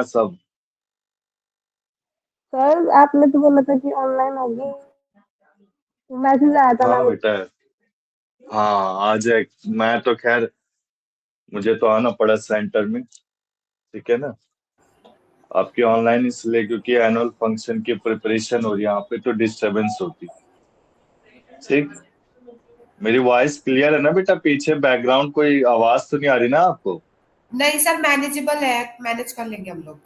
सब। सर आपने तो बोला था कि ऑनलाइन होगी, मैसेज आया था ना हाँ अभी। बेटा। हाँ आज मैं तो खैर मुझे तो आना पड़ा सेंटर में। ठीक है ना। आपकी ऑनलाइन इसलिए क्योंकि एनुअल फंक्शन की प्रिपरेशन हो रही है, यहाँ पे तो डिस्टरबेंस होती। ठीक। मेरी वॉइस क्लियर है ना बेटा? पीछे बैकग्राउंड कोई आवाज तो नहीं आ रही ना आपको? नहीं सर, मैनेजेबल है, मैनेज कर लेंगे हम लोग।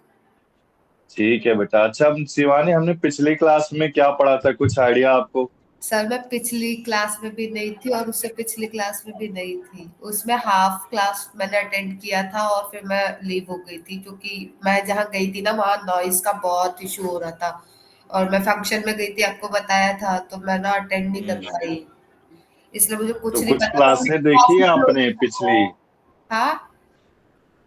ठीक है बेटा। अच्छा अब शिवानी, हमने पिछली क्लास में क्या पढ़ा था, कुछ आइडिया आपको? सर मैं पिछली क्लास में भी नहीं थी और उससे पिछली क्लास में भी नहीं थी। उसमें हाफ क्लास मैंने अटेंड किया था और फिर मैं लीव हो गई थी क्योंकि मैं जहाँ गई थी ना वहाँ नॉइज का बहुत इशू हो रहा था और मैं फंक्शन में गई थी, आपको बताया था, तो मैं ना अटेंड नहीं कर हम्म। पाई। इसलिए मुझे तो कुछ नहीं कुछ पता था। क्लासेस देखी है आपने पिछली? हाँ।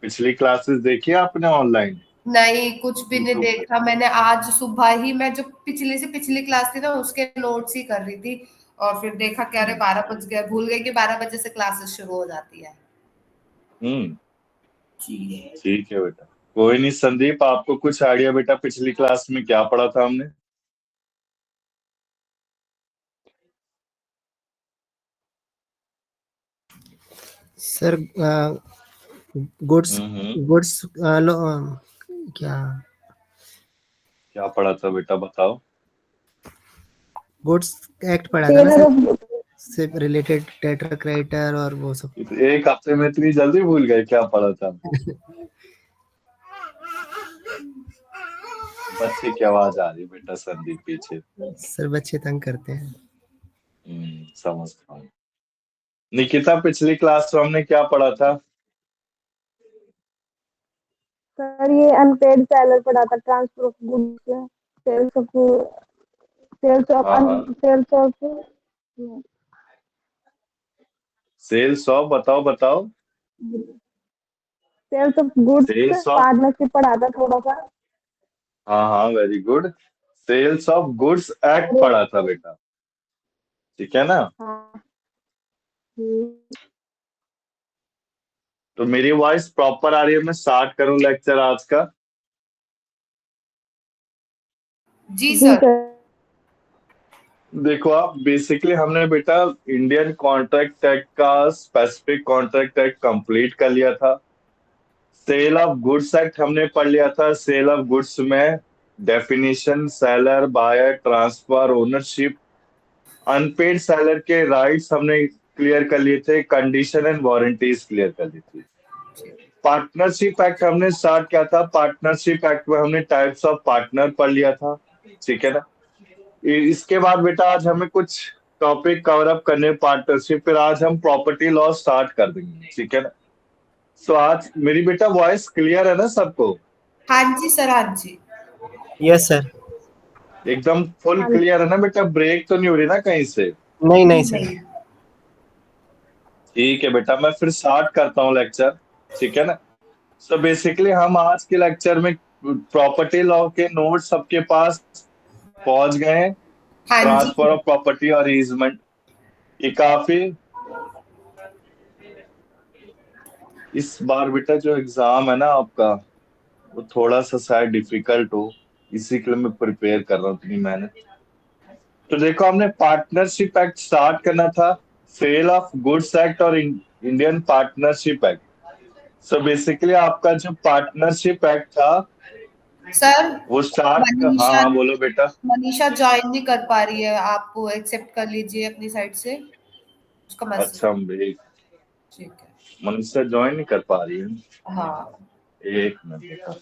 पिछली क्लासेस देखी है आपने ऑनलाइन? नहीं, कुछ भी नहीं यूट्यूब पे? देखा मैंने। आज सुबह ही मैं जो पिछली से पिछली क्लास थी ना उसके नोट्स ही कर रही थी और फिर देखा कि अरे 12 बज गए, भूल गई कि 12 बजे से क्लासेस शुरू हो जाती है। हम्म। जी। ठीक है बेटा। कोई नहीं संदीप, आपको कुछ आइडिया बेटा पिछली क्लास में क्या पढ़ा था हमने? सर गुड्स हम्म। गुड्स क्या क्या पढ़ा था बेटा बताओ? गुड्स एक्ट पढ़ा था ना टेलर सर, ऑफ से रिलेटेड डेटा क्रेडिटर और वो सब। एक हफ्ते में इतनी जल्दी भूल गए क्या पढ़ा था? बच्चे की आवाज आ रही बेटा संदीप पीछे। सर बच्चे तंग करते हैं। समझता हूँ। निकिता पिछली क्लास में हमने क्या पढ़ा था? सर ये अनपेड सैलर पढ़ा था, transfer of goods, sales of sales of हाँ हाँ। सेल्स ऑफ सेल्स ऑफ, बताओ बताओ। Sales of goods sales of. Partnership पढ़ा था थोड़ा सा। हाँ हाँ very good. Sales of goods act अरे पढ़ा था बेटा। ठीक है ना। हाँ। तो मेरी वॉइस प्रॉपर आ रही है? मैं स्टार्ट करूं लेक्चर आज का? जी जी सर। सर। देखो आप, बेसिकली हमने बेटा इंडियन कॉन्ट्रैक्ट एक्ट का स्पेसिफिक कॉन्ट्रैक्ट एक्ट कंप्लीट कर लिया था। सेल ऑफ गुड्स एक्ट हमने पढ़ लिया था। सेल ऑफ गुड्स में definition, seller, buyer, transfer, ownership, unpaid seller के राइट्स हमने क्लियर कर लिए थे, कंडीशन एंड वारंटीज क्लियर कर ली थी। पार्टनरशिप एक्ट हमने स्टार्ट किया था। पार्टनरशिप एक्ट में हमने टाइप्स ऑफ पार्टनर पढ़ लिया था। ठीक है ना। इसके बाद बेटा आज हमें कुछ टॉपिक कवर अप करने पार्टनरशिप, फिर आज हम प्रॉपर्टी लॉ स्टार्ट कर देंगे। ठीक है ना। तो आज मेरी बेटा वॉइस क्लियर है ना सबको? हाँ जी सर, हाँ जी। Yes sir. एकदम फुल हाँ क्लियर है ना बेटा? ब्रेक तो नहीं हो रही ना कहीं से? नहीं नहीं सर। नहीं। ठीक है बेटा, मैं फिर स्टार्ट करता हूँ लेक्चर। ठीक है ना। तो बेसिकली हम आज के लेक्चर में प्रॉपर्टी लॉ के नोट सबके पास पहुंच गए हैं। हाँ जी ट्रांसफर सर। ऑफ प्रॉपर्टी और ईजमेंट, ये काफी। इस बार बेटा जो एग्जाम है ना आपका, वो थोड़ा सा शायद डिफिकल्ट हो, इसी के लिए मैं प्रिपेयर कर रहा हूँ इतनी मेहनत। तो देखो हमने पार्टनरशिप एक्ट स्टार्ट करना था, सेल ऑफ गुड्स एक्ट और Indian partnership act. So basically आपका जो पार्टनरशिप एक्ट था सर वो स्टार्ट, हाँ मनीषा हाँ बोलो बेटा। मनीषा ज्वाइन नहीं कर पा रही है, आप एक्सेप्ट कर लीजिए अपनी साइड से उसका मैसेज। अच्छा हम भी, ठीक है। मनीषा ज्वाइन नहीं कर पा रही है। हाँ। एक मिनट बेटा।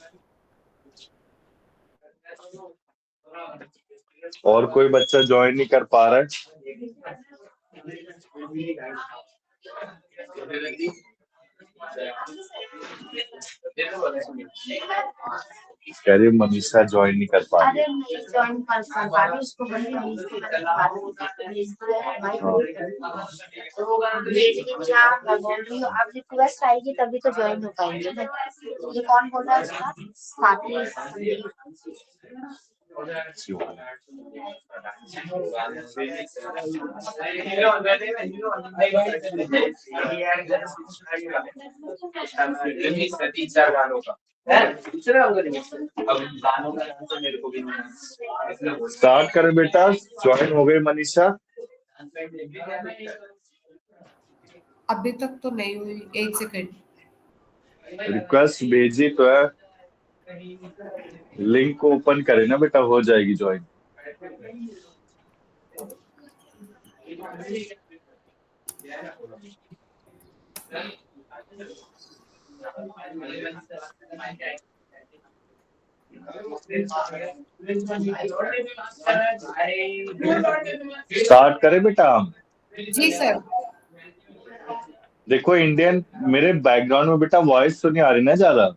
और कोई बच्चा ज्वाइन नहीं कर पा रहा है? कह रही मनीषा ज्वाइन नहीं कर पा रही है। मैं बोल रही हूँ आप रिक्वेस्ट आएगी तभी तो ज्वाइन हो पाएंगे ना। ये कौन बोल रहा है उसका? साथी। स्टार्ट करें बेटा, ज्वाइन हो गई मनीषा? अभी तक तो नहीं हुई, एक सेकंड। रिक्वेस्ट भेजी तो है, लिंक को ओपन करें ना बेटा, हो जाएगी ज्वाइन। स्टार्ट करें बेटा हम? जी सर। देखो इंडियन, मेरे बैकग्राउंड में बेटा वॉइस तो नहीं आ रही ना ज्यादा?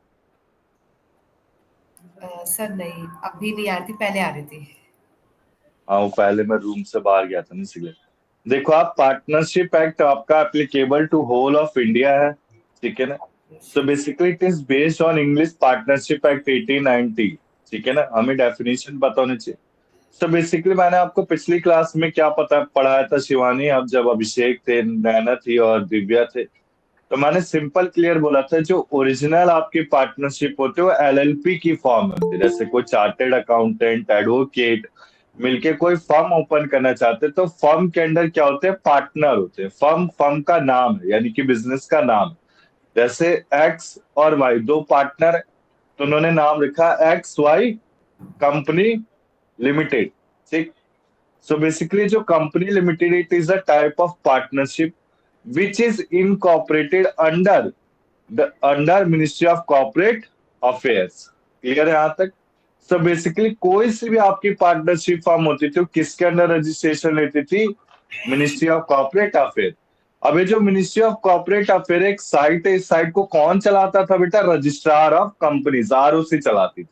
सर नहीं, अभी नहीं आ रही थी, पहले आ रही थी। हाँ, वो पहले मैं रूम से बाहर गया था ना, इसलिए। देखो आप, पार्टनरशिप एक्ट आपका applicable to whole of India है, ठीक है ना? So basically it is based on English partnership act 1890, ठीक है ना? हमें डेफिनेशन पता होनी चाहिए। सो बेसिकली मैंने आपको पिछली क्लास में क्या पता पढ़ाया था शिवानी, अब जब अभिषेक थे, नैना थी और दिव्या थे, तो मैंने सिंपल क्लियर बोला था, जो ओरिजिनल आपकी पार्टनरशिप होते हैं वो एलएलपी की फॉर्म में होती है। जैसे कोई चार्टेड अकाउंटेंट, एडवोकेट मिलके कोई फर्म ओपन करना चाहते हैं, तो फर्म के अंदर क्या होते हैं? पार्टनर होते हैं। फर्म का नाम है, यानी कि बिजनेस का नाम है। जैसे एक्स और वाई दो पार्टनर है, तो उन्होंने नाम रखा एक्स वाई कंपनी लिमिटेड, ठीक? सो बेसिकली जो company limited, it is a type of partnership which is incorporated under Ministry of Corporate Affairs। Clear है यहाँ तक? सो बेसिकली कोई सी भी आपकी पार्टनरशिप फॉर्म होती थी, वो किसके अंडर रजिस्ट्रेशन लेती थी? Ministry of corporate affair. अब ये जो मिनिस्ट्री ऑफ कॉर्पोरेट अफेयर एक साइट है, इस साइट को कौन चलाता था बेटा? रजिस्ट्रार ऑफ कंपनीज, आरओसी चलाती थी।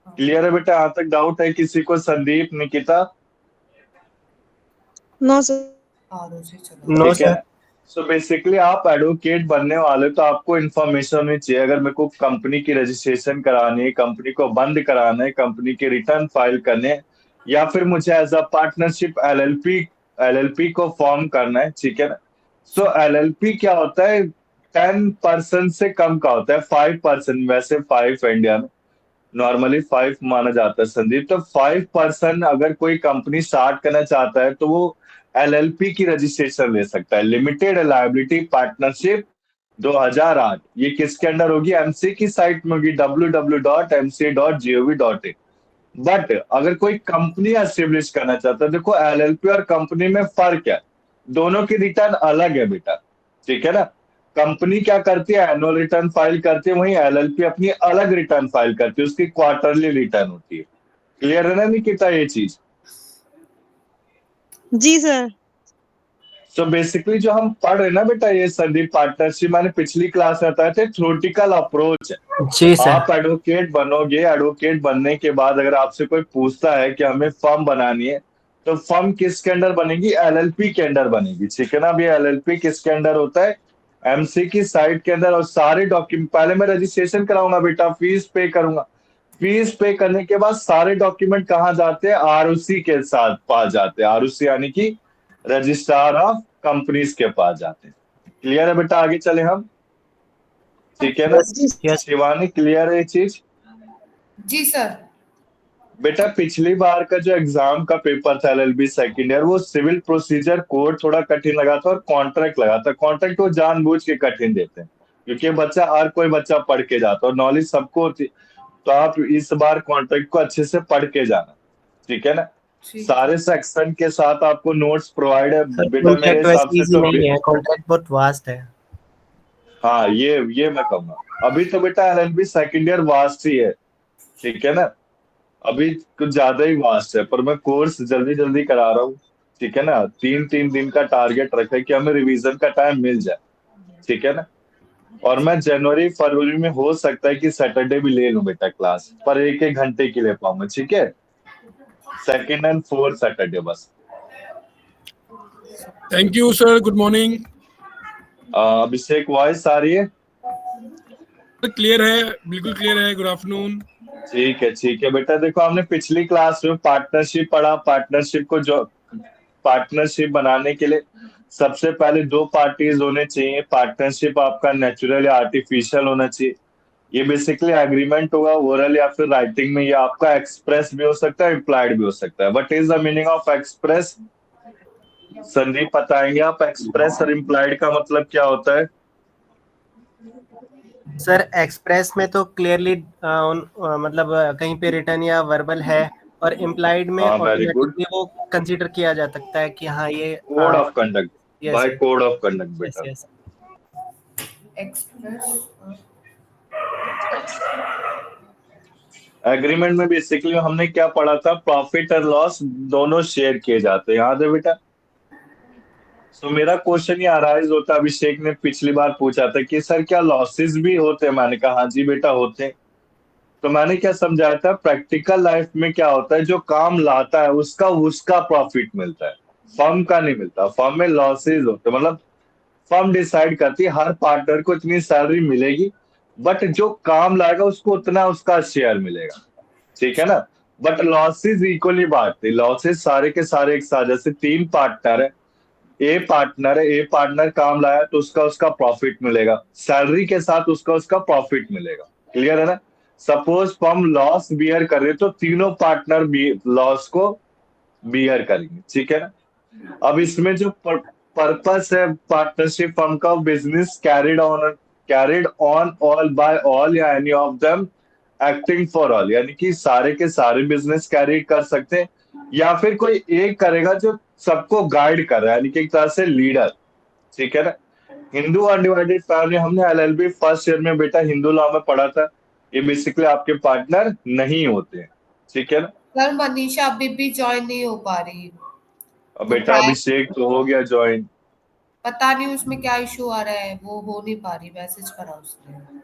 क्लियर है बेटा? यहाँ तक डाउट है किसी को? Sandeep, Nikita? No sir. No ठीक है। सर। सो बेसिकली आप एडवोकेट बनने वाले, तो आपको इन्फॉर्मेशन होनी चाहिए। अगर मेरे को कंपनी की रजिस्ट्रेशन करानी है, कंपनी को बंद कराना है, कंपनी के रिटर्न फाइल करने हैं, या फिर मुझे एज अ पार्टनरशिप एलएलपी को फॉर्म करना है, ठीक है ना? सो एलएलपी क्या होता है? 10% से कम का होता है, 5%। वैसे 5 इंडिया में नॉर्मली 5 माना जाता है संदीप। तो 5% अगर कोई कंपनी स्टार्ट करना चाहता है, तो वो एलएलपी की रजिस्ट्रेशन ले सकता है, लिमिटेड लायबिलिटी पार्टनरशिप 2008। ये किसके अंडर होगी? एमसी की साइट में होगी, www.mc.gov.in। बट अगर कोई कंपनी एस्टेब्लिश करना चाहता है, देखो एलएलपी और कंपनी में फर्क है, दोनों की रिटर्न अलग है बेटा, ठीक है ना? कंपनी क्या करती है? एनुअल रिटर्न फाइल करती है, वहीं एलएलपी अपनी अलग रिटर्न फाइल करती है, उसकी क्वार्टरली रिटर्न होती है। क्लियर है ना निकिता ये चीज? जी सर। सो बेसिकली जो हम पढ़ रहे हैं ना बेटा, ये संदीप पार्टनरशिप, मैंने पिछली क्लास में बताया था, थ्योरेटिकल अप्रोच है। जी सर। आप एडवोकेट बनोगे, एडवोकेट बनने के बाद अगर आपसे कोई पूछता है कि हमें फर्म बनानी है, तो फर्म किसके अंडर बनेगी? एलएलपी के अंडर बनेगी, ठीक है ना? अब ये एलएलपी किसके अंडर होता है? एमसी की साइट के अंदर। और सारे डॉक्यूमेंट, पहले मैं रजिस्ट्रेशन कराऊंगा बेटा, फीस पे करूंगा, फीस पे करने के बाद सारे डॉक्यूमेंट कहाँ जाते हैं? आरओसी के साथ पास जाते हैं, आरओसी यानी कि रजिस्ट्रार ऑफ कंपनीज के पास जाते हैं। क्लियर है बेटा? आगे चले हम, ठीक है ना? यस। शिवानी, क्लियर है ये चीज? जी सर। बेटा पिछली बार का जो एग्जाम का पेपर था एलएलबी सेकंड ईयर, वो सिविल प्रोसीजर कोड थोड़ा कठिन लगा था और कॉन्ट्रैक्ट लगा था। कॉन्ट्रैक्ट वो जानबूझ के कठिन देते हैं, क्योंकि बच्चा, हर कोई बच्चा पढ़ के जाता है और नॉलेज सबको होती, तो आप इस बार कॉन्ट्रैक्ट को अच्छे से पढ़ के जाना, ठीक है ना? सारे सेक्शन के साथ आपको नोट्स प्रोवाइड है सर बेटा, मेरे कॉन्ट्रैक्ट हिसाब वैसे से इजी तो। नहीं है, कॉन्ट्रैक्ट बहुत वास्ट है। हाँ, ये मैं कहूंगा, अभी तो बेटा एलएलबी सेकंड ईयर वास्ट ही है, ठीक है ना? अभी कुछ ज्यादा ही वास्ट है, पर मैं कोर्स जल्दी जल्दी करा रहा हूँ, ठीक है ना? 3-3 दिन का टारगेट रखा है कि हमें रिवीजन का टाइम मिल जाए, ठीक है ना? और मैं जनवरी फरवरी में हो सकता है कि सैटरडे भी ले लूं बेटा क्लास, पर 1-1 घंटे की ले पाऊंगा, ठीक है? सेकंड एंड फोर्थ सैटरडे बस। Thank you sir, good morning. Abhishek, voice आ रही है? क्लियर है, बिल्कुल क्लियर है। Good afternoon. ठीक है बेटा, देखो हमने पिछली क्लास में पार्टनरशिप पढ़ा। पार्टनरशिप को जो पार्टनरशिप बनाने के लिए सबसे पहले दो पार्टीज होने चाहिए। पार्टनरशिप आपका नेचुरल या आर्टिफिशियल होना चाहिए। ये बेसिकली एग्रीमेंट होगा ओरल या फिर राइटिंग में। ये आपका एक्सप्रेस भी हो सकता है, इम्प्लाइड भी हो सकता है। What is the meaning of express? Sandeep बताएंगे आप, एक्सप्रेस और इम्प्लाइड का मतलब क्या होता है? सर एक्सप्रेस में तो क्लियरली मतलब कहीं पे रिटर्न या वर्बल है, और इम्प्लाइड में हाँ, वेरी गुड। ऑटोमेटिकली वो कंसीडर किया जा सकता है कि हाँ ये code of conduct, yes bye code of conduct yes बेटा। यस। एक्सप्रेस। एग्रीमेंट में बेसिकली हमने क्या पढ़ा था? प्रॉफिट और लॉस दोनों शेयर किए जाते हैं, याद है बेटा? सो मेरा क्वेश्चन ये अराइज होता है, अभिषेक ने पिछली बार पूछा था कि सर क्या लॉसेस भी होते हैं? मैंने कहा हाँ जी बेटा होते हैं। तो मैंने क्या समझाया था, प्रैक्टिकल लाइफ में क्या होता है, जो काम लाता है उसका उसका प्रॉफिट मिलता है, फर्म का नहीं मिलता। फर्म में लॉसेज होते हैं, मतलब फर्म डिसाइड करती है हर पार्टनर को इतनी सैलरी मिलेगी, बट जो काम लाएगा उसको उतना उसका शेयर मिलेगा, ठीक है ना? बट लॉसेज इक्वली बांटते, लॉसेज सारे के सारे एक साथ। जैसे तीन पार्टनर है, ए पार्टनर काम लाया तो उसका उसका प्रॉफिट मिलेगा, सैलरी के साथ उसका उसका प्रॉफिट मिलेगा। क्लियर है ना? सपोज फर्म लॉस बियर कर रहे तो तीनों पार्टनर लॉस को बियर करेंगे, ठीक है ना? अब इसमें जो पर्पस है पार्टनरशिप फर्म का, business carried on all by all या any of them acting for all, यानी कि सारे के सारे बिजनेस कैरी कर सकते हैं, या फिर कोई एक करेगा जो सबको गाइड कर रहा है, यानी कि एक तरह से लीडर, ठीक है ना? हिंदू अनडिवाइडेड फैमिली हमने एलएलबी फर्स्ट ईयर में बेटा हिंदू लॉ में पढ़ा था। ये बेसिकली आपके पार्टनर नहीं होते हैं, ठीक है ना? सर मनीषा अभी भी ज्वाइन नहीं हो पा रही। अब वो बेटा ट्राई, अभिषेक तो हो गया ज्वाइन। पता नहीं उसमें क्या इशू आ रहा है, वो हो नहीं पा रही। मैसेज करा उसने।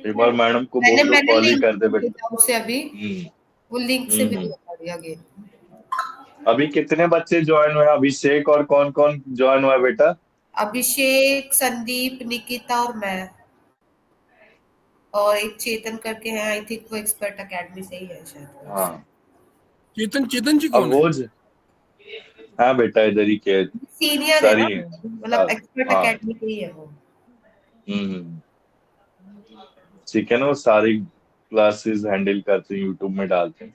एक बार मैडम को मैंने बोल दो मैंने कॉल ही लिंक कर दे बेटा। भेजा उसे अभी। हम्म वो लिंक से भी हम्म। नहीं हो पा रही आगे। अभी कितने बच्चे ज्वाइन हुए? अभिषेक और कौन कौन ज्वाइन हुआ है बेटा? अभिषेक, संदीप, निकिता और मैं, और एक चेतन करके है। आई थिंक वो एक्सपर्ट एकेडमी से ही है शायद। हाँ, चेतन चेतन जी अब कौन है? वो हाँ बेटा इधर ही के सीनियर है सर ना, ही है। मतलब एक्सपर्ट हाँ, एकेडमी के ही है वो। हम्म, ठीक है ना? वो सारी क्लासेस हैंडल करते हैं, यूट्यूब में डालते हैं।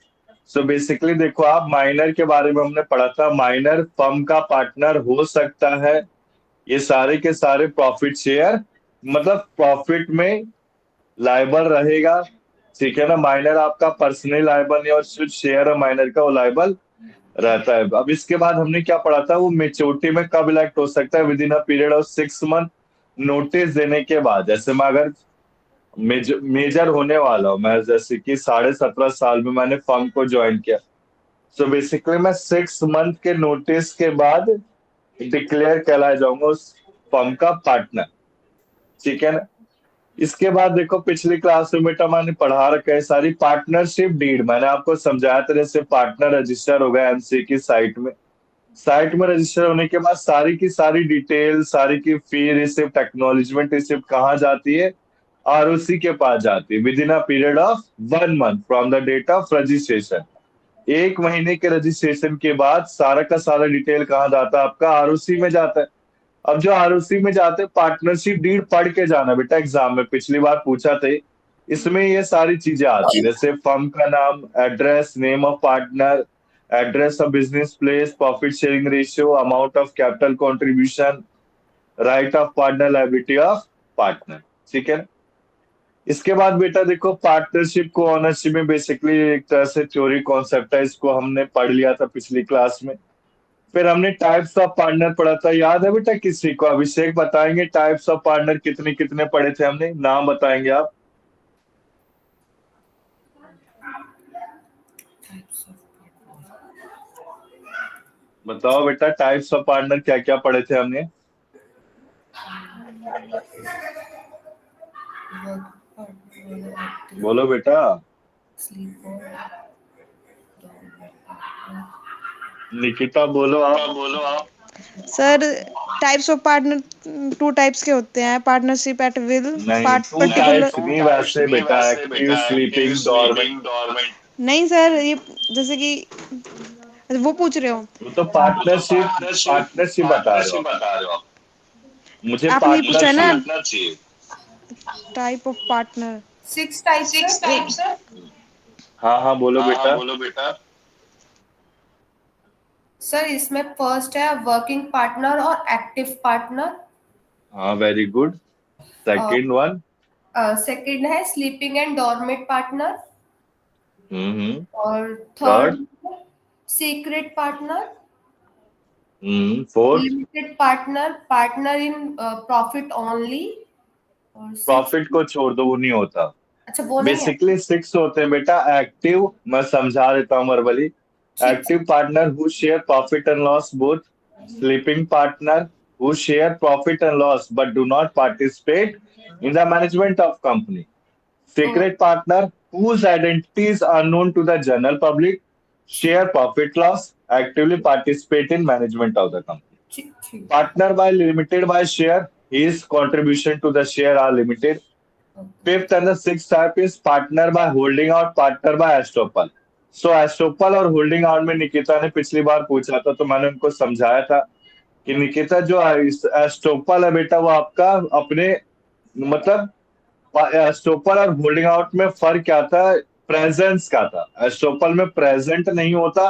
सो बेसिकली देखो, आप माइनर के बारे में हमने पढ़ा था। माइनर फर्म का पार्टनर हो सकता है। ये सारे के सारे प्रॉफिट शेयर, मतलब प्रॉफिट में लायबल रहेगा, ठीक है ना? माइनर आपका पर्सनल लायबल नहीं, और सिर्फ शेयर है माइनर का, वो लायबल रहता है। अब इसके बाद हमने क्या पढ़ा था, वो मेच्योरिटी में कब इलेक्ट हो सकता है? Within a period of 6 month, notice देने के बाद। जैसे मैं अगर मेजर होने वाला हूँ, मैं जैसे कि 17.5 साल में मैंने फर्म को ज्वाइन किया, सो बेसिकली मैं 6 मंथ के नोटिस के बाद डिक्लेयर कहलाया जाऊंगा उस फर्म का पार्टनर, ठीक है ना? इसके बाद देखो, पिछली क्लास में बेटा मैंने पढ़ा रखा है सारी पार्टनरशिप डीड। मैंने आपको समझाया था, जैसे पार्टनर रजिस्टर हो गया एमसी की साइट में रजिस्टर होने के बाद सारी की सारी डिटेल, सारी की फी रिसिप्ट, एक्नॉलेजमेंट रिसिप्ट कहाँ जाती है? आरओसी के पास जाती है, within a period of 1 month from the date of registration. 1 महीने के रजिस्ट्रेशन के बाद सारा का सारा डिटेल कहाँ जाता है? आपका आरओसी में जाता है। अब जो आरओसी में जाते हैं, पार्टनरशिप डीड पढ़ के जाना बेटा, एग्जाम में पिछली बार पूछा थे। इसमें ये सारी चीजें आती है, जैसे फर्म का नाम, address, name of partner, address of business place, profit sharing ratio, amount of capital contribution, right of partner, liability of partner, ठीक है? इसके बाद बेटा देखो, पार्टनरशिप को ऑनरशिप में बेसिकली एक तरह से थ्योरी कॉन्सेप्ट है, इसको हमने पढ़ लिया था पिछली क्लास में। फिर हमने टाइप्स ऑफ पार्टनर पढ़ा था, याद है बेटा किसी को? अभिषेक बताएंगे टाइप्स ऑफ पार्टनर कितने कितने पढ़े थे हमने, नाम बताएंगे आप? बताओ बेटा, टाइप्स ऑफ पार्टनर क्या क्या पढ़े थे हमने? बोलो बेटा। निकिता बोलो आप। Sir types of partner 2 types के होते हैं, पार्टनरशिप एट विल, नहीं, टू पर्टिकुलर। टाइप्स नहीं, वैसे बेटा एक्टिव, स्लीपिंग, डॉर्मेंट। नहीं सर, ये जैसे कि वो पूछ रहे हो वो तो पार्टनरशिप, पार्टनरशिप बता रहे हो आप, मुझे आपने ये पूछा है ना, partnership. Type of partner. 6 types है। हाँ हाँ बोलो बेटा। सर इसमें फर्स्ट है वर्किंग पार्टनर और एक्टिव पार्टनर। हाँ very good. Second one. Second है स्लीपिंग एंड डॉर्मेंट पार्टनर। और third. Third secret partner. Fourth. Limited partner, partner in profit only. और प्रॉफिट को छोड़ दो, वो नहीं होता। अच्छा वो नहीं है। बेसिकली 6 होते हैं बेटा। एक्टिव, मैं समझा देता हूँ verbally. Active partner who share profit and loss both, sleeping partner who share profit and loss but do not participate in the management of company, secret partner whose identity is unknown to the general public, share profit loss, actively participate in management of the company. ठीक ठीक। Partner by limited by share, his contribution to the share are limited. Fifth and the sixth type is partner by holding out, partner by estoppel. So estoppel और holding out में निकिता ने पिछली बार पूछा था, तो मैंने उनको समझाया था कि निकिता जो एस्टोपल है बेटा, वो आपका अपने मतलब एस्टोपल और होल्डिंग आउट में फर्क क्या था? प्रेजेंस का था। एस्टोपल में प्रेजेंट नहीं होता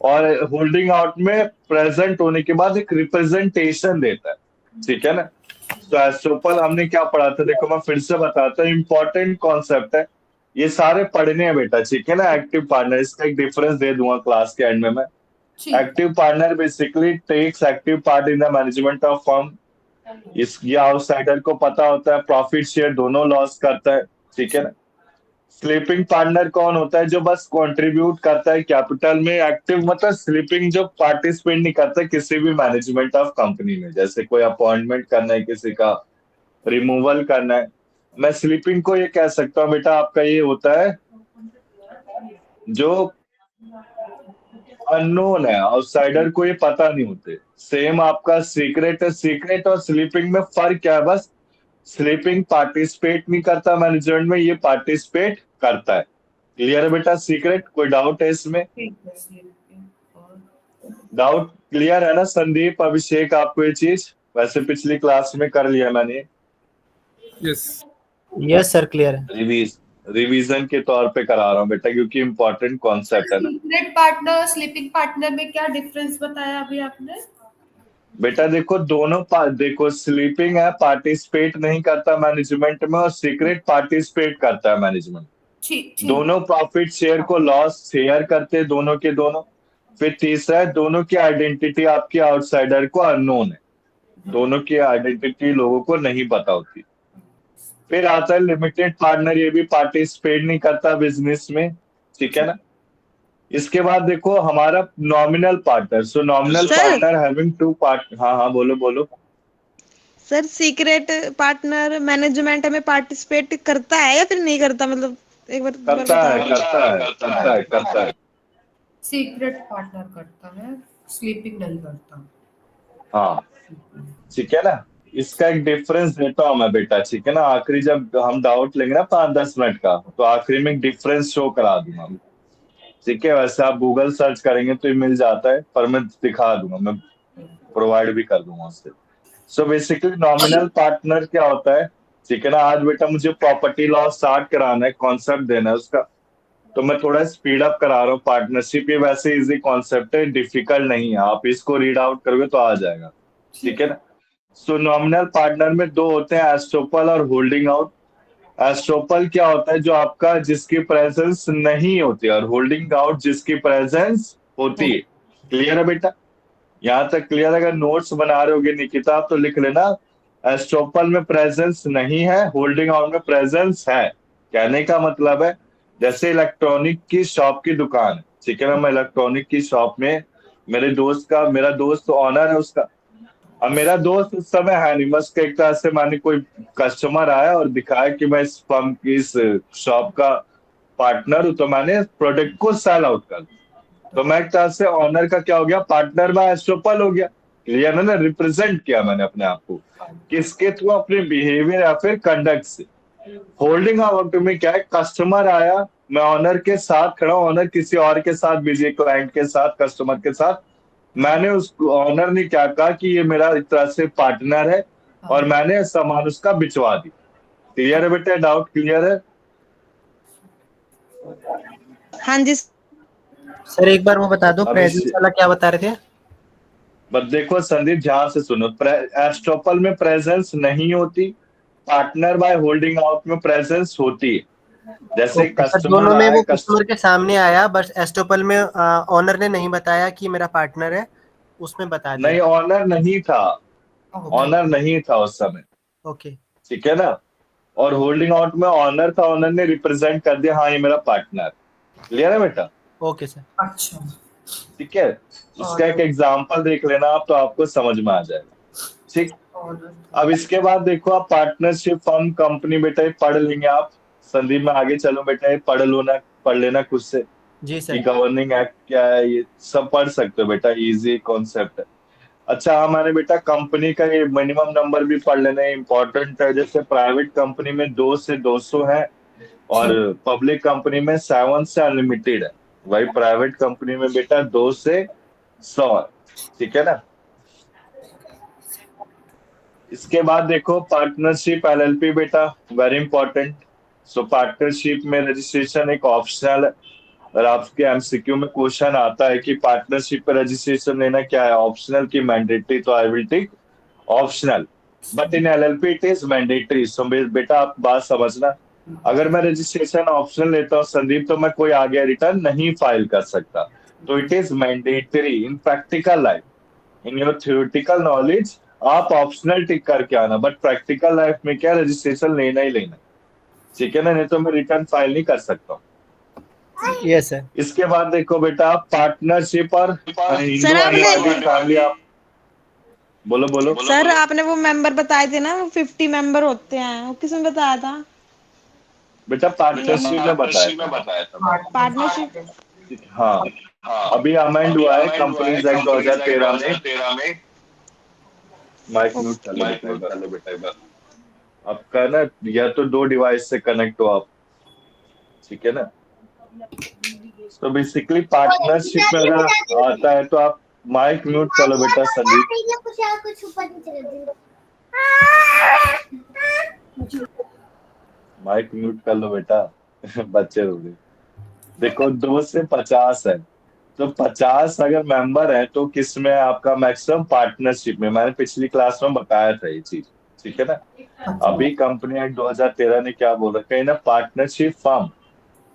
और होल्डिंग आउट में प्रेजेंट होने के बाद एक रिप्रेजेंटेशन देता है, ठीक है ना। तो एस्टोपल हमने क्या पढ़ा था, देखो मैं फिर से बताता हूँ, इंपॉर्टेंट कॉन्सेप्ट है, ये सारे पढ़ने हैं बेटा, ठीक है ना। एक्टिव पार्टनर, इसका एक डिफरेंस दे दूंगा क्लास के एंड में मैं। Active partner basically takes active part in the management of firm. ये आउटसाइडर को पता होता है प्रॉफिट शेयर दोनों लॉस करता है, ठीक है ना। स्लीपिंग पार्टनर कौन होता है? जो बस कंट्रीब्यूट करता है कैपिटल में। एक्टिव मतलब स्लीपिंग जो पार्टिसिपेट नहीं करता किसी भी मैनेजमेंट ऑफ कंपनी में, जैसे कोई अपॉइंटमेंट करना है, किसी का रिमूवल करना है। मैं स्लीपिंग को ये कह सकता हूँ बेटा, आपका ये होता है जो अननोन है, आउटसाइडर को ये पता नहीं होते। सेम आपका सीक्रेट है। सीक्रेट और स्लीपिंग में फर्क क्या है? बस स्लीपिंग पार्टिसिपेट नहीं करता मैनेजमेंट में, ये पार्टिसिपेट करता है। क्लियर है बेटा? सीक्रेट कोई डाउट है इसमें? डाउट क्लियर है ना संदीप, अभिषेक, आपको ये चीज? वैसे पिछली क्लास में कर लिया मैंने। यस सर, क्लियर है। रिवीजन के तौर पे करा रहा हूँ बेटा, क्योंकि इम्पोर्टेंट कॉन्सेप्ट है ना। सीक्रेट पार्टनर स्लीपिंग पार्टनर में क्या डिफरेंस बताया अभी आपने? बेटा देखो दोनों देखो, स्लीपिंग है पार्टिसिपेट नहीं करता मैनेजमेंट में, और सीक्रेट पार्टिसिपेट करता है मैनेजमेंट। दोनों प्रॉफिट शेयर को लॉस शेयर करते हैं, दोनों के दोनों। फिर तीसरा है, दोनों की आइडेंटिटी आपके आउटसाइडर को अननोन है, दोनों की आइडेंटिटी लोगों को नहीं पता होती। फिर आता है लिमिटेड पार्टनर, ये भी पार्टिसिपेट नहीं करता बिजनेस में, ठीक है ना। इसके बाद देखो हमारा नॉमिनल पार्टनर। सो नॉमिनल पार्टनर हैविंग 2 पार्ट। हाँ हाँ बोलो बोलो। सर सीक्रेट पार्टनर मैनेजमेंट में पार्टिसिपेट करता है या फिर नहीं करता? मतलब एक बार करता है। सीक्रेट पार्टनर करता है, स्लीपिंग नहीं करता। हाँ ठीक है ना। इसका एक डिफरेंस देता हूँ मैं बेटा, ठीक है ना। आखिरी जब हम डाउट लेंगे ना 5-10 मिनट का, तो आखिरी में एक डिफरेंस शो करा दूंगा, ठीक है। वैसे आप गूगल सर्च करेंगे तो ये मिल जाता है, पर मैं दिखा दूंगा, मैं प्रोवाइड भी कर दूंगा उससे। सो बेसिकली नॉमिनल पार्टनर क्या होता है, ठीक है ना। आज बेटा मुझे प्रॉपर्टी लॉ स्टार्ट कराना है, कॉन्सेप्ट देना है उसका, तो मैं थोड़ा स्पीड अप करा रहा हूँ। पार्टनरशिप ये वैसे इजी कॉन्सेप्ट है, डिफिकल्ट नहीं है, आप इसको रीड आउट करोगे तो आ जाएगा, ठीक है ना। सो नॉमिनल पार्टनर में 2 होते हैं, एस्टोपल और होल्डिंग आउट। एस्टोपल क्या होता है? जो आपका जिसकी प्रेजेंस नहीं होती, और होल्डिंग आउट जिसकी प्रेजेंस होती है। क्लियर है बेटा? यहाँ तक क्लियर? अगर नोट्स बना रहे होगे निकिता आप, तो लिख लेना एस्टोपल में प्रेजेंस नहीं है, होल्डिंग आउट में प्रेजेंस है। कहने का मतलब है जैसे इलेक्ट्रॉनिक की शॉप की दुकान है, ठीक है ना। मैं इलेक्ट्रॉनिक की शॉप में मेरा दोस्त ऑनर है उसका। अब मेरा दोस्त उस समय है नहीं, बस एक तरह से माने कोई कस्टमर आया और दिखाया कि मैं इस फर्म की इस शॉप का पार्टनर हूं, तो मैंने प्रोडक्ट को सेल आउट कर दिया। तो मैं एक तरह से ऑनर का क्या हो गया? पार्टनर में एस्टोपल हो गया। क्लियर है ना, रिप्रेजेंट किया मैंने अपने आप को किसके थ्रू, अपने बिहेवियर या फिर कंडक्ट से। होल्डिंग आउट में क्या है, कस्टमर आया, मैं ऑनर के साथ खड़ा हूं, ऑनर किसी और के साथ बिजी, क्लाइंट के साथ, कस्टमर के साथ, मैंने उस ऑनर ने क्या कहा कि ये मेरा एक तरह से पार्टनर है और मैंने सामान उसका बिचवा दी। क्लियर है बेटा, डाउट क्लियर है? हाँ जी सर एक बार वो बता दो, अब प्रेजेंस इस वाला क्या बता रहे थे? बस देखो संदीप, ध्यान से सुनो, एस्ट्रोपल में प्रेजेंस नहीं होती, पार्टनर बाय होल्डिंग आउट में प्रेजेंस होती है। जैसे ओके सर, कस्टमर दोनों में आया, वो कस्टमर के सामने आया, बस एस्टोपल में ऑनर ने नहीं बताया कि मेरा पार्टनर है, उसमें बता नहीं, दिया। ऑनर नहीं था, ऑनर नहीं था उस समय, ओके ठीक है ना। और होल्डिंग आउट में ऑनर था, ऑनर ने रिप्रेजेंट कर दिया, हाँ ये मेरा पार्टनर। क्लियर है बेटा? Okay sir. अच्छा। ठीक है, इसका एक एग्जांपल देख लेना आप, तो आपको समझ में आ जाएगा। ठीक, अब इसके बाद देखो आप पार्टनरशिप फर्म कंपनी, बेटा ये पढ़ लेंगे आप। संदीप में आगे चलो बेटा, ये पढ़ लेना खुद से जी कि सर। गवर्निंग एक्ट क्या है, ये सब पढ़ सकते हो बेटा, इजी कॉन्सेप्ट है। अच्छा, हमारे बेटा कंपनी का ये मिनिमम नंबर भी पढ़ लेना है, इंपॉर्टेंट है। जैसे प्राइवेट कंपनी में 2 से 200 है और पब्लिक कंपनी में 7 से अनलिमिटेड है। वही प्राइवेट कंपनी में बेटा 2 से 100 है, ठीक है ना। इसके बाद देखो पार्टनरशिप एलएलपी बेटा, वेरी इंपॉर्टेंट। सो पार्टनरशिप में रजिस्ट्रेशन एक ऑप्शनल है। और आपके एमसीक्यू में क्वेश्चन आता है कि पार्टनरशिप पर रजिस्ट्रेशन लेना क्या है, ऑप्शनल की मैंडेटरी, तो I will take optional, but in LLP it is mandatory. So बेटा आप बात समझना, अगर मैं रजिस्ट्रेशन ऑप्शनल लेता हूँ संदीप, तो मैं कोई आगे रिटर्न नहीं फाइल कर सकता। तो it is mandatory in practical life. In your theoretical knowledge आप ऑप्शनल टिक करके आना, बट प्रैक्टिकल लाइफ में क्या, रजिस्ट्रेशन लेना ही लेना, ठीक है ना, नहीं तो मैं रिटर्न फाइल नहीं कर सकता। Yes sir. इसके बाद देखो बेटा पार्टनरशिप और हिंदू आपने- अनडिवाइडेड फैमिली, आप बोलो बोलो। सर आपने वो मेंबर बताए थे ना, वो 50 मेंबर होते हैं, वो किसने बताया था? बेटा पार्टनरशिप में बताया था। पार्टनरशिप। हाँ, अभी अमेंड हुआ है कंपनीज एक्ट 2013 में। माइक म्यूट कर लो बेटा एक बार। आपका ना या तो 2 डिवाइस से कनेक्ट हो आप, ठीक है ना। तो बेसिकली पार्टनरशिप में अगर आता है तो आप माइक म्यूट कर लो बेटा संदीप। माइक म्यूट कर लो बेटा बच्चे हो गए। देखो 2 से 50 है, तो 50 अगर मेंबर है तो किसमें आपका मैक्सिमम, पार्टनरशिप में। मैंने पिछली क्लास में बताया था ये चीज, ठीक है ना। अभी कंपनी एक्ट 2013 ने क्या बोल रखा है ना, partnership firm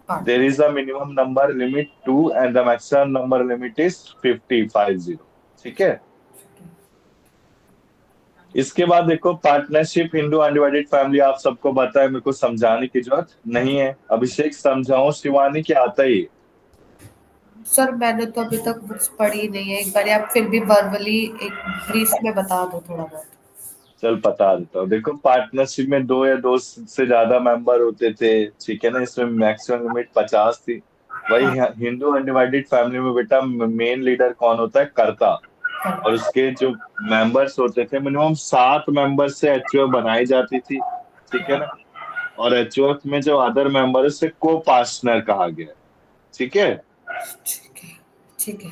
there is a minimum number limit 2 and the maximum number limit is 50, ठीक है। इसके बाद देखो पार्टनरशिप हिंदू अनडिवाइडेड फैमिली, आप सबको पता है, मेरे को समझाने की जरूरत नहीं है। अभिषेक समझाओ, शिवानी क्या आता है? सर मैंने तो अभी तक बुक्स पढ़ी नहीं है, एक बार आप फिर भी वर्बली एक ब्रीफ में बता दो थोड़ा बहुत। चल बता देता हूँ। देखो पार्टनरशिप में 2 या 2 से ज्यादा मेंबर होते थे, ठीक है ना। इसमें मैक्सिमम लिमिट 50 थी। वही हिंदू अनडिवाइडेड फैमिली में बेटा मेन लीडर कौन होता है, कर्ता, और उसके जो मेंबर्स होते थे मिनिमम 7 मेंबर से एचओएफ बनाई जाती थी, ठीक है ना। और एचओएफ में जो अदर मेंबर है उसे को पार्टनर कहा गया है, ठीक है। ठीक है, ठीक है।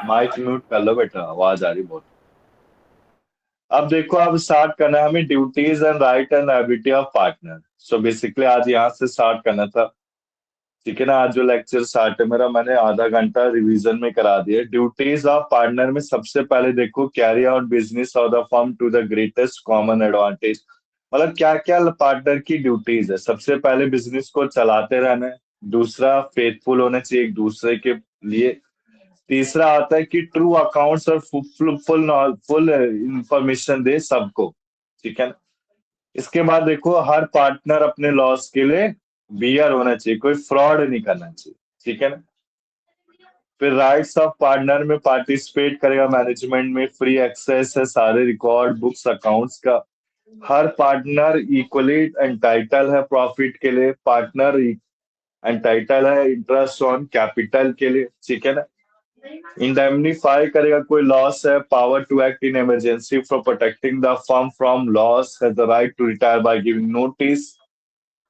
माइक म्यूट कर लो बेटा, आवाज आ रही बहुत। अब देखो, अब स्टार्ट करना है हमें duties and right and liability of partner. So basically आज यहाँ से स्टार्ट करना था, ठीक है ना। आज जो लेक्चर स्टार्ट है मेरा, मैंने आधा घंटा रिवीजन में करा दिया। ड्यूटीज ऑफ पार्टनर में सबसे पहले देखो, carry out business of the firm to the greatest common advantage. मतलब क्या क्या पार्टनर की ड्यूटीज है। सबसे पहले बिजनेस को चलाते रहना है। दूसरा, फेथफुल होना चाहिए एक दूसरे के लिए। तीसरा आता है कि ट्रू अकाउंट्स और फुल इंफॉर्मेशन दे सबको, ठीक है ना। इसके बाद देखो, हर पार्टनर अपने लॉस के लिए बियर होना चाहिए, कोई फ्रॉड नहीं करना चाहिए, ठीक है ना। फिर राइट्स ऑफ पार्टनर में पार्टिसिपेट करेगा मैनेजमेंट में, फ्री एक्सेस है सारे रिकॉर्ड बुक्स अकाउंट्स का। हर पार्टनर इक्वली एंटाइटल है प्रॉफिट के लिए, पार्टनर एंटाइटल है इंटरेस्ट ऑन कैपिटल के लिए, ठीक है ना। इंडेमनीफाई करेगा, कोई लॉस है, power to act in emergency for protecting the firm from loss, has the right to retire by giving notice,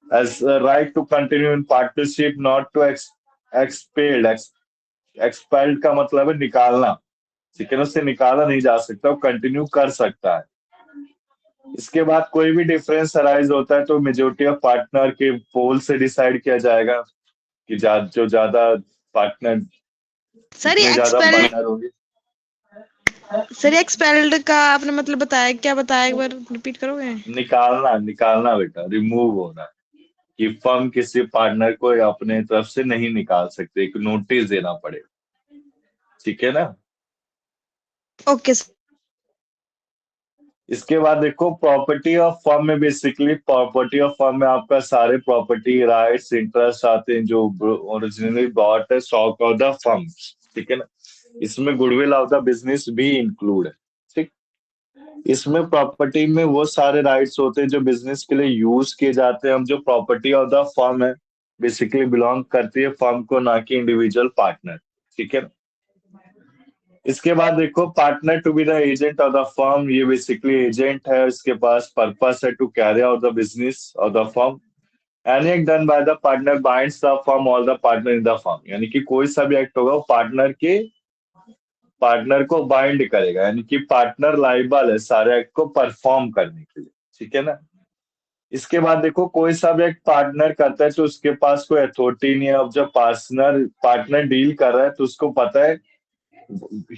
has the right to continue in partnership, not to expelled. Expelled का मतलब है निकालना, ठीक है ना, उससे निकाला नहीं जा सकता, वो कंटिन्यू कर सकता है। इसके बाद कोई भी डिफरेंस अराइज होता है तो मेजोरिटी ऑफ पार्टनर के पोल से डिसाइड किया जाएगा कि जो ज्यादा पार्टनर, सर ये जितने ज्यादा एक्सपेल्ड पार्टनर होंगे। सर ये एक्सपेल्ड का आपने मतलब बताया, क्या बताया, एक बार रिपीट करोगे? निकालना, निकालना बेटा, रिमूव होना, कि फर्म किसी पार्टनर को अपने तरफ से नहीं निकाल सकते, एक नोटिस देना पड़ेगा, ठीक है ना। Okay sir. इसके बाद देखो प्रॉपर्टी ऑफ फर्म में, बेसिकली प्रॉपर्टी ऑफ फर्म में आपका सारे प्रॉपर्टी राइट्स इंटरेस्ट आते हैं जो ओरिजिनली बॉट है स्टॉक ऑफ द फर्म, ठीक है ना। इसमें गुडविल ऑफ द बिजनेस भी इंक्लूड है, ठीक। इसमें प्रॉपर्टी में वो सारे राइट्स होते हैं जो बिजनेस के लिए यूज किए जाते हैं। हम जो प्रॉपर्टी ऑफ द फर्म है बेसिकली बिलोंग करती है फर्म को, ना कि इंडिविजुअल पार्टनर, ठीक है। इसके बाद देखो partner to be the agent of the firm, ये बेसिकली एजेंट है, इसके पास पर्पस है to carry out the business of the firm. Any act done by the partner binds the firm all the partner in the firm, यानी कि कोई सा भी एक्ट होगा वो पार्टनर को बाइंड करेगा, यानी कि पार्टनर लाइबल है सारे एक्ट को परफॉर्म करने के लिए, ठीक है ना। इसके बाद देखो कोई सा भी एक्ट पार्टनर करता है तो उसके पास कोई अथॉरिटी नहीं है। अब जब पार्टनर डील कर रहा है तो उसको पता है,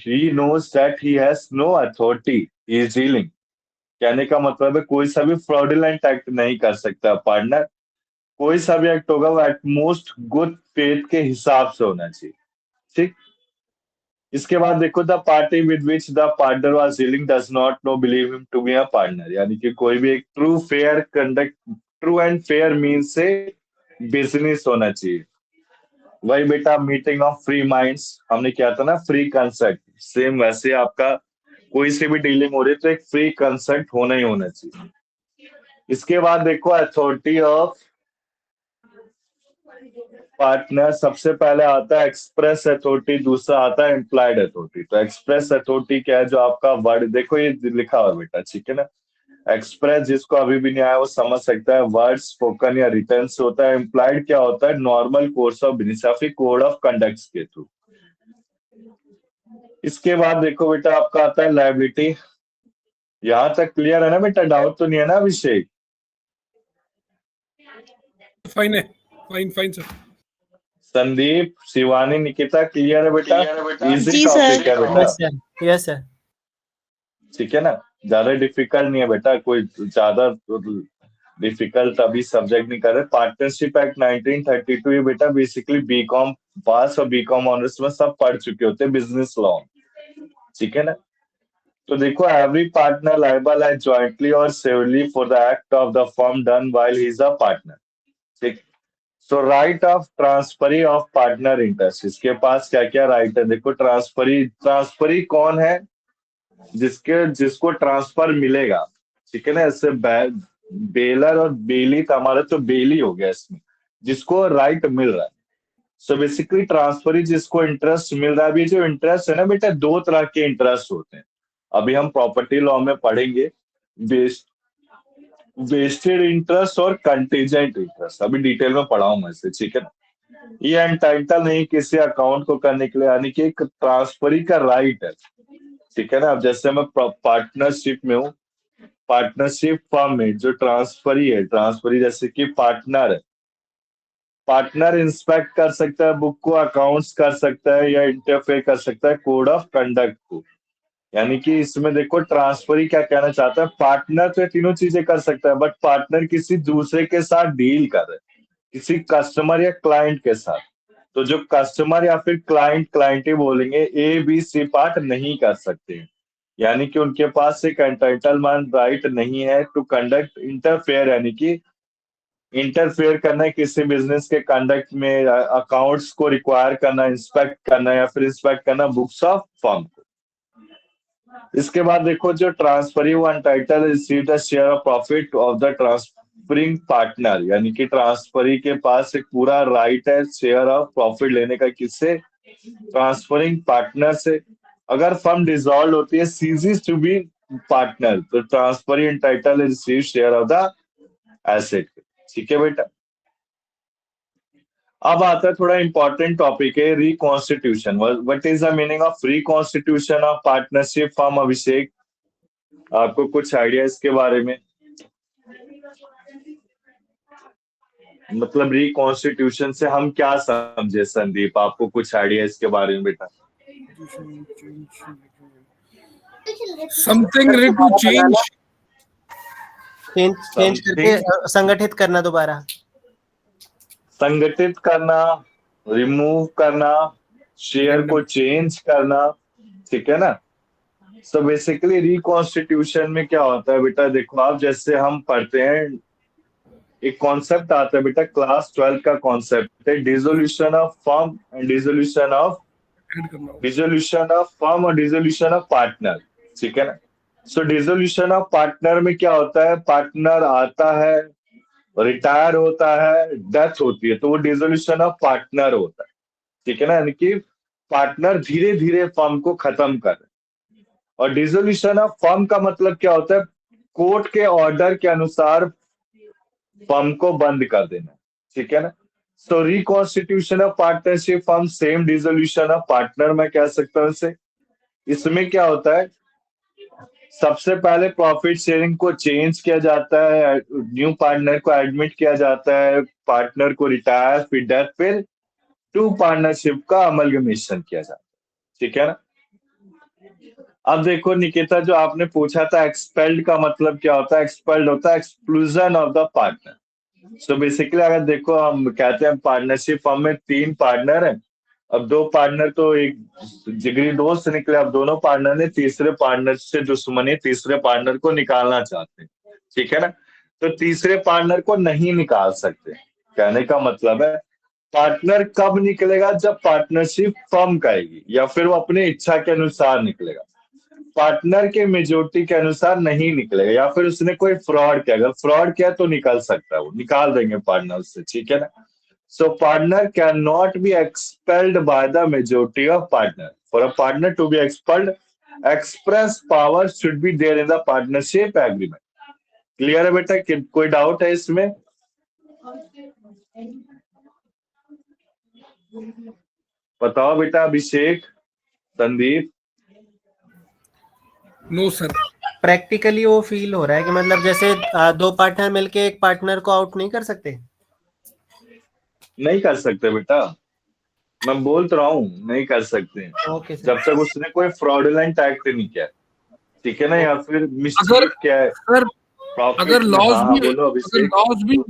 he knows that he has no authority, he is dealing, कहने का मतलब है कोई सा भी फ्रॉडुलेंट एक्ट नहीं कर सकता पार्टनर। कोई सा भी एक्ट होगा वो एटमोस्ट गुड फेथ के हिसाब से होना चाहिए, ठीक। इसके बाद देखो the party with which the partner was dealing does not know believe him to be a partner, यानी कि कोई भी एक ट्रू एंड फेयर मीन से बिजनेस होना चाहिए। वही बेटा मीटिंग ऑफ फ्री माइंड्स हमने किया था ना, फ्री कंसेंट, सेम वैसे आपका कोई से भी डीलिंग हो रही है तो एक फ्री कंसेंट होना ही होना चाहिए। इसके बाद देखो अथॉरिटी ऑफ पार्टनर, सबसे पहले आता है एक्सप्रेस अथॉरिटी, दूसरा आता है इम्प्लाइड अथॉरिटी। तो एक्सप्रेस अथॉरिटी क्या है, जो आपका वर्ड देखो ये लिखा हुआ बेटा, ठीक है ना। एक्सप्रेस जिसको अभी भी नहीं आया वो समझ सकता है, वर्ड स्पोकन या रिटर्न से होता है। इम्प्लाइड क्या होता है, नॉर्मल कोर्स ऑफ बिजनेस या फिर कोड ऑफ कंडक्ट के थ्रू। इसके बाद देखो बेटा आपका आता है लायबिलिटी। यहां तक क्लियर है ना बेटा, डाउट तो नहीं है ना अभिषेक? फाइन है, fine fine sir. Sandeep, Shivani, Nikita clear है बेटा? इजी जी टॉपिक है सर। बेटा, यस सर, यस सर। ठीक है ना, ज्यादा डिफिकल्ट नहीं है बेटा, कोई ज्यादा डिफिकल्ट अभी सब्जेक्ट नहीं कर रहे। पार्टनरशिप एक्ट 1932 ये बेटा बेसिकली बीकॉम पास और बीकॉम ऑनर्स में सब पढ़ चुके होते हैं बिजनेस लॉ, ठीक है ना। तो देखो एवरी पार्टनर लायबल है जॉइंटली और severally for the act of the firm done while he is a partner, ठीक। So right of transferee of partner interest, इसके पास क्या क्या राइट है देखो। ट्रांसफरी कौन है, जिसको ट्रांसफर मिलेगा, ठीक है ना। ऐसे बेलर और बेली, तो हमारा तो बेली हो गया इसमें, जिसको राइट मिल रहा है। सो बेसिकली ट्रांसफरी जिसको इंटरेस्ट मिल रहा है। अभी जो इंटरेस्ट है ना बेटा, दो तरह के इंटरेस्ट होते हैं, अभी हम प्रॉपर्टी लॉ में पढ़ेंगे, वेस्टेड इंटरेस्ट और कंटीजेंट इंटरेस्ट, अभी डिटेल में पढ़ाऊं मैं इसे, ठीक है ना। ये एंटाइटल नहीं किसी अकाउंट को करने के लिए, यानी कि एक ट्रांसफरी का राइट है, ठीक है ना। अब जैसे मैं पार्टनरशिप में हूँ, पार्टनरशिप फर्म में जो ट्रांसफरी है, ट्रांसफरी जैसे कि पार्टनर है, पार्टनर इंस्पेक्ट कर सकता है बुक को, अकाउंट्स कर सकता है, या इंटरफेयर कर सकता है कोड ऑफ कंडक्ट को। यानी कि इसमें देखो ट्रांसफरी क्या कहना चाहता है, पार्टनर तो ये तीनों चीजें कर सकता है, बट पार्टनर किसी दूसरे के साथ डील कर रहे हैं, किसी कस्टमर या क्लाइंट के साथ। तो जो कस्टमर या फिर क्लाइंट ही बोलेंगे, ए बी सी पार्ट नहीं कर सकते, यानी कि उनके पास एक एंटाइटलमेंट राइट नहीं है टू कंडक्ट इंटरफेयर, यानी कि इंटरफेयर करना है किसी बिजनेस के कंडक्ट में, अकाउंट्स को रिक्वायर करना, इंस्पेक्ट करना, या फिर इंस्पेक्ट करना बुक्स ऑफ फर्म को। इसके बाद देखो जो ट्रांसफरी वो अनटाइटल receive the share of profit of the transferring partner, यानी कि ट्रांसफरी के पास एक पूरा राइट है शेयर ऑफ प्रॉफिट लेने का, किससे, ट्रांसफरिंग पार्टनर से। अगर फर्म डिसॉल्व होती है, सीजेस टू बी पार्टनर, तो transferring title receive share of the asset. ठीक है बेटा। अब आता है थोड़ा इंपॉर्टेंट टॉपिक है, reconstitution. What is the meaning of reconstitution of partnership form? Abhishek, आपको कुछ आइडिया इसके बारे में? मतलब रिकॉन्स्टिट्यूशन से हम क्या समझे संदीप, आपको कुछ आइडिया इसके बारे में बेटा? Something related to change, change करके संगठित करना, दोबारा संगठित करना, रिमूव करना, शेयर को चेंज करना। ठीक है ना। सो बेसिकली रिकॉन्स्टिट्यूशन में क्या होता है बेटा, देखो आप, जैसे हम पढ़ते हैं, एक कॉन्सेप्ट आता है बेटा, क्लास 12 का कॉन्सेप्ट है, dissolution of firm and dissolution of firm और डिसोल्यूशन ऑफ पार्टनर। ठीक है ना। सो डिसोल्यूशन ऑफ पार्टनर में क्या होता है, पार्टनर आता है, रिटायर होता है, डेथ होती है, तो वो डिसोल्यूशन ऑफ पार्टनर होता है। ठीक है ना, यानी कि पार्टनर धीरे धीरे फर्म को खत्म कर रहे। और डिसोल्यूशन ऑफ फर्म का मतलब क्या होता है, कोर्ट के ऑर्डर के अनुसार फर्म को बंद कर देना। ठीक है ना। So reconstitution of partnership firm same dissolution of partner मैं कह सकता हूं इसे। इसमें क्या होता है, सबसे पहले प्रॉफिट शेयरिंग को चेंज किया जाता है, न्यू पार्टनर को एडमिट किया जाता है, पार्टनर को रिटायर, फिर डेथ, फिर टू पार्टनरशिप का अमलगमेशन किया जाता है। ठीक है ना। अब देखो निकिता, जो आपने पूछा था एक्सपेल्ड का मतलब क्या होता है, एक्सपेल्ड होता है exclusion of the partner. So basically अगर देखो, हम कहते हैं पार्टनरशिप फर्म में 3 पार्टनर हैं, अब 2 पार्टनर तो एक जिगरी दोस्त निकले, अब दोनों पार्टनर ने तीसरे पार्टनर से दुश्मनी, तीसरे पार्टनर को निकालना चाहते हैं। ठीक है ना। तो तीसरे पार्टनर को नहीं निकाल सकते। कहने का मतलब है, पार्टनर कब निकलेगा, जब पार्टनरशिप फर्म कहेगी, या फिर वो अपनी इच्छा के अनुसार निकलेगा। पार्टनर के मेजोरिटी के अनुसार नहीं निकलेगा, या फिर उसने कोई फ्रॉड किया, अगर फ्रॉड किया तो निकल सकता है, वो निकाल देंगे पार्टनर से। ठीक है ना। So partner can not be expelled by the majority of partner. For a partner to be expelled, express power should be there in the partnership agreement. Clear है बेटा, कोई डाउट है इसमें? बताओ बेटा, Abhishek, Sandeep. No sir. Practically वो feel हो रहा है कि मतलब जैसे 2 पार्टनर मिलके एक पार्टनर को आउट नहीं कर सकते। नहीं कर सकते बेटा, मैं बोल तो रहा हूँ, नहीं कर सकते। Okay sir. जब तक उसने कोई फ्रॉडुलेंट एक्ट नहीं किया। ठीक है ना, या फिर मिसचीफ किया है। सर अगर लॉस हाँ, भी बोलो अभिषेक।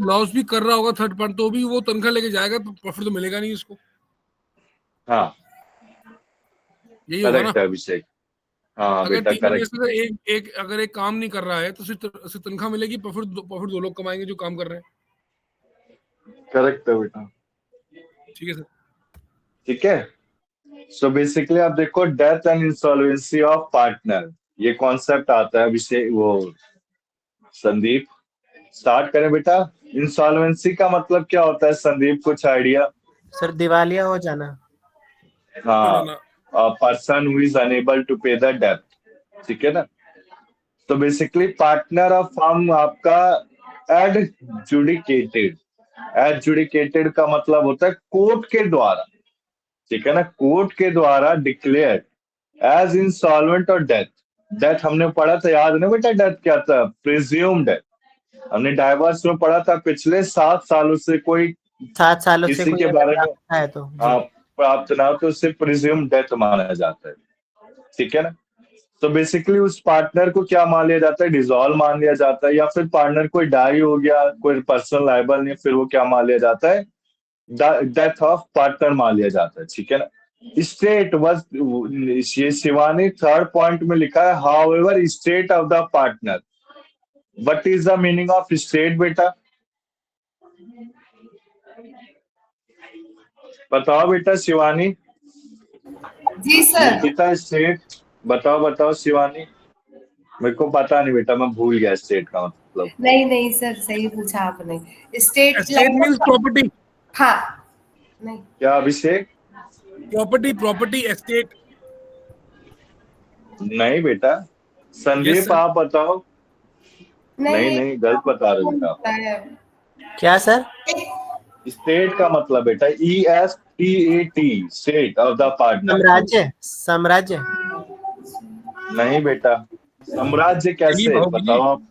लॉस भी कर रहा होगा थर्ड पार्टी, तो भी वो तनख्वाह लेके जाएगा, तो प्रॉफिट तो मिलेगा नहीं इसको। हाँ यही होगा ना। करेक्ट है अभिषेक। हाँ अगर बेटा टीम में करेक्ट। से अगर एक काम नहीं कर रहा है, तो सिर्फ तनख्वाह मिलेगी, प्रॉफिट 2 लोग कमाएंगे जो काम कर रहे हैं। करेक्ट है बेटा। ठीक है सर। ठीक है। सो बेसिकली आप देखो, death and insolvency of partner, ये कॉन्सेप्ट आता है अभिषेक, वो संदीप स्टार्ट करें बेटा। इंसॉल्वेंसी का मतलब क्या होता है संदीप, कुछ आइडिया? सर दिवालिया हो जाना। हाँ, person who is unable to pay the डेब्ट। ठीक है ना। तो बेसिकली पार्टनर ऑफ फर्म आपका एडजुडिकेटेड। एडजुडिकेटेड का मतलब होता है कोर्ट के द्वारा। ठीक है ना, कोर्ट के द्वारा डिक्लेयर्ड एज इंसॉल्वेंट और डेथ। डेथ हमने पढ़ा था, याद ना बेटा, डेथ क्या था, प्रिज्यूम्ड डेथ। हमने डाइवर्स में पढ़ा था, पिछले 7 सालों से कोई 7 सालों से किसी कोई के बारे में है तो प्राप्त ना हो, तो उसे प्रिज्यूम डेथ माना जाता है। ठीक है ना। तो बेसिकली उस पार्टनर को क्या मान लिया जाता है, डिसॉल्व मान लिया जाता है, या फिर पार्टनर कोई डाई हो गया, कोई पर्सनल लायबल नहीं, फिर वो क्या मान लिया जाता है, डेथ ऑफ पार्टनर मान लिया जाता है। ठीक है ना। स्टेट वाज, ये शिवानी 3rd पॉइंट में लिखा है, however state of the partner. What is the meaning of state बेटा, बताओ बेटा शिवानी। जी सर। निकिता स्टेट बताओ शिवानी। मेरे को पता नहीं बेटा, मैं भूल गया स्टेट का मतलब। नहीं सर, सही पूछा आपने। State means property. हाँ। नहीं, क्या अभिषेक? Property estate. नहीं बेटा, संदीप sir. आप बताओ। नहीं गलत बता रहे हो बेटा आप। क्या सर? स्टेट का मतलब बेटा ESTAT, state of the partner. साम्राज्य। नहीं बेटा, साम्राज्य कैसे भाव बताओ आप।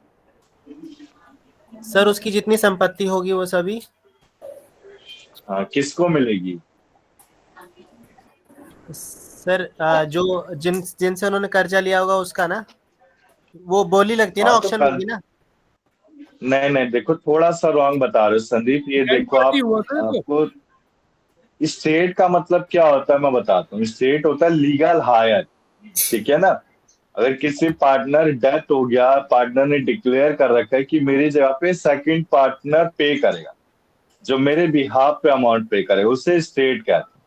सर उसकी जितनी संपत्ति होगी वो सभी। हाँ, किसको मिलेगी? सर जो जिनसे उन्होंने कर्जा लिया होगा उसका ना, वो बोली लगती है ना, हाँ तो ऑक्शन होगी ना। नहीं देखो, थोड़ा सा रॉन्ग बता रहे हो संदीप। ये देखो आप, आपको स्टेट का मतलब क्या होता है मैं बताता हूँ। स्टेट होता है लीगल हायर, ठीक है ना। अगर किसी पार्टनर डेथ हो गया, पार्टनर ने डिक्लेयर कर रखा है कि मेरी जगह पे सेकंड पार्टनर पे करेगा, जो मेरे बिहाफ पे अमाउंट पे करेगा, उसे स्टेट कहते हैं।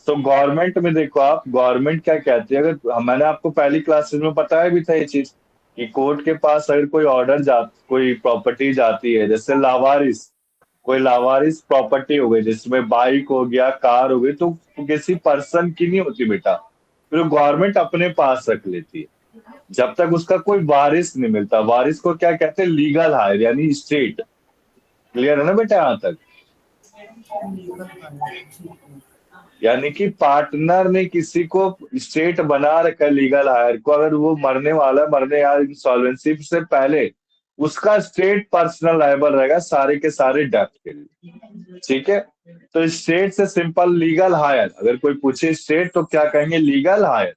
तो गवर्नमेंट में देखो आप, गवर्नमेंट क्या कहती है, अगर मैंने आपको पहली क्लासेस में बताया भी था ये चीज कि कोर्ट के पास अगर कोई प्रॉपर्टी जाती है, जैसे कोई लावारिस प्रॉपर्टी हो गई, जिसमें बाइक हो गया, कार हो गई, तो किसी पर्सन की नहीं होती बेटा, फिर गवर्नमेंट अपने पास रख लेती है जब तक उसका कोई वारिस नहीं मिलता। वारिस को क्या कहते हैं? लीगल हायर, यानी स्टेट। क्लियर है ना बेटा यहाँ तक? यानी कि पार्टनर ने किसी को स्टेट बना रखा है लीगल हायर को, अगर वो मरने या इंसॉल्वेंसी से पहले उसका स्टेट पर्सनल लायबल रहेगा सारे के सारे डेथ के लिए, ठीक है। तो स्टेट से सिंपल लीगल हायर, अगर कोई पूछे स्टेट तो क्या कहेंगे? Legal higher.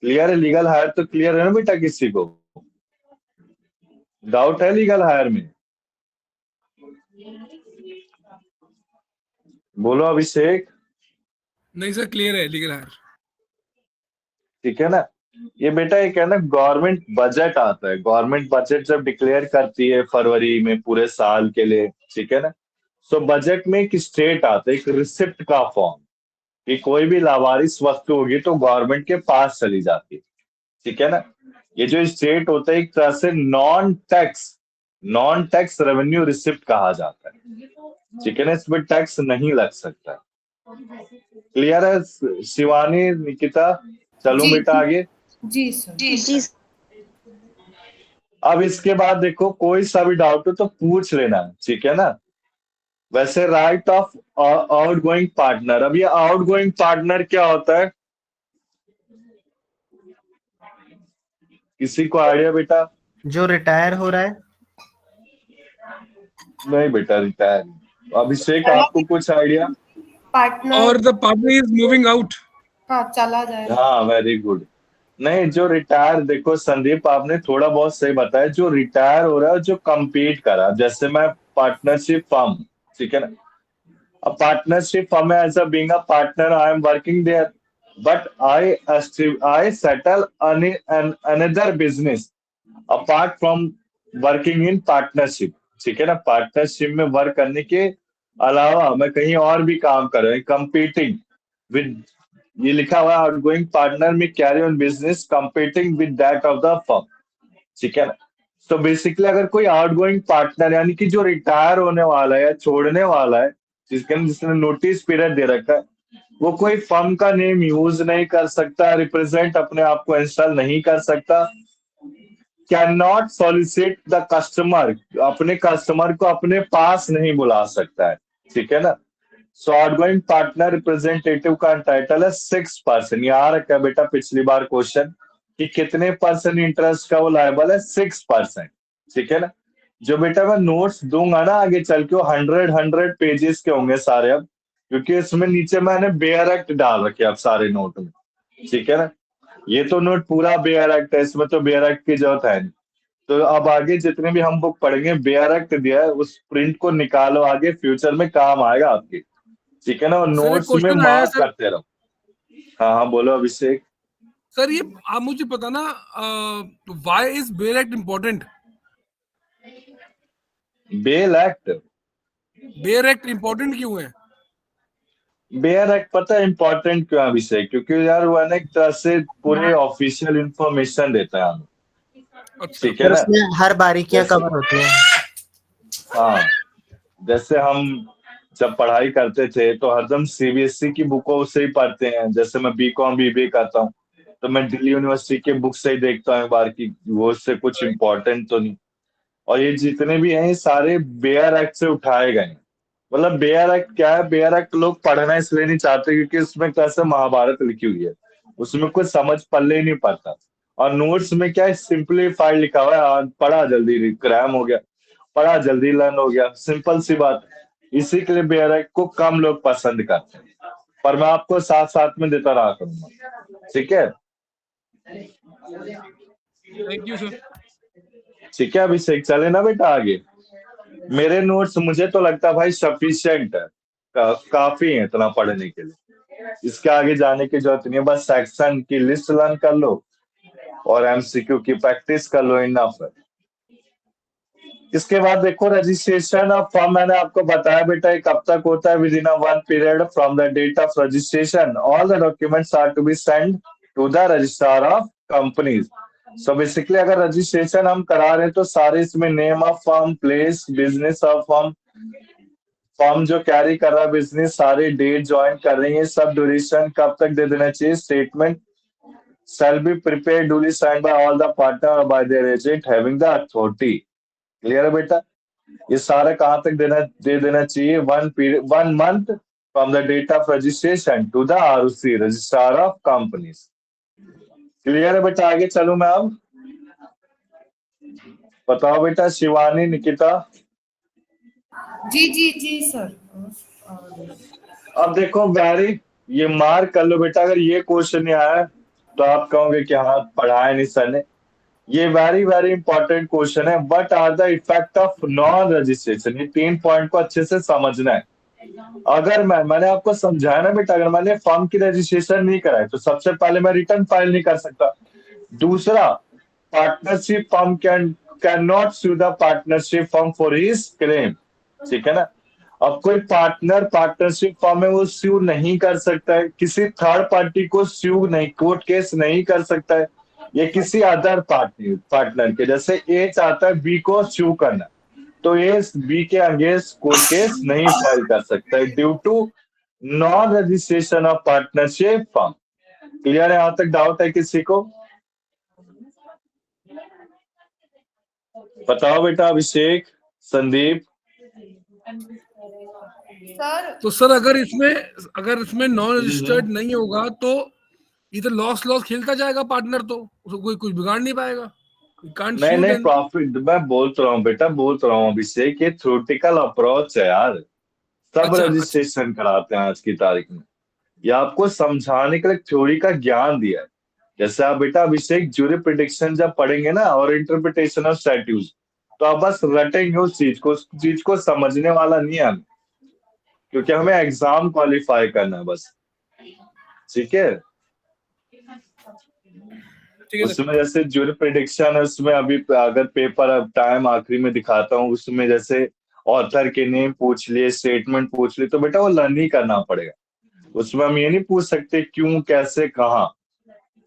क्लियर है? लीगल हायर तो क्लियर है ना बेटा? किसी को डाउट है लीगल हायर में? बोलो अभिषेक। नहीं सर, क्लियर है लीगल हायर। ठीक है ना। ये बेटा एक है ना, गवर्नमेंट बजट आता है, गवर्नमेंट बजट जब डिक्लेयर करती है फरवरी में पूरे साल के लिए, ठीक है ना। सो बजट में एक स्टेट आता है, एक रिसिप्ट का फॉर्म, कि कोई भी लावारिस वस्तु होगी तो गवर्नमेंट के पास चली जाती है, ठीक है ना। ये जो स्टेट होता है एक तरह से नॉन टैक्स रेवेन्यू रिसिप्ट कहा जाता है, ठीक है ना। इसमें टैक्स नहीं लग सकता। क्लियर है शिवानी, निकिता? चलूं बेटा आगे? जी सर। जी अब इसके बाद देखो, कोई सा भी डाउट हो तो पूछ लेना, ठीक है ना। वैसे right of out going partner, अब ये आउट गोइंग पार्टनर क्या होता है? किसी को आइडिया बेटा? जो रिटायर हो रहा है। नहीं बेटा, रिटायर। अभिषेक आपको कुछ आइडिया? पार्टनर। और the partner is moving out. हाँ, चला जाएगा। हाँ, वेरी गुड। नहीं, जो रिटायर, देखो संदीप आपने थोड़ा बहुत सही बताया, जो रिटायर हो रहा है, जो compete करा, जैसे मैं पार्टनरशिप फर्म, ठीक है ना। A partnership firm as a being a partner, I am working there, but I settle another business apart from working in partnership, ठीक है ना। पार्टनरशिप में वर्क करने के अलावा मैं कहीं और भी काम कर रहा हूँ, competing with, ये लिखा हुआ है आउटगोइंग पार्टनर में carry on business competing with that of the firm, ठीक है ना। तो बेसिकली अगर कोई आउटगोइंग पार्टनर, यानी कि जो रिटायर होने वाला है या छोड़ने वाला है, जिसने नोटिस पीरियड दे रखा है, वो कोई फर्म का नेम यूज नहीं कर सकता, रिप्रेजेंट अपने आप को इंस्टॉल नहीं कर सकता, can not solicit the customer, अपने कस्टमर को अपने पास नहीं बुला सकता है, ठीक है ना। सो आउटगोइंग पार्टनर रिप्रेजेंटेटिव का टाइटल है 6%। यहाँ रखा है बेटा पिछली बार क्वेश्चन कि कितने परसेंट इंटरेस्ट का वो लायबल है? 6%, ठीक है ना। जो बेटा मैं नोट्स दूंगा ना आगे चल के, वो 100 पेजेस के होंगे सारे, अब क्योंकि इसमें नीचे मैंने बेयर एक्ट डाल रखे अब सारे नोट में, ठीक है ना। ये तो नोट पूरा बेयर एक्ट है, इसमें तो बेयर एक्ट की जरूरत है नहीं। तो अब आगे जितने भी हम बुक पढ़ेंगे, बेयर एक्ट दिया है, उस प्रिंट को निकालो, आगे फ्यूचर में काम आएगा आपके, ठीक है ना। और सर एक नोट्स में क्वेश्चन आया मार्क सर। करते रहो। हाँ बोलो अभिषेक। सर ये आप मुझे पता ना, why is bail act important? Bail act, bail act important क्यों है? बेयर एक्ट पता है इंपॉर्टेंट क्यों है अभिषेक? क्योंकि यार वो है ना एक तरह से पूरे ऑफिशियल इंफॉर्मेशन देता है हमें, अच्छा। ठीक है और ना। उसमें हर बारीकियां जैसे- कवर होती हैं। हाँ, जैसे हम जब पढ़ाई करते थे तो हरदम सीबीएसई की बुकों से ही पढ़ते हैं। जैसे मैं बीकॉम बीबीए करता हूँ तो मैं दिल्ली यूनिवर्सिटी के बुक से ही देखता हूँ एक बार की वो उससे कुछ इम्पोर्टेंट तो नहीं। और ये जितने भी हैं ये सारे बेयर एक्ट से उठाए गए हैं। मतलब बेयर एक्ट क्या है? बेयर एक्ट लोग पढ़ना इसलिए नहीं चाहते क्योंकि उसमें कैसे महाभारत लिखी हुई है, उसमें कुछ समझ पल्ले ही नहीं पड़ता। और नोट्स में क्या है? सिंपलीफाइड लिखा हुआ है, पढ़ा जल्दी क्रैम हो गया, पढ़ा जल्दी लर्न हो गया, सिंपल सी बात है। इसी के लिए बेयर एक्ट को कम लोग पसंद करते हैं, पर मैं आपको साथ साथ में देता रहा करूंगा। ठीक है? Thank you sir. ठीक है अभिषेक, चले ना बेटा आगे। मेरे नोट्स मुझे तो लगता है भाई सफिशिएंट है, काफी है इतना पढ़ने के लिए। इसके आगे जाने की जरूरत नहीं है, बस सेक्शन की लिस्ट लर्न कर लो और एमसीक्यू की प्रैक्टिस कर लो, इनफ है। इसके बाद देखो रजिस्ट्रेशन ऑफ फॉर्म, मैंने आपको बताया बेटा ये कब तक होता है? Within a one period from the date of registration all the documents are to be send to the registrar of companies. So basically अगर रजिस्ट्रेशन हम करा रहे हैं तो सारे इसमें name of firm, place, business of firm, firm जो कैरी कर रहा है बिजनेस, सारे डेट ज्वाइन कर रही है, सब ड्यूरेशन कब तक दे देना चाहिए, statement shall be prepared duly signed by all the partner or by their agent having the authority। Clear है बेटा? ये सारा कहां तक दे देना चाहिए? One month from the date of registration to the ROC, registrar of companies. Clear है बेटा? आगे चलूं मैं अब? बताओ बेटा शिवानी, निकिता। जी जी जी सर। अब देखो वेरी, ये मार्क कर लो बेटा, अगर ये क्वेश्चन नहीं आया तो आप कहोगे कि हाँ पढ़ाया नहीं सर ने। ये वेरी वेरी इंपॉर्टेंट क्वेश्चन है। What are the effect of non registration? ये 3 पॉइंट को अच्छे से समझना है। अगर मैंने आपको समझाया ना बेटा, अगर मैंने फर्म की रजिस्ट्रेशन नहीं कराई तो सबसे पहले मैं रिटर्न फाइल नहीं कर सकता। दूसरा, partnership firm can not sue the partnership firm for his claim. ठीक है ना? अब कोई पार्टनर पार्टनरशिप फर्म में वो स्यू नहीं कर सकता है, किसी थर्ड पार्टी को स्यू नहीं, कोर्ट केस नहीं कर सकता है, ये किसी अदर पार्टनर के। जैसे ए चाहता है बी को स्यू करना तो ए बी के अगेंस्ट कोर्ट केस नहीं फाइल कर सकता है due to non registration of partnership firm. Clear है? यहां तक डाउट है किसी को? बताओ बेटा अभिषेक, संदीप। सर तो सर अगर इसमें नॉन रजिस्टर्ड नहीं होगा तो इधर लॉस खेलता जाएगा पार्टनर, तो उसको कोई कुछ बिगाड़ नहीं पाएगा। नहीं नहीं, प्रॉफिट मैं बोल तो रहा हूँ बेटा, बोल तो रहा हूँ अभिषेक, ये थ्योरेटिकल अप्रोच है यार। सब अच्छा, रजिस्ट्रेशन कराते हैं आज की तारीख में। ये आपको समझाने के लिए थ्योरी का ज्ञान दिया है। जैसे आप बेटा अभिषेक ज्यूरी प्रिडिक्शन जब पढ़ेंगे ना और इंटरप्रिटेशन ऑफ स्टैट्यूट, तो आप बस रटेंगे उस चीज को समझने वाला नहीं है हमें, क्योंकि हमें एग्जाम क्वालिफाई करना है बस। ठीक है? उसमें जैसे ज्यूरी प्रिडिक्शन है, उसमें अभी अगर पेपर अब टाइम आखिरी में दिखाता हूँ, उसमें जैसे ऑथर के नेम पूछ लिए, स्टेटमेंट पूछ लिए, तो बेटा वो लर्न ही करना पड़ेगा। उसमें हम ये नहीं पूछ सकते क्यों, कैसे, कहाँ।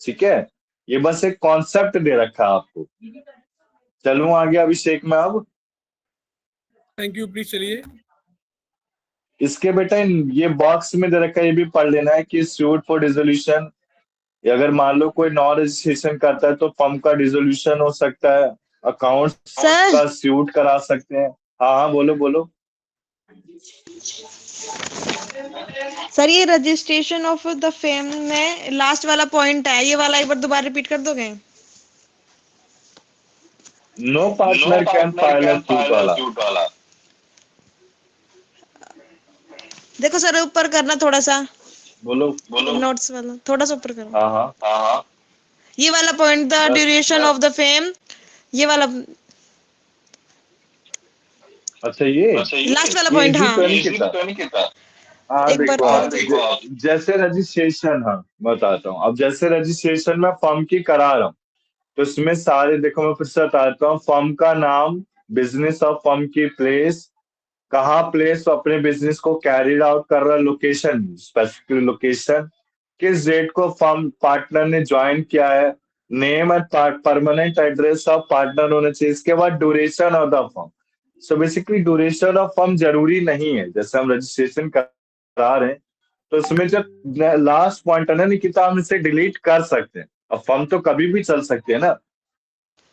ठीक है? ये बस एक कॉन्सेप्ट दे रखा है आपको। चलूं आगे अभिषेक में अब? थैंक यू, प्लीज चलिए। इसके बेटा ये बॉक्स में दे रखा है, ये भी पढ़ लेना है कि सूट फॉर डिसोल्यूशन, अगर मान लो कोई नॉन रजिस्ट्रेशन करता है तो फर्म का डिसोल्यूशन हो सकता है, अकाउंट का सूट करा सकते हैं। हाँ हाँ बोलो बोलो। सर ये रजिस्ट्रेशन ऑफ द फेम में लास्ट वाला पॉइंट है, ये वाला एक बार दोबारा रिपीट कर दोगे? No partner can file a suit वाला। देखो सर ऊपर करना थोड़ा सा, बोलो बोलो। नोट्स वाला थोड़ा सा ऊपर करो। हाँ हाँ, ये वाला point, the duration of the fame, ये वाला। अच्छा ये लास्ट वाला पॉइंट। हाँ हाँ एक बार देखो जैसे रजिस्ट्रेशन, हाँ बताता हूँ। अब जैसे रजिस्ट्रेशन में फर्म की करा रहा हूँ तो इसमें सारे, देखो मैं फिर से बताता हूँ, फर्म का नाम, बिजनेस ऑफ फर्म की प्लेस, कहाँ प्लेस अपने बिजनेस को कैरिड आउट कर रहा है, लोकेशन, स्पेसिफिक लोकेशन, किस डेट को फर्म पार्टनर ने ज्वाइन किया है, name and permanent address of partner होना चाहिए। इसके बाद duration of the firm, so basically duration of firm जरूरी नहीं है, जैसे हम रजिस्ट्रेशन करा रहे हैं तो उसमें जब लास्ट पॉइंट है ना निकिता, हम इसे डिलीट कर सकते हैं। अब फर्म तो कभी भी चल सकते हैं ना,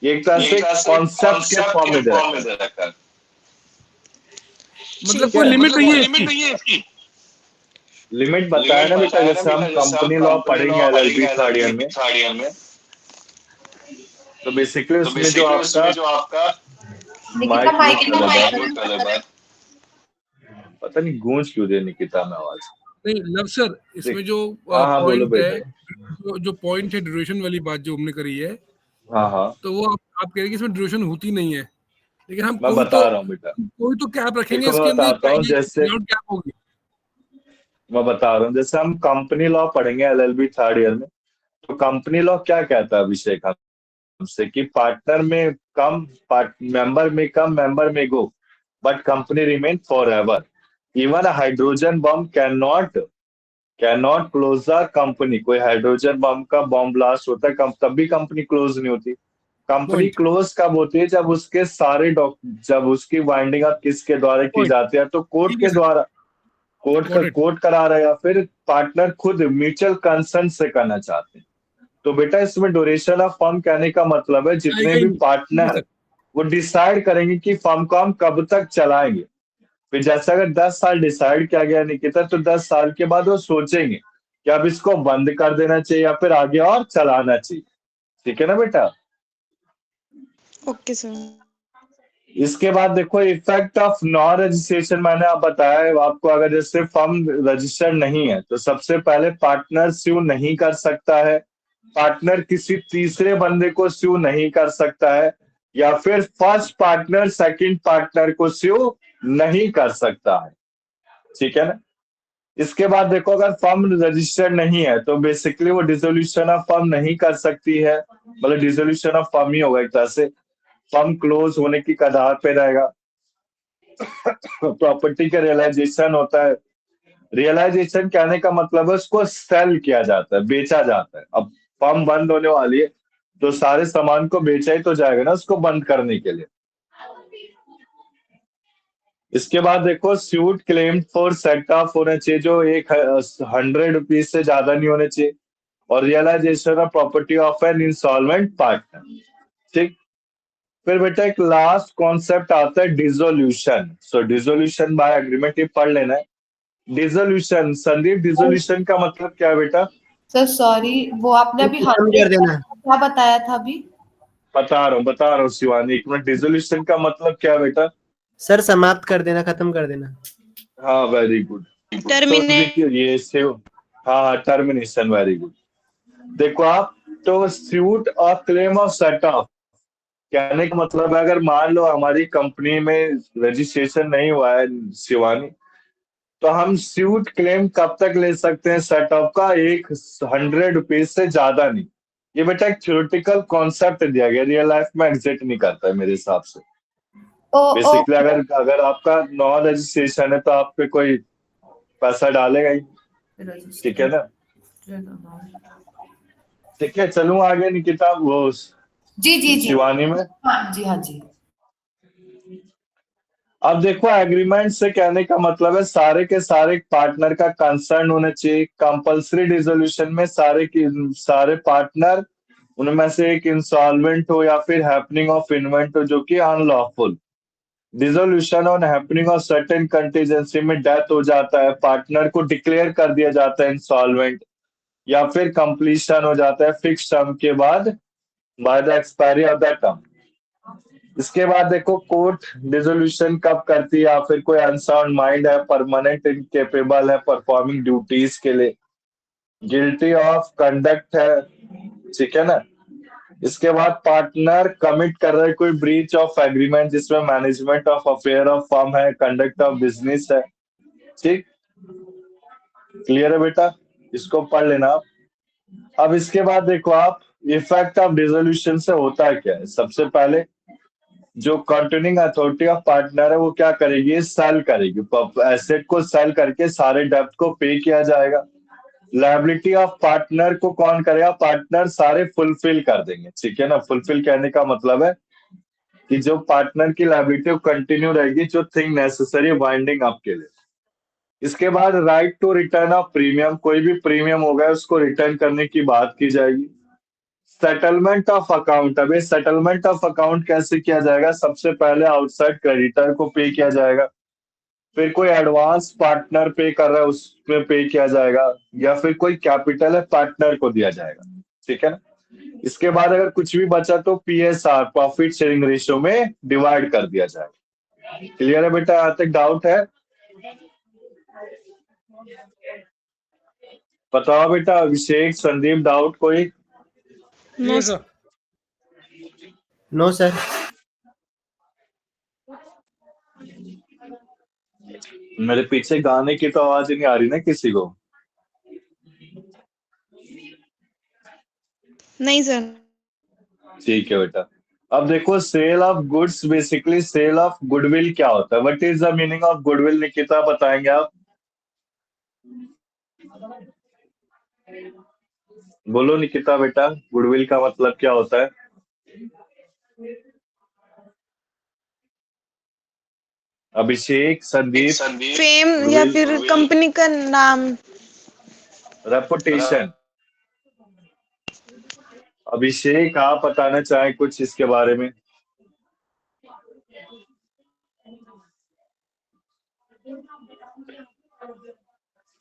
ये एक तरह से कॉन्सेप्ट के फॉर्म में दे रखा है। मतलब कोई लिमिट नहीं है इसकी। लिमिट बताया ना बेटा, जैसे हम कंपनी लॉ पढ़ेंगे एलएलबी थर्ड ईयर में, तो बेसिकली उसमें जो आपका निकिता माइक पता नहीं गूंज क्यों दे निकिता में आवाज। नहीं लव सर, इसमें जो हाँ, बोलो पॉइंट है, बेटा। जो पॉइंट है ड्यूरेशन वाली बात जो हमने करी है, हाँ तो वो आप कह रहे हैं कि इसमें ड्यूरेशन होती नहीं है, लेकिन हम मैं बता रहा हूँ बेटा, कोई तो कैप रखेंगे देखो इसके मैं अंदर, बताता हूँ, जैसे कैप होगी। मैं बता रहा हूँ, जैसे हम कंपनी लॉ पढ़ेंगे एलएलबी थर्ड ईयर में, तो कंपनी लॉ क्या कहता है अभिषेक हमसे कि पार्टनर में कम, मेंबर में कम, मेंबर में go, but company remain for ever. Even hydrogen bomb cannot close the company. कोई हाइड्रोजन बम का बॉम्ब ब्लास्ट होता है तब भी कंपनी क्लोज नहीं होती। Company Point. क्लोज कब होती है? जब उसके सारे जब उसकी वाइंडिंग अप किसके द्वारा की Point. जाती है, तो कोर्ट ठीक है के सर। द्वारा, Got it. कोर्ट करा रहा है या फिर पार्टनर खुद म्यूचुअल कंसेंट से करना चाहते हैं। तो बेटा इसमें ड्यूरेशन ऑफ फर्म कहने का मतलब है जितने भी पार्टनर वो डिसाइड करेंगे कि फर्म को हम कब तक चलाएंगे। फिर जैसे अगर 10 साल डिसाइड किया गया निकिता, तो 10 साल के बाद वो सोचेंगे कि अब इसको बंद कर देना चाहिए या फिर आगे और चलाना चाहिए। ठीक है ना बेटा? Okay sir. इसके बाद देखो इफेक्ट ऑफ नॉन रजिस्ट्रेशन, मैंने आप बताया है आपको, अगर जैसे फर्म रजिस्टर्ड नहीं है तो सबसे पहले पार्टनर स्यू नहीं कर सकता है, पार्टनर किसी तीसरे बंदे को स्यू नहीं कर सकता है, या फिर फर्स्ट पार्टनर सेकंड पार्टनर को स्यू नहीं कर सकता है। ठीक है ना? इसके बाद देखो अगर फर्म रजिस्टर्ड नहीं है तो बेसिकली वो डिसोल्यूशन ऑफ फर्म नहीं कर सकती है, मतलब डिसोल्यूशन ऑफ फर्म ही होगा एक तरह से, फर्म क्लोज होने की कगार पे रहेगा। प्रॉपर्टी का रियलाइजेशन होता है। रियलाइजेशन कहने का मतलब है उसको सेल किया जाता है, बेचा जाता है। अब फर्म बंद होने वाली है तो सारे सामान को बेचा ही तो जाएगा ना उसको बंद करने के लिए। इसके बाद देखो suit claim for set of होना चाहिए जो 100 रुपीज से ज्यादा नहीं होने चाहिए, और realisation of property of an instalment partner. ठीक। फिर बेटा एक लास्ट कॉन्सेप्ट आता है dissolution. So dissolution by agreement, ये पढ़ लेना है। डिसोल्यूशन, संदीप डिसोल्यूशन का मतलब क्या है बेटा? सर सॉरी, वो आपने अभी खत्म कर देना। क्या बताया था अभी? बता रहा हूँ शिवानी, एक मिनट। डिसोल्यूशन का मतलब क्या है बेटा? सर समाप्त कर देना, खत्म कर देना। हाँ वेरी गुड। टर्मिनेट। ये से हाँ टर्मिनेशन, वेरी गुड। देखो आप, तो सूट और क्लेम ऑफ सेट ऑफ कहने का मतलब है अगर मान लो हमारी कंपनी में रजिस्ट्रेशन नहीं हुआ है शिवानी, तो हम सूट क्लेम कब तक ले सकते हैं सेट ऑफ का? 100 रुपीज से ज्यादा नहीं। ये बेटा एक थ्योरेटिकल कॉन्सेप्ट दिया गया, रियल लाइफ में एग्जिस्ट नहीं करता है मेरे हिसाब से। बेसिकली अगर आपका नॉन रजिस्ट्रेशन है तो आप पे कोई पैसा डालेगा ही। ठीक है ना? ठीक है, चलूं आगे निकिता, वो जी शिवानी में। हाँ जी। अब देखो एग्रीमेंट से कहने का मतलब है सारे के सारे पार्टनर का कंसर्न होना चाहिए। कंपल्सरी डिसोल्यूशन में सारे पार्टनर, उनमें से एक इंसॉल्वेंट हो या फिर हैपनिंग ऑफ इन्वेंट हो जो कि unlawful. Dissolution on happening of certain contingency में डेथ हो जाता है, पार्टनर को डिक्लेयर कर दिया जाता है इंसॉल्वेंट, या फिर कंप्लीशन हो जाता है फिक्स टर्म के बाद, by the expiry of the term. इसके बाद देखो कोर्ट डिसोल्यूशन कब करती है, या फिर कोई अनसाउंड माइंड है, परमानेंट इनकेपेबल है परफॉर्मिंग ड्यूटीज के लिए, गिल्टी ऑफ कंडक्ट है। ठीक है ना? इसके बाद पार्टनर कमिट कर रहे कोई ब्रीच ऑफ एग्रीमेंट जिसमें management of affair of firm है, कंडक्ट ऑफ बिजनेस है। ठीक, क्लियर है बेटा? इसको पढ़ लेना आप। अब इसके बाद देखो आप, इफेक्ट ऑफ डिसोल्यूशन से होता है क्या है। सबसे पहले जो कंट्रोलिंग अथॉरिटी ऑफ पार्टनर है वो क्या करेगी? सेल करेगी, एसेट को सेल करके सारे डेब्ट को पे किया जाएगा। लायबिलिटी ऑफ पार्टनर को कौन करेगा? पार्टनर सारे फुलफिल कर देंगे। ठीक है ना? फुलफिल कहने का मतलब है कि जो पार्टनर की लायबिलिटी कंटिन्यू रहेगी, जो थिंग नेसेसरी बाइंडिंग आपके लिए। इसके बाद right to return of premium, कोई भी प्रीमियम होगा उसको रिटर्न करने की बात की जाएगी। सेटलमेंट ऑफ अकाउंट, अब ये सेटलमेंट ऑफ अकाउंट कैसे किया जाएगा? सबसे पहले आउटसाइड क्रेडिटर को पे किया जाएगा, फिर कोई एडवांस पार्टनर पे कर रहा है उसमें पे किया जाएगा, या फिर कोई कैपिटल है पार्टनर को दिया जाएगा, ठीक है ना। इसके बाद अगर कुछ भी बचा तो PSR, प्रॉफिट शेयरिंग रेशियो में डिवाइड कर दिया जाएगा। क्लियर है बेटा? यहाँ तक डाउट है? बताओ बेटा, अभिषेक, संदीप, डाउट कोई? ये सर नो सर। मेरे पीछे गाने की तो आवाज ही नहीं आ रही ना किसी को? नहीं सर। ठीक है बेटा। अब देखो, sale of goods, basically sale of goodwill क्या होता है? What is the meaning of goodwill? Nikita बताएंगे आप? बोलो निकिता बेटा, गुडविल का मतलब क्या होता है? अभिषेक, संदीप? फेम या फिर कंपनी का नाम। रेपुटेशन। अभिषेक, आप बताना चाहें कुछ इसके बारे में?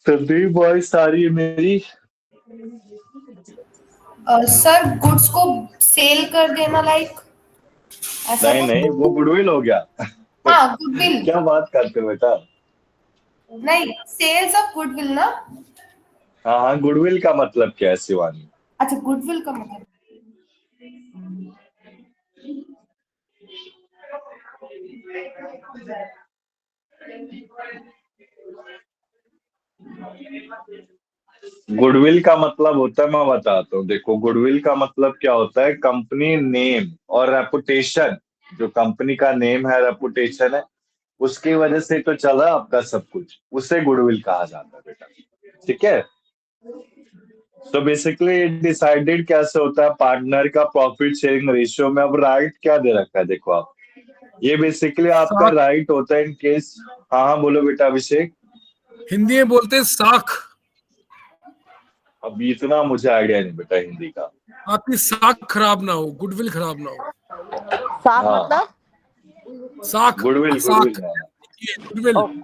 संदीप, वॉइस आ रही है मेरी? सर गुड्स को सेल कर देना, लाइक ऐसा नहीं कुछ? नहीं, वो गुडविल हो गया। हाँ, गुडविल। क्या बात करते हो बेटा? नहीं, सेल्स ऑफ गुडविल ना। हाँ हाँ, गुडविल का मतलब क्या है शिवानी? अच्छा, गुडविल का मतलब गुडविल का मतलब होता है, मैं बताता हूँ। देखो, गुडविल का मतलब क्या होता है? कंपनी नेम और रेपुटेशन, जो कंपनी का नेम है, रेपुटेशन है, उसकी वजह से तो चला आपका सब कुछ, उसे गुडविल कहा जाता है बेटा, ठीक है। तो बेसिकली डिसाइडेड कैसे होता है? पार्टनर का प्रॉफिट शेयरिंग रेशियो में। अब राइट क्या दे रखा है देखो आप, ये बेसिकली आपका राइट होता है इन केस। हाँ हाँ, बोलो बेटा अभिषेक। हिंदी में बोलते हैं साख। अब इतना मुझे आइडिया नहीं बेटा हिंदी का। आपकी साख खराब ना हो, गुडविल खराब ना हो। साख हाँ। मतलब साख, गुडविल, साख, गुडविल। गुडविल।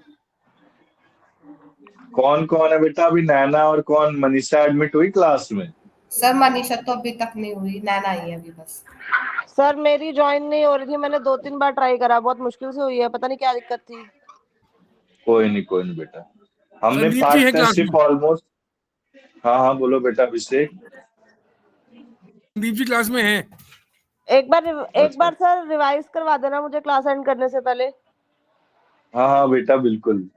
कौन कौन है बेटा? अभी नैना और कौन? मनीषा एडमिट हुई क्लास में? सर मनीषा तो अभी तक नहीं हुई, नैना आई है अभी बस। सर मेरी ज्वाइन नहीं हो रही थी, मैंने 2-3 बार ट्राई करा, बहुत मुश्किल से हुई है, पता नहीं क्या दिक्कत थी। कोई नहीं बेटा, हमने संदीप जी है क्लास पार्टनरशिप में? ऑलमोस्ट। हाँ हाँ, बोलो बेटा अभिषेक। संदीप जी क्लास में है? एक बार सर रिवाइज करवा देना मुझे क्लास एंड करने से पहले, हाँ हाँ बेटा, बिल्कुल।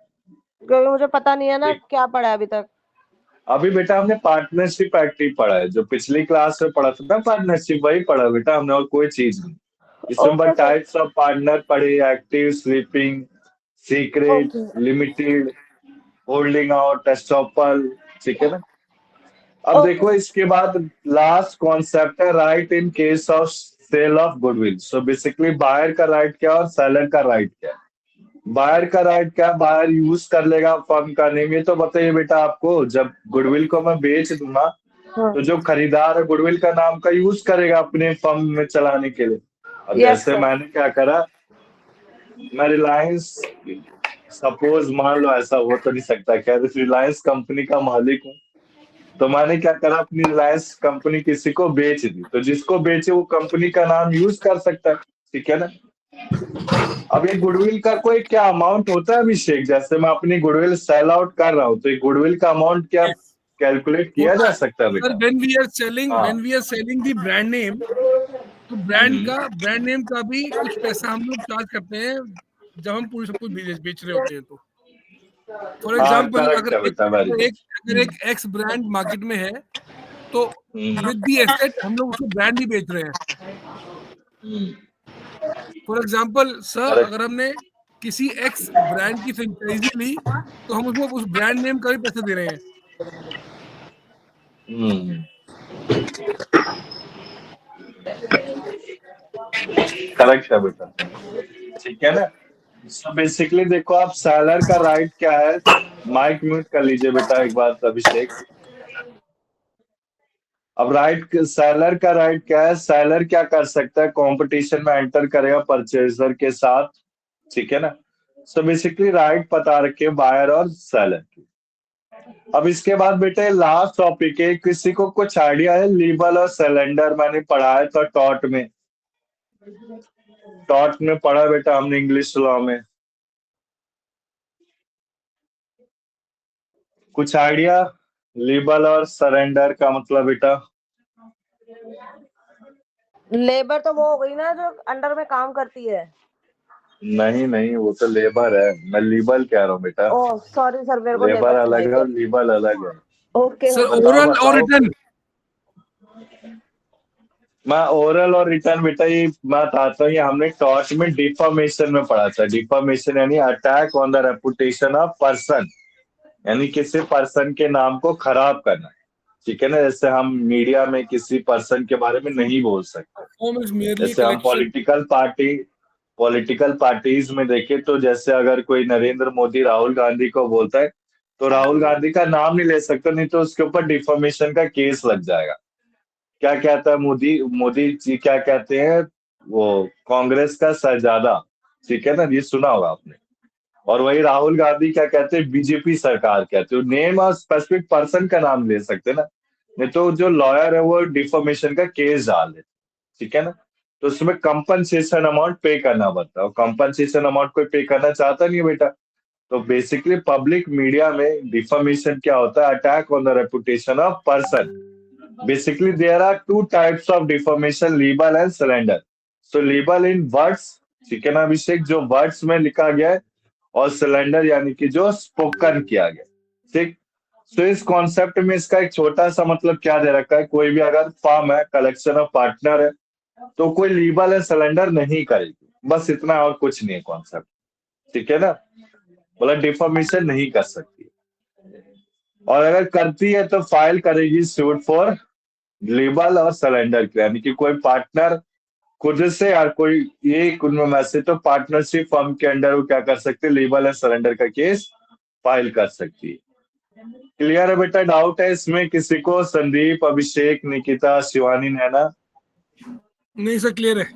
क्योंकि मुझे पता नहीं है ना क्या पढ़ा है अभी तक। अभी बेटा हमने पार्टनरशिप एक्टिव पढ़ा है, जो पिछली क्लास में पढ़ा था ना पार्टनरशिप, वही पढ़ा बेटा हमने, और कोई चीज नहीं। इसमें ओके बस सर। टाइप्स ऑफ पार्टनर पढ़े, active, sleeping, secret, okay limited, holding out, estoppel, ठीक है ना। अब देखो, इसके बाद लास्ट कॉन्सेप्ट है right in case of sale of goodwill. So basically buyer का राइट क्या और सेलर का राइट क्या है? बायर का राइट क्या? बायर यूज कर लेगा फर्म का नेम। ये तो बताइए बेटा आपको, जब गुडविल को मैं बेच दूंगा तो जो खरीदार है गुडविल का नाम का यूज करेगा अपने फर्म में चलाने के लिए। अब जैसे मैंने क्या करा, मैं रिलायंस, सपोज मान लो, ऐसा हो तो नहीं सकता क्या, रिलायंस कंपनी का मालिक हूँ, तो मैंने क्या करा, अपनी रिलायंस कंपनी किसी को बेच दी, तो जिसको बेचे वो कंपनी का नाम यूज कर सकता है, ठीक है ना। अब ये गुडविल का कोई क्या अमाउंट होता है अभिषेक? जैसे मैं अपनी गुडविल सेल आउट कर रहा हूँ, तो ये गुडविल का अमाउंट क्या कैलकुलेट किया जा सकता है बेटा? when we are selling the brand name, तो ब्रांड नेम का भी कुछ पैसा हम लोग चार्ज करते हैं जब हम पूरी सब कुछ बेच रहे होते हैं। तो फॉर एग्जांपल, अगर एक एक्स ब्रांड मार्केट में है तो विद द एसेट हम लोग उसको ब्रांड ही बेच रहे हैं। फॉर एग्जांपल सर, अगर हमने किसी एक्स ब्रांड की फ्रेंचाइजी ली तो हम उसमें उस ब्रांड नेम का भी पैसा दे रहे हैं। करेक्ट है बेटा, ठीक है ना। सो बेसिकली देखो आप सेलर का राइट क्या है, माइक म्यूट कर लीजिए बेटा एक बार अभिषेक। अब राइट सेलर का राइट क्या है, सेलर क्या कर सकता है, कंपटीशन में एंटर करेगा परचेजर के साथ, ठीक है ना। सो बेसिकली राइट पता रखे बायर और सेलर की। अब इसके बाद बेटे लास्ट टॉपिक है, किसी को कुछ आइडिया है लीबल और सिलेंडर, मैंने पढ़ाया था टॉट में, टॉट में पढ़ा बेटा हमने इंग्लिश लॉ में, कुछ आइडिया लीबल और सरेंडर का मतलब बेटा? लेबर तो वो हो गई ना जो अंडर में काम करती है। नहीं नहीं, वो तो लेबर है, मैं लीबल कह रहा हूँ बेटा। ओह सॉरी सर, मेरे को लेबर लेबर अलग है और सुनाई लीबल अलग है। Okay sir okay. बताओ ओरल और बताओ। रिटर्न। मैं ओरल और रिटर्न बेटा ये मैं बताता हूँ, ये हमने टॉट में डिफॉर्मेशन में पढ़ा था। डिफॉर्मेशन यानी attack on the reputation of person, यानी किसी पर्सन के नाम को खराब करना, ठीक है ना। जैसे हम मीडिया में किसी पर्सन के बारे में नहीं बोल सकते, फॉर्म इज मेयरली जैसे हम कलेक्शन। पॉलिटिकल पार्टीज में देखें तो जैसे अगर कोई नरेंद्र मोदी राहुल गांधी को बोलता है तो राहुल गांधी का नाम नहीं ले सकता, नहीं तो उसके ऊपर डिफॉर्मेशन का केस लग जाएगा। क्या कहता है मोदी, मोदी जी क्या कहते हैं, वो कांग्रेस का शहजादा, ठीक है ना, ये सुना होगा आपने। और वही राहुल गांधी क्या कहते हैं, बीजेपी सरकार कहते हैं। नेम और स्पेसिफिक पर्सन का नाम ले सकते हैं ना, नहीं तो जो लॉयर है वो डिफॉर्मेशन का केस डाल दे, ठीक है ना। तो उसमें कंपनसेशन अमाउंट पे करना पड़ता है, और कंपनसेशन अमाउंट कोई पे करना चाहता नहीं है बेटा। तो बेसिकली पब्लिक मीडिया में डिफॉर्मेशन क्या होता है, attack on the reputation of person. Basically, there are two types of deformation, libel and slander. So libel in words, ठीक है ना अभिषेक, जो वर्ड्स में लिखा गया है, और सिलेंडर यानी कि जो स्पोकन किया गया, ठीक। तो इस कॉन्सेप्ट में इसका एक छोटा सा मतलब क्या दे रखा है, कोई भी अगर फर्म है, कलेक्शन ऑफ पार्टनर है, तो कोई लीबल या सिलेंडर नहीं करेगी, बस इतना, और कुछ नहीं है कॉन्सेप्ट, ठीक है ना। मतलब डिफॉर्मेशन नहीं कर सकती, और अगर करती है तो फाइल करेगी सूट फॉर लीबल और सिलेंडर के, यानी कि कोई पार्टनर खुद से या कोई एक उनमें में से तो पार्टनरशिप फर्म के अंडर वो क्या कर सकते हैं, लीबल एंड सरेंडर का केस फाइल कर सकती है। क्लियर है बेटा? डाउट है इसमें किसी को? संदीप, अभिषेक, निकिता, शिवानी, नैना? नहीं सर क्लियर है।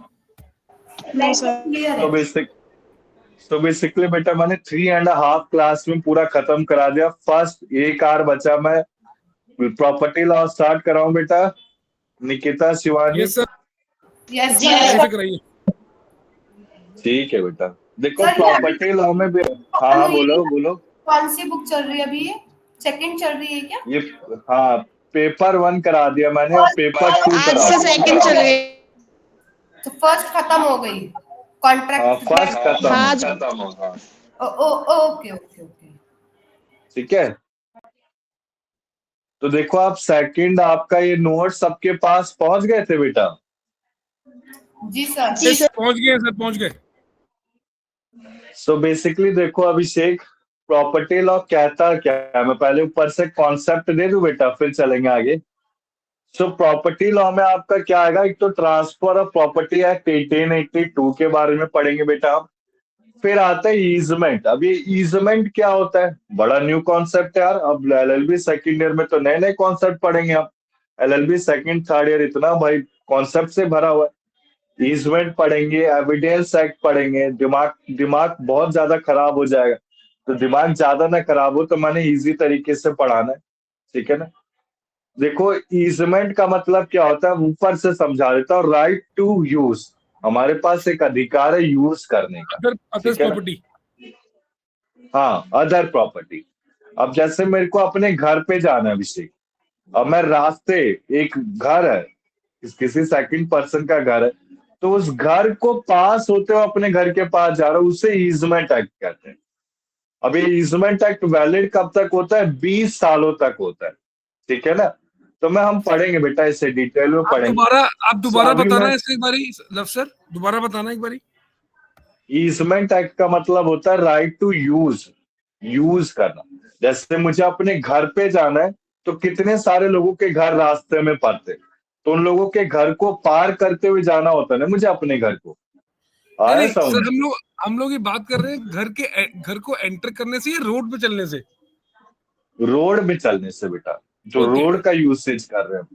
नहीं सर। क्लियर तो है। बेसिकली बेटा मैंने 3.5 क्लास में पूरा खत्म करा दिया। फर्स्ट एक आर बचा, मैं प्रॉपर्टी लॉ स्टार्ट कराऊं बेटा? Nikita, Shivani? Yes sir. Yes जी यहीं सर। से कराइए। ठीक है बेटा। देखो सर, ये प्रॉपर्टी लॉ में भी, हाँ हाँ बोलो बोलो। कौन सी बुक चल रही है अभी? ये सेकंड चल रही है क्या? ये हाँ, पेपर 1 करा दिया मैंने, और पेपर 2 आज करा से दिया। सेकंड चल रही है। तो फर्स्ट खत्म हो गई हाँ कॉन्ट्रैक्ट। फर्स्ट खत्म हाँ, होगा, ओके ओके ओके। ठीक है। तो देखो आप सेकंड, आपका ये नोट सबके पास पहुंच गए थे बेटा? जी सर। जी सर। पहुंच गए सर, पहुंच गए। सो बेसिकली देखो अभिषेक, प्रॉपर्टी लॉ कहता क्या है, मैं पहले ऊपर से कॉन्सेप्ट दे दूं बेटा, फिर चलेंगे आगे। सो प्रॉपर्टी लॉ में आपका क्या आएगा, एक तो ट्रांसफर ऑफ प्रॉपर्टी एक्ट 1882 के बारे में पढ़ेंगे बेटा आप। फिर आता है ईजमेंट। अब ये ईजमेंट क्या होता है, बड़ा न्यू कॉन्सेप्ट है यार। अब एलएलबी सेकंड ईयर में तो नए नए कॉन्सेप्ट पढ़ेंगे आप। एलएलबी सेकंड थर्ड ईयर इतना भाई कॉन्सेप्ट से भरा हुआ है। ईजमेंट पढ़ेंगे, एविडेंस एक्ट पढ़ेंगे। दिमाग दिमाग बहुत ज्यादा खराब हो जाएगा, तो दिमाग ज्यादा ना खराब हो तो मैंने इजी तरीके से पढ़ाना है, ठीक है ना। देखो ईजमेंट का मतलब क्या होता है, ऊपर से समझा देता हूँ। राइट टू यूज, हमारे पास एक अधिकार है यूज करने का, अदर ठीक है ना? प्रॉपर्टी। हाँ, अदर प्रॉपर्टी। अब जैसे मेरे को अपने घर पे जाना है अभिषेक, अब मैं रास्ते, एक घर है, किसी सेकंड पर्सन का घर है, तो उस घर को पास होते हुए अपने घर के पास जा रहा हूँ, उसे ईजमेंट एक्ट कहते हैं। अब ये ईजमेंट एक्ट वैलिड कब तक होता है, 20 सालों तक होता है, ठीक है ना। तो मैं हम पढ़ेंगे बेटा, इसे डिटेल में पढ़ेंगे। आप दोबारा अभी बताना मैं, है इसे एक बारी लव सर, दोबारा बताना एक बारी। ईजमेंट एक्ट का मतलब होता है राइट टू यूज, यूज करना। जैसे मुझे अपने घर पे जाना है, तो कितने सारे लोगों के घर रास्ते में पड़ते, तो उन लोगों के घर को पार करते हुए जाना होता है ना मुझे अपने घर को। नहीं आया नहीं सर, समझ? हम लोग ये बात कर रहे हैं घर को एंटर करने से या रोड पे चलने से? रोड में चलने से बेटा, जो ओके, रोड का यूसेज कर रहे हैं,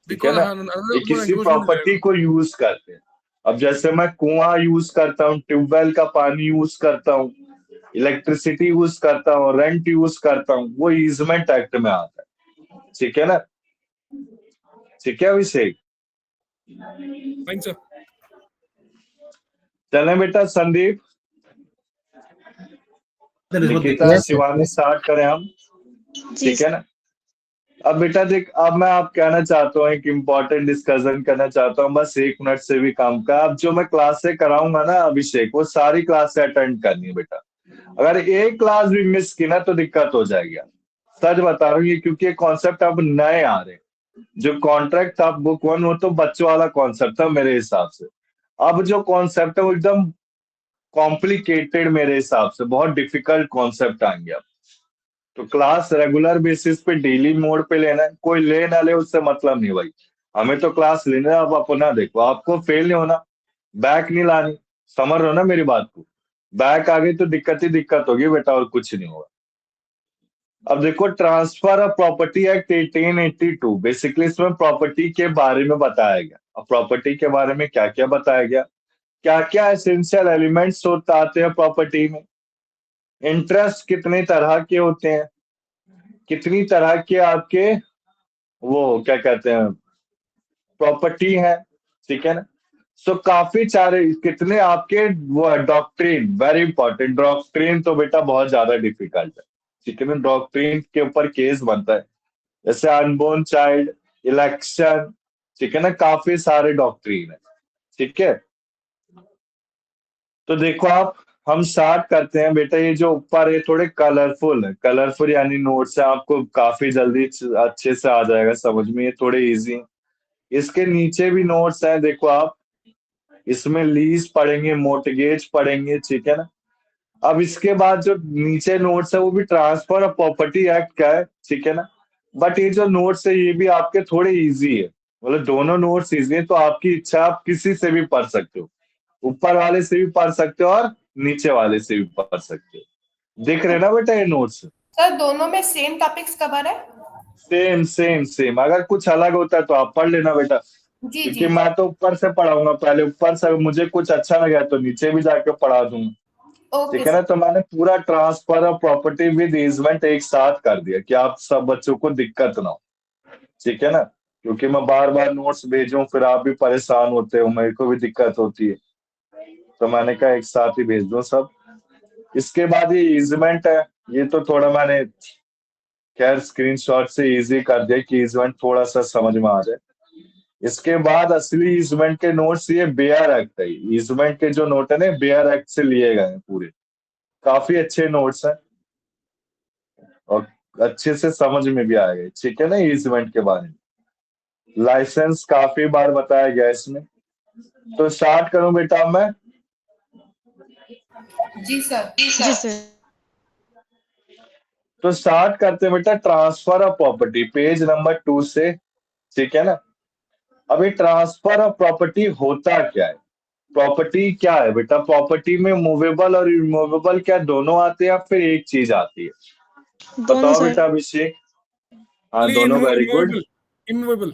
ठीक है बिकॉज ना, हाँ ये वो किसी एंक्रोचमेंट हो प्रॉपर्टी जाएगा। को यूज करते हैं। अब जैसे मैं कुआं यूज करता हूँ, ट्यूबवेल का पानी यूज करता हूँ, इलेक्ट्रिसिटी यूज करता हूँ, रेंट यूज करता हूँ, वो ईजमेंट एक्ट में आता है, ठीक है ना? ठीक है अभिषेक? Fine sir. चले बेटा Sandeep, Nikita, Yes, sir. Shivani start करें हम, जी ठीक है ना? अब बेटा देख, अब मैं आप कहना चाहता हूँ, एक इम्पोर्टेंट डिस्कशन करना चाहता हूँ, बस 1 मिनट से भी कम का। अब जो मैं क्लासे कराऊंगा ना अभिषेक, वो सारी क्लासे अटेंड करनी है बेटा। अगर एक क्लास भी मिस की ना तो दिक्कत हो जाएगी यार। सच बता रहा हूँ, ये क्योंकि ये कॉन्सेप्ट अब नए आ रहे हैं। जो कॉन्ट्रैक्ट था बुक 1, वो तो बच्चों वाला कॉन्सेप्ट था मेरे हिसाब से। अब जो कॉन्सेप्ट है वो एकदम कॉम्प्लिकेटेड मेरे हिसाब से, बहुत डिफिकल्ट कॉन्सेप्ट आएंगे अब। तो क्लास रेगुलर बेसिस पे डेली मोड पे लेना है, कोई ले ना ले उससे मतलब नहीं भाई। हमें तो क्लास लेना है। अब अपना देखो, आपको फेल नहीं होना, बैक नहीं लानी, समझ रहे हो ना मेरी बात को? बैक आ गई तो दिक्कत ही दिक्कत होगी बेटा, और कुछ नहीं होगा। अब देखो, transfer of property act 1882, basically इसमें प्रॉपर्टी के बारे में बताया गया। अब प्रॉपर्टी के बारे में क्या क्या बताया गया, क्या क्या एसेंशियल एलिमेंट्स होता आते हैं प्रॉपर्टी में, इंटरेस्ट कितने तरह के होते हैं, कितनी तरह के आपके वो क्या कहते हैं प्रॉपर्टी है, ठीक है ना? सो काफी सारे, कितने आपके वो डॉक्ट्रिन, वेरी इंपॉर्टेंट, डॉक्ट्रिन तो बेटा बहुत ज्यादा डिफिकल्ट है, ठीक है ना? डॉक्ट्रिन के ऊपर केस बनता है, जैसे अनबोर्न चाइल्ड, इलेक्शन, ठीक है ना? काफी सारे डॉक्ट्रिन है, ठीक है? तो देखो आप, हम स्टार्ट करते हैं बेटा। ये जो ऊपर है थोड़े कलरफुल है, कलरफुल यानी नोट्स है, आपको काफी जल्दी अच्छे से आ जाएगा समझ में, ये थोड़े इजी। इसके नीचे भी नोट्स हैं, देखो आप, इसमें लीज पढ़ेंगे, मोर्टगेज पढ़ेंगे, ठीक है ना? अब इसके बाद जो नीचे नोट्स है वो भी ट्रांसफर ऑफ प्रॉपर्टी एक्ट का है, ठीक है ना? बट ये जो नोट्स है ये भी आपके थोड़े इजी है, मतलब दोनों नोट्स इजी है, तो आपकी इच्छा, आप किसी से भी पढ़ सकते हो, ऊपर वाले से भी पढ़ सकते हो और नीचे वाले से भी पढ़ सकते हो। दिख रहे ना बेटा ये नोट्स? सर दोनों में सेम टॉपिक्स कवर है? सेम सेम सेम, अगर कुछ अलग होता है तो आप पढ़ लेना बेटा, जी क्योंकि जी मैं तो ऊपर से पढ़ाऊंगा पहले, ऊपर से मुझे कुछ अच्छा लगा तो नीचे भी जाके पढ़ा दूंगा, ओके ठीक है ना? सर। तो मैंने पूरा transfer of property with easement एक साथ कर दिया कि आप सब बच्चों को दिक्कत ना हो, ठीक है ना? क्योंकि मैं बार बार नोट्स भेजूं फिर आप भी परेशान होते हो, मेरे को भी दिक्कत होती है, तो मैंने कहा एक साथ ही भेज दो सब। इसके बाद ये ईजमेंट है, ये तो थोड़ा मैंने खैर स्क्रीनशॉट से इजी कर दिया कि ईजमेंट थोड़ा सा समझ में आ जाए। इसके बाद असली ईजमेंट के नोट्स, ये बेयर एक्ट है, ईजमेंट के जो नोट है ना बेयर एक्ट से लिए गए हैं पूरे, काफी अच्छे नोट्स हैं और अच्छे से समझ में भी आएगा, ठीक है ना? ईजमेंट के बारे में लाइसेंस काफी बार बताया गया इसमें। तो स्टार्ट करूं बेटा मैं? जी सर। जी सर। तो स्टार्ट करते हैं बेटा transfer of property, page number 2 से, ठीक है ना? अभी ट्रांसफर ऑफ प्रॉपर्टी होता क्या है? प्रॉपर्टी क्या है बेटा? प्रॉपर्टी में मूवेबल और इमूवेबल क्या दोनों आते हैं या फिर एक चीज आती है? दोनों बताओ सर। बेटा अभिषेक। हाँ दोनों, वेरी गुड। Immovable, immovable.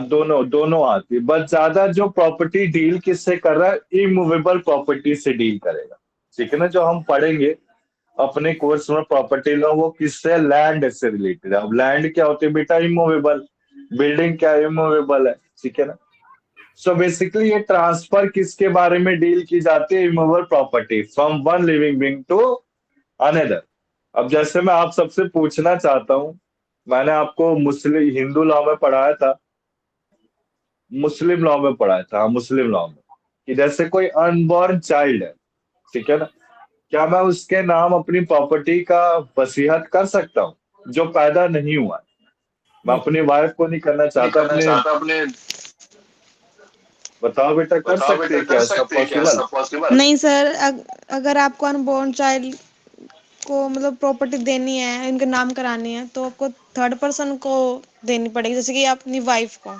दोनों दोनों आती है, बट ज्यादा जो प्रॉपर्टी डील किससे कर रहा है, इमूवेबल प्रॉपर्टी से डील करेगा, ठीक है ना? जो हम पढ़ेंगे अपने कोर्स में प्रॉपर्टी लॉ, वो किससे, लैंड से रिलेटेड है। अब लैंड क्या होती है बेटा? इमूवेबल। बिल्डिंग क्या इमूवेबल है, ठीक है ना? सो बेसिकली ये ट्रांसफर किसके बारे में डील की जाती है? Immovable property from one living being to another. अब जैसे मैं आप सबसे पूछना चाहता हूं, मैंने आपको मुस्लिम हिंदू लॉ में पढ़ाया था, मुस्लिम लॉ में पढ़ाया था, हाँ मुस्लिम लॉ में, कि जैसे कोई अनबॉर्न चाइल्ड है, ठीक है ना, क्या मैं उसके नाम अपनी प्रॉपर्टी का वसीयत कर सकता हूँ जो पैदा नहीं हुआ है? मैं नो, अपनी वाइफ को नहीं करना नहीं चाहता करना अपने, चाहता अपने। बताओ बेटा कर बताओ सकते बेटा हैं कर क्या, सब सकते हैं क्या, पॉसिबल? सब पॉसिबल? नहीं सर, अगर आपको अनबोर्न चाइल्ड को मतलब प्रॉपर्टी देनी है, इनके नाम करानी है, तो आपको थर्ड पर्सन को देनी पड़ेगी, जैसे कि अपनी वाइफ को।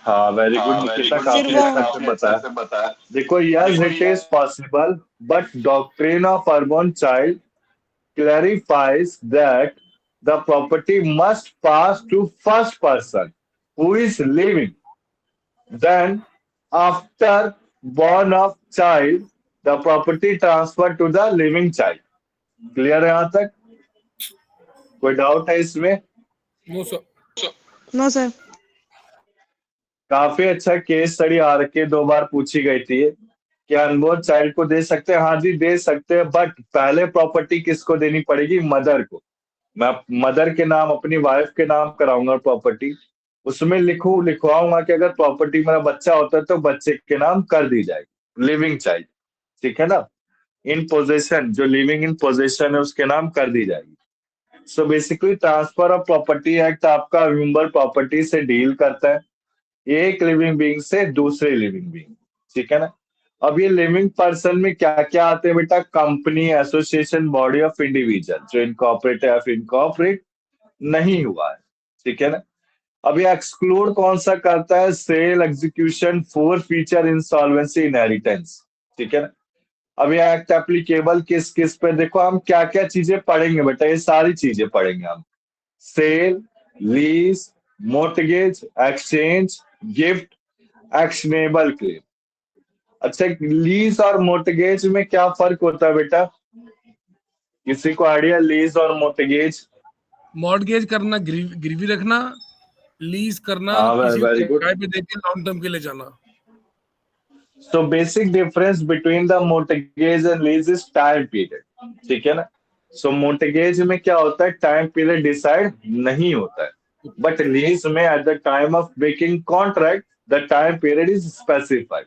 हाँ, वेरी गुड निकिता, काफी अच्छा से बताया। देखो, yes it is possible, but doctrine of urban child clarifies that the property must pass to first person who is living. Then, after born of child, the property transferred to the living child. Clear है यहाँ तक? कोई doubt है इसमें? No sir. No sir. काफी अच्छा case study आ रखी है, 2 बार पूछी गई थी कि अनबोर्न चाइल्ड को दे सकते हैं। हाँ जी, दे सकते हैं, बट पहले प्रॉपर्टी किसको देनी पड़ेगी? मदर को। मैं मदर के नाम, अपनी वाइफ के नाम कराऊंगा प्रॉपर्टी, उसमें लिखवाऊंगा कि अगर प्रॉपर्टी मेरा बच्चा होता है तो बच्चे के नाम कर दी जाएगी, लिविंग चाइल्ड, ठीक है ना? इन पोजेशन, जो लिविंग इन पोजेशन है उसके नाम कर दी जाएगी। So basically transfer of property act आपका ह्यूमन प्रॉपर्टी से डील करता है, एक लिविंग बीइंग से दूसरे लिविंग बीइंग, ठीक है ना? अब ये लिविंग पर्सन में क्या क्या आते हैं बेटा? Company, association, body of individual जो इनकॉर्पोरेट या फिर इनकॉर्पोरेट नहीं हुआ है, ठीक है ना? अब ये एक्सक्लूड कौन सा करता है? Sale, execution, forfeiture, insolvency, inheritance, ठीक है ना? अब ये एक्ट एप्लीकेबल किस किस पे? देखो, हम क्या क्या चीजें पढ़ेंगे बेटा, ये सारी चीजें पढ़ेंगे हम। Sale, lease, mortgage, exchange, gift, actionable claim. अच्छा, लीज और मोर्टगेज में क्या फर्क होता है बेटा? किसी को आइडिया? लीज और मोर्टगेज? मॉर्टगेज करना गिरवी रखना, लीज करना हाँ, किसी वेरी को गुड। किराए पे देके लॉन्ग टर्म के लिए जाना। So basic difference between the mortgage and lease is time period, ठीक है ना? So mortgage में क्या होता है? टाइम पीरियड डिसाइड नहीं होता है, बट लीज में at the time of making contract the time period is specified,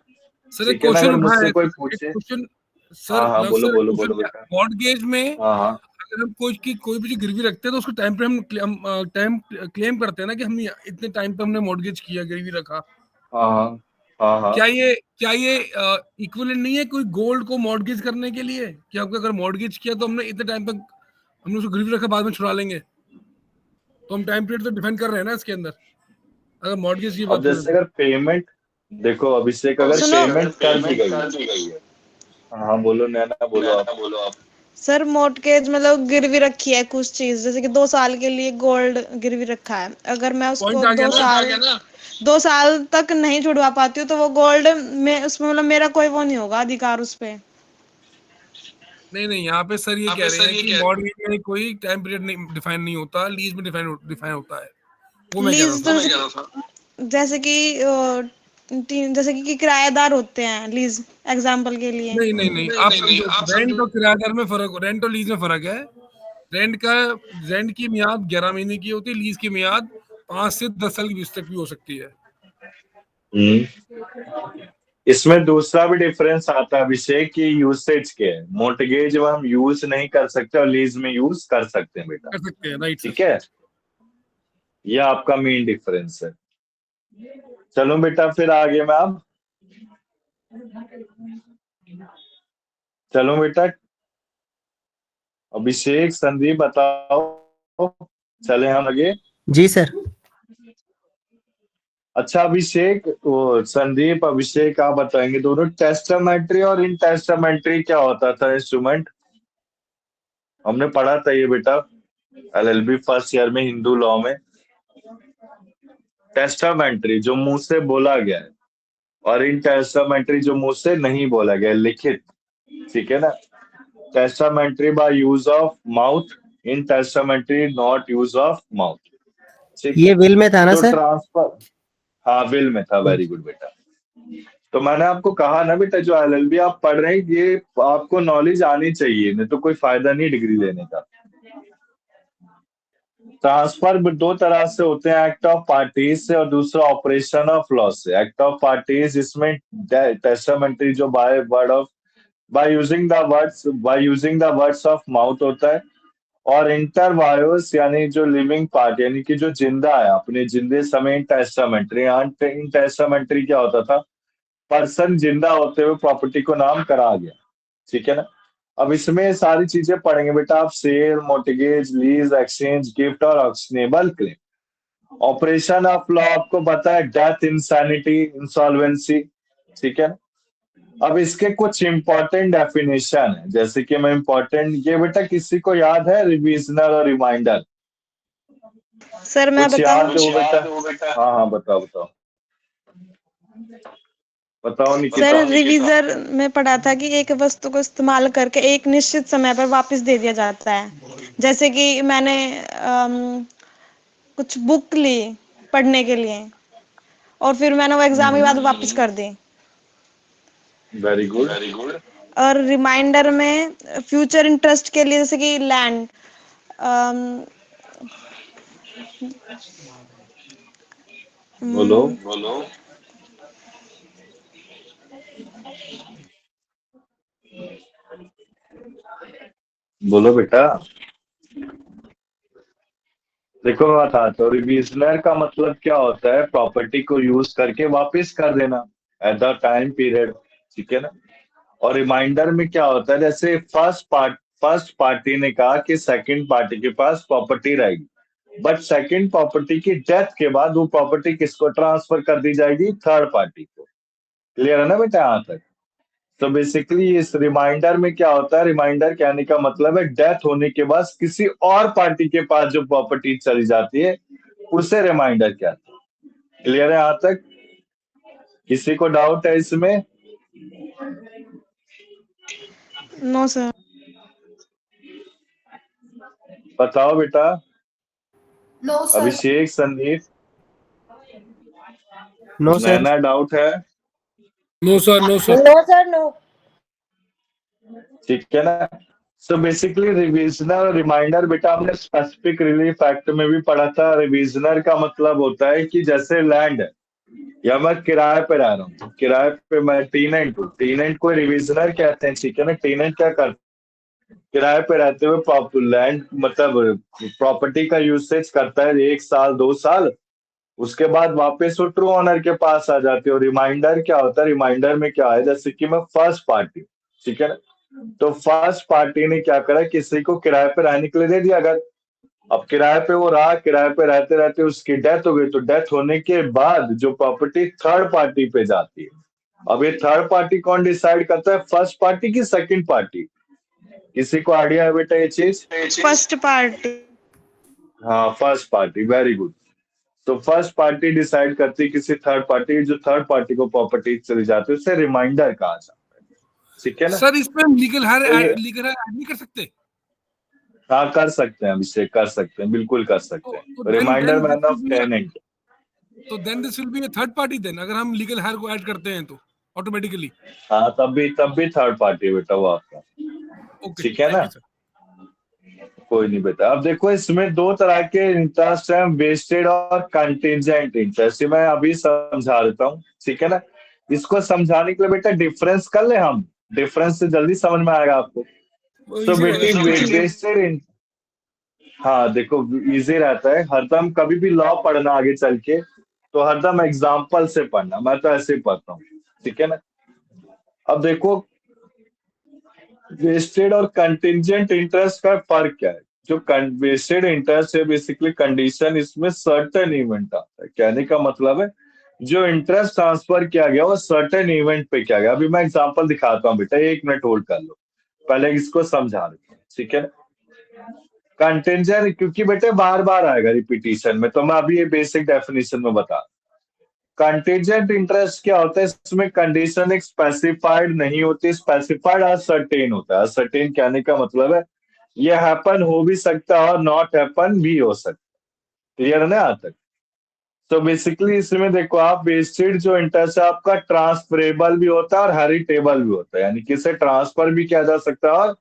sir एक ठीक है ना? क्वेश्चन अगर उठा मुझसे है, कोई एक पूछे। क्वेश्चन हाँ सर, हाँ, बोलो सर बोलो क्वेश्चन बोलो क्या, बेटा। मॉर्टगेज में हाँ हाँ अगर हम कोई भी चीज गिरवी रखते हैं तो उसको टाइम पे हम टाइम क्लेम करते हैं ना कि हम इतने टाइम पे हमने मॉर्टगेज किया, गिरवी रखा। हाँ हाँ हाँ हाँ। क्या ये इक्विवेलेंट नहीं है कोई गोल्ड को मॉर्टगेज करने के लिए कि आपको अगर मॉर्टगेज किया तो हमने इतने टाइम तक हमने उसको गिरवी रखा, बाद में छुड़ा लेंगे, तो हम टाइम पीरियड तो डिफाइन कर रहे हैं ना इसके अंदर, अगर मॉर्टगेज की अब बात करें जैसे तो। अगर पेमेंट, देखो अभिषेक, अगर सुनो पेमेंट कर दी गई है। हाँ हाँ, बोलो नैना, बोलो आप। सर, मॉर्टगेज मतलब गिरवी रखी है कुछ चीज, जैसे कि 2 साल के लिए गोल्ड गिरवी रखा है, अगर मैं उसको पॉइंट आ गया ना? 2 साल तक नहीं छुड़वा पाती हूँ तो वो गोल्ड में उसमें मतलब मेरा कोई वो नहीं होगा अधिकार उस पे। नहीं, यहाँ पे सर ये कह रहे हैं कि मॉर्टगेज में कोई टाइम पीरियड नहीं डिफाइन नहीं होता, लीज में डिफाइन होता है, वो मैं कह रहा लीज था। तो जैसे कि किराएदार होते हैं लीज एग्जाम्पल के लिए। नहीं, आप समझो, रेंट और किराएदार में फर्क, रेंट और लीज में फर्क है। रेंट की मियाद 11 महीने की होती है, लीज की मियाद 5 से 10 साल की बीच तक भी हो सकती है। इसमें दूसरा भी डिफरेंस आता है अभिषेक की यूसेज के। मोर्टगेज में हम यूज नहीं कर सकते और लीज में यूज कर सकते हैं बेटा, कर सकते हैं, राइट ठीक सर। है? यह आपका मेन डिफरेंस है। चलो बेटा, फिर आगे मैं अब चलो बेटा, अभिषेक, संदीप, बताओ, चले हम आगे? जी सर। अच्छा अभिषेक, वो संदीप, अभिषेक, आप बताएंगे दोनों टेस्टामेंट्री और इनटेस्टामेंट्री क्या होता था इंस्ट्रूमेंट? हमने पढ़ा था ये बेटा एलएलबी फर्स्ट ईयर में हिंदू लॉ में। टेस्टामेंट्री जो मुंह से बोला गया है, और इनटेस्टामेंट्री जो मुंह से नहीं बोला गया, लिखित, ठीक है ना? Testamentary by use of mouth, intestamentary not use of mouth, ठीक ये है? विल में था ना तो सर? ट्रांसफर, हाँ विल में था, वेरी गुड बेटा। तो मैंने आपको कहा ना बेटा, जो एलएलबी आप पढ़ रहे हैं ये आपको नॉलेज आनी चाहिए, नहीं तो कोई फायदा नहीं डिग्री लेने का। ट्रांसफर 2 तरह से होते हैं, एक्ट ऑफ पार्टीज से और दूसरा ऑपरेशन ऑफ लॉ से। एक्ट ऑफ पार्टीज, इसमें टेस्टामेंट्री जो by using the words of mouth होता है, और इंटर वायोस यानी जो लिविंग पार्ट यानी कि जो जिंदा है अपने जिंदे समय टेस्टामेंट्री। इन टेस्टामेंट्री क्या होता था? पर्सन जिंदा होते हुए प्रॉपर्टी को नाम करा गया, ठीक है ना? अब इसमें सारी चीजें पढ़ेंगे बेटा आप, sale, mortgage, lease, exchange, gift और actionable claim. Operation of law आपको पता है, डेथ, इंसैनिटी, इंसॉल्वेंसी, ठीक है। अब इसके कुछ इंपॉर्टेंट डेफिनेशन है, जैसे कि मैं इंपॉर्टेंट, ये बेटा किसी को याद है रिविजनर और रिमाइंडर? सर मैं कुछ बताऊं? याद हो बेटा? हाँ हाँ बताओ बताओ बताओ सर निकिता। रिवीजर में पढ़ा था कि एक वस्तु को इस्तेमाल करके एक निश्चित समय पर वापस दे दिया जाता है। जैसे कि मैंने कुछ बुक ली पढ़ने के लिए और फिर मैंने वो एग्जाम के बाद वापस कर दी। Very good. और रिमाइंडर में फ्यूचर इंटरेस्ट के लिए जैसे कि लैंड, बोलो बोलो बेटा। देखो मैं बताता हूँ, रिविजनर का मतलब क्या होता है, प्रॉपर्टी को यूज करके वापस कर देना एट द टाइम पीरियड, ठीक है ना। और रिमाइंडर में क्या होता है, जैसे फर्स्ट पार्टी ने कहा कि सेकंड पार्टी के पास प्रॉपर्टी रहेगी, बट सेकंड प्रॉपर्टी की डेथ के बाद वो प्रॉपर्टी किसको ट्रांसफर कर दी जाएगी, थर्ड पार्टी को। क्लियर है ना बेटा यहाँ तक? तो बेसिकली इस रिमाइंडर में क्या होता है, रिमाइंडर कहने का मतलब है डेथ होने के बाद किसी और पार्टी के पास जो प्रॉपर्टी चली जाती है उसे रिमाइंडर कहते हैं। क्लियर है यहाँ तक? किसी को डाउट है इसमें? No sir. बताओ बेटा। No sir. Abhishek, Sandeep, no sir. Naina, doubt है? No sir, no sir. No sir no. ठीक है ना। सो बेसिकली रिविजनर और रिमाइंडर बेटा हमने स्पेसिफिक रिलीफ एक्ट में भी पढ़ा था। रिविजनर का मतलब होता है कि जैसे लैंड है या मैं किराए पे रह रहा हूँ, किराए पे मैं टीनेंट हूँ, टीनेंट को रिविजनर कहते हैं, ठीक है ना। टीनेंट क्या करते हैं, किराए पे रहते हुए लैंड मतलब प्रॉपर्टी का यूसेज करता है 1 साल 2 साल, उसके बाद वापस वो ट्रू ऑनर के पास आ जाती है। और रिमाइंडर क्या होता है, रिमाइंडर में क्या है, जैसे कि मैं फर्स्ट पार्टी, ठीक है ना, तो फर्स्ट पार्टी ने क्या करा, किसी को किराए पे रहने के लिए दे दिया घर। अब किराए पे वो रहा, किराए पे रहते रहते उसकी डेथ हो गई, तो डेथ होने के बाद जो प्रॉपर्टी थर्ड पार्टी पे जाती है, अब ये थर्ड पार्टी कौन डिसाइड करता है, फर्स्ट पार्टी की सेकंड पार्टी? किसी को आइडिया है बेटा ये चीज? First party. हाँ फर्स्ट पार्टी, वेरी गुड। तो फर्स्ट पार्टी डिसाइड करती है किसी थर्ड पार्टी, जो थर्ड पार्टी को प्रॉपर्टी चली जाती है उसे रिमाइंडर कहा जाता है, ठीक है ना। सर इसमें हम लीगल हायर तो ये ऐड नहीं कर सकते? हाँ कर सकते हैं अभिषेक, कर सकते हैं, बिल्कुल कर सकते हैं। Reminder man of tenant. तो then this will be a third party then, अगर हम लीगल हायर को ऐड करते हैं तो ऑटोमेटिकली। हाँ तब भी थर्ड पार्टी है बेटा वो आपका, ओके, ठीक है थैंक ना। You sir. कोई नहीं बेटा। अब देखो इसमें दो तरह के इंटरेस्ट हैं, वेस्टेड और कंटिजेंट इंटरेस्ट। मैं अभी समझा देता हूँ, ठीक है ना। इसको समझाने के लिए बेटा डिफरेंस कर ले हम, डिफरेंस से जल्दी समझ में आएगा आपको। वो तो easy रहेगा, बेटी वेस्टेड, हाँ देखो इजी रहता है, हरदम कभी भी लॉ पढ़ना आगे चल के तो हरदम एग्जाम्पल से पढ़ना, मैं तो ऐसे ही पढ़ता हूँ, ठीक है ना। अब देखो वेस्टेड और कंटिजेंट इंटरेस्ट का फर्क क्या है। जो वेस्टेड इंटरेस्ट है बेसिकली कंडीशन, इसमें सर्टेन इवेंट आता है। कहने का मतलब है जो इंटरेस्ट ट्रांसफर किया गया वो सर्टेन इवेंट पे किया गया। अभी मैं एग्जांपल दिखाता हूँ बेटा, 1 मिनट होल्ड कर लो, पहले इसको समझा देता हूँ, ठीक है। कंटिजेंट क्योंकि बेटे बार बार आएगा रिपीटिशन में, तो मैं अभी ये बेसिक डेफिनेशन में बता। कंटिजेंट इंटरेस्ट क्या होता है, इसमें कंडीशन एक स्पेसिफाइड नहीं होती, स्पेसिफाइड असर्टेन होता है। असर्टेन कहने का मतलब है ये हैपन हो भी सकता है और नॉट हैपन भी हो सकता है। क्लियर है ना यहाँ तक? तो बेसिकली इसमें देखो आप, वेस्टेड जो इंटरेस्ट है आपका ट्रांसफरेबल भी होता है और हेरिटेबल भी होता है, यानी कि इसे ट्रांसफर भी किया जा सकता है और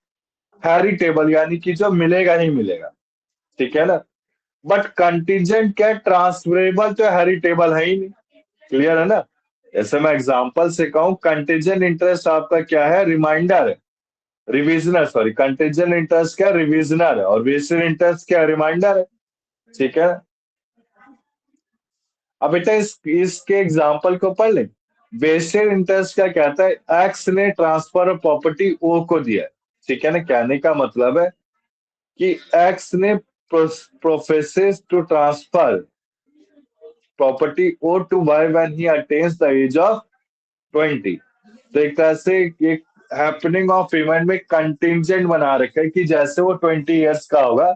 हेरिटेबल यानी कि जो मिलेगा ही मिलेगा, ठीक है ना। बट कंटिजेंट क्या, ट्रांसफरेबल तो हेरिटेबल है ही नहीं। क्लियर है ना। जैसे मैं एग्जांपल से कहूं, कंटिजेंट इंटरेस्ट आपका क्या है, रिमाइंडर है, रिविजनर सॉरी, कंटिजेंट इंटरेस्ट क्या, रिविजनर है, और वेस्टेड इंटरेस्ट क्या, रिमाइंडर है, ठीक है। अब बेटा इसके एग्जांपल को पढ़ ले। वेस्टेड इंटरेस्ट क्या कहता है, एक्स ने ट्रांसफर ऑफ प्रॉपर्टी ओ को दिया है, ठीक है ना। कहने का मतलब है कि एक्स ने professes to transfer property owed to Y when he attains the age of 20. तो एक तरह से एक हैपनिंग ऑफ इवेंट में कंटिंजेंट बना रखा है कि जैसे वो 20 इयर्स का होगा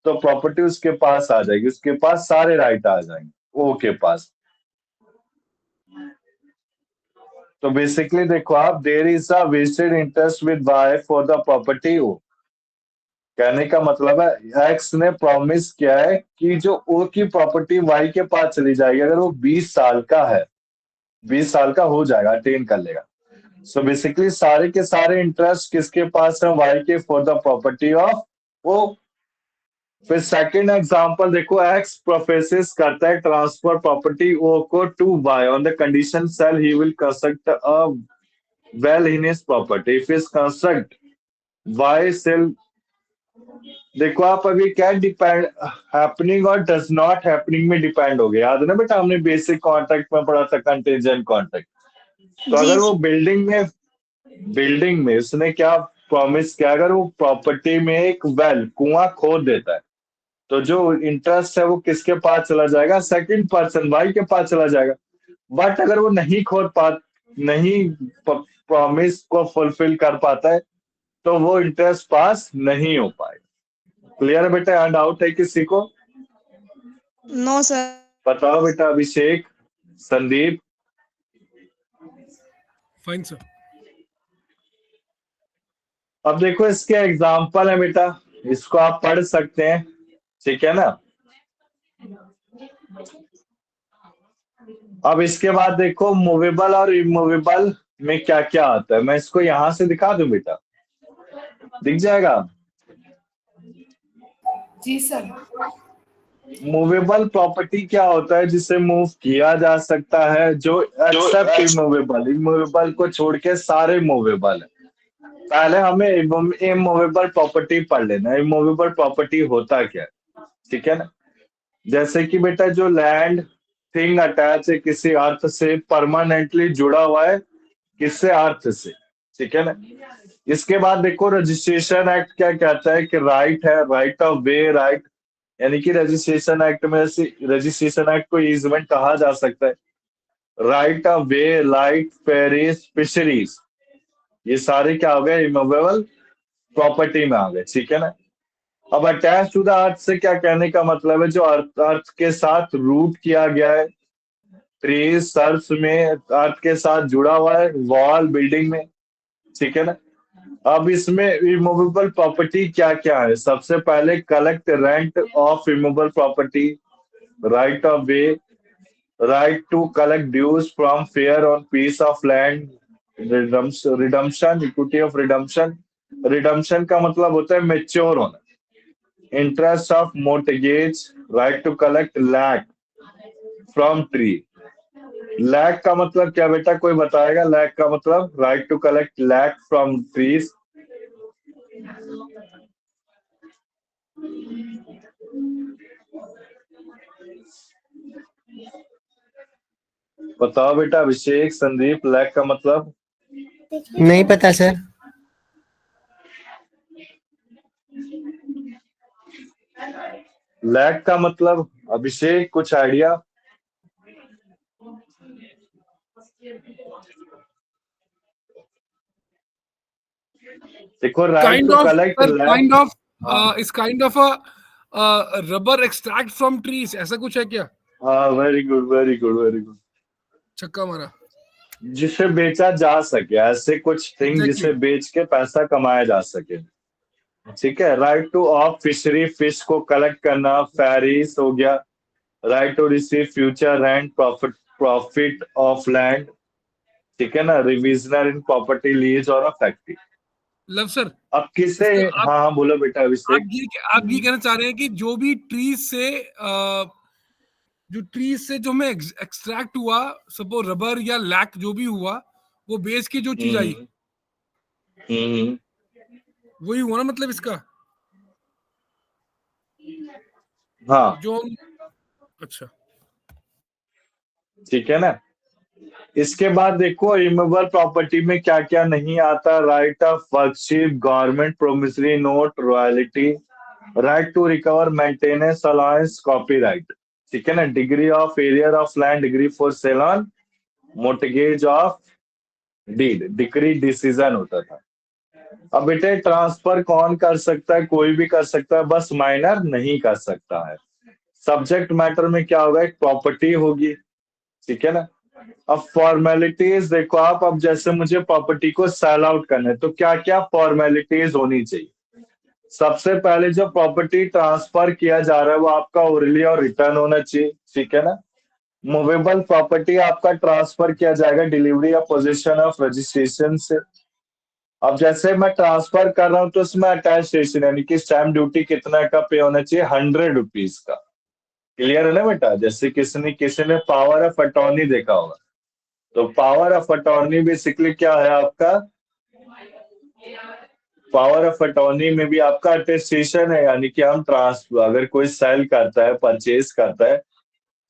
तो प्रॉपर्टी उसके पास आ जाएगी, उसके पास सारे राइट आ जाएंगे ओ के पास। तो बेसिकली देखो आप, there is a vested interest with Y for the property O. कहने का मतलब है एक्स ने प्रॉमिस किया है कि जो ओ की प्रॉपर्टी वाई के पास चली जाएगी अगर वो 20 साल का है, 20 साल का हो जाएगा, अटेन कर लेगा। सो बेसिकली सारे के सारे इंटरेस्ट किसके पास है, वाई के, for the property of O. फिर सेकंड एग्जांपल देखो, एक्स प्रोफेसेस करता है ट्रांसफर प्रॉपर्टी ओ को to Y on the condition sale he will construct a well in his property. If is construct Y sale, देखो आप अभी क्या depend, happening और डज नॉट हैपनिंग में डिपेंड हो गया। याद है ना बेटा, हमने बेसिक कॉन्ट्रैक्ट में पढ़ा था कंटीजेंट कॉन्ट्रैक्ट। तो जी अगर वो बिल्डिंग में उसने क्या प्रॉमिस किया, अगर वो प्रॉपर्टी में एक वेल कुआं खोद देता है तो जो इंटरेस्ट है वो किसके पास चला जाएगा, सेकंड पर्सन वाई के पास चला जाएगा। बट अगर वो नहीं प्रॉमिस को फुलफिल कर पाता है तो वो इंटरेस्ट पास नहीं हो पाएगा। क्लियर है बेटा, एंड आउट है किसी को? No sir. बताओ बेटा, अभिषेक, संदीप। Fine sir. अब देखो इसके एग्जाम्पल है बेटा, इसको आप पढ़ सकते हैं, ठीक है ना। अब इसके बाद देखो मूवेबल और इमूवेबल में क्या क्या आता है, मैं इसको यहां से दिखा दूं बेटा, दिख जाएगा। जी सर। मूवेबल प्रॉपर्टी क्या होता है, जिसे मूव किया जा सकता है, जो एक्सेप्ट इमूवेबल को छोड़ के सारे मूवेबल है। पहले हमें इमूवेबल प्रॉपर्टी पढ़ लेना। इमूवेबल प्रॉपर्टी होता क्या है, ठीक है ना। जैसे कि बेटा जो लैंड थिंग अटैच है किसी अर्थ से, परमानेंटली जुड़ा हुआ है किससे, अर्थ से, ठीक है ना। इसके बाद देखो रजिस्ट्रेशन एक्ट क्या कहता है कि राइट है, राइट ऑफ वे राइट, यानी कि रजिस्ट्रेशन एक्ट में रजिस्ट्रेशन एक्ट को ईजमेंट कहा जा सकता है। Right of way, right, ferries, fisheries, ये सारे क्या हो गए, इमूवेबल प्रॉपर्टी में आ गए, ठीक है ना। अब अटैच टू द अर्थ से क्या कहने का मतलब है, जो अर्थ के साथ रूट किया गया है, ट्रीज सर्फ में अर्थ के साथ जुड़ा हुआ है, वॉल बिल्डिंग में, ठीक है ना। अब इसमें इमूवेबल प्रॉपर्टी क्या क्या है, सबसे पहले collect rent of immovable property, right of way, right to collect dues from fair on piece of land, redemption, equity of redemption. Redemption का मतलब होता है मेच्योर होना। Interest of mortgage, right to collect lac from tree. Lac का मतलब क्या बेटा, कोई बताएगा? लैक का मतलब right to collect lac from trees. बताओ बेटा अभिषेक, संदीप, लैक का मतलब? नहीं पता सर। लैक का मतलब अभिषेक कुछ आइडिया? देखो राइट टू कलेक्ट लैक, इस kind of a rubber extract from trees, ऐसा कुछ है क्या? हाँ, very good very good very good. छक्का मारा। जिसे बेचा जा सके, ऐसे कुछ थिंग जिसे बेच के पैसा कमाया जा सके, ठीक है। Right to of fishery, fish को कलेक्ट करना, फेरीज हो गया। Right to receive future rent, profit of land, ठीक है ना। रिविजनर इन प्रॉपर्टी लीज और अ फैक्ट्री। लव सर, अब किसे, हाँ बोलो बेटा अभिषेक। आप ये कहना चाह रहे हैं कि जो भी ट्रीज से जो हमें एक्सट्रैक्ट हुआ, सपोज रबर या लैक जो भी हुआ, वो बेच के जो चीज आई वही हुआ ना, मतलब इसका? हाँ जो अच्छा, ठीक है ना। इसके बाद देखो इमूवेबल प्रॉपर्टी में क्या क्या नहीं आता, right of worship, government promissory note, royalty, right to recover maintenance allowance, copyright, ठीक है ना, decree of area of land, decree for sale on mortgage of deed, decree decision होता था। अब बेटे ट्रांसफर कौन कर सकता है, कोई भी कर सकता है, बस माइनर नहीं कर सकता है। सब्जेक्ट मैटर में क्या होगा, एक प्रॉपर्टी होगी, ठीक है ना। अब फॉर्मेलिटीज देखो आप, अब जैसे मुझे प्रॉपर्टी को सेल आउट करना है तो क्या क्या फॉर्मेलिटीज होनी चाहिए। सबसे पहले जो प्रॉपर्टी ट्रांसफर किया जा रहा है वो आपका ओरली और रिटर्न होना चाहिए, ठीक है ना। मूवेबल प्रॉपर्टी आपका ट्रांसफर किया जाएगा डिलीवरी या पोजीशन ऑफ रजिस्ट्रेशन से। अब जैसे मैं ट्रांसफर कर रहा हूं तो उसमें अटैस्टेशन यानी कि स्टैम्प ड्यूटी कितना का पे होना चाहिए, 100 रुपीज का। क्लियर है ना बेटा। जैसे किसी ने पावर ऑफ अटॉर्नी देखा होगा, तो पावर ऑफ अटॉर्नी बेसिकली क्या है आपका, पावर ऑफ अटॉर्नी में भी आपका अटेस्टेशन है, यानी कि हम ट्रांसफर अगर कोई सेल करता है, परचेज करता है,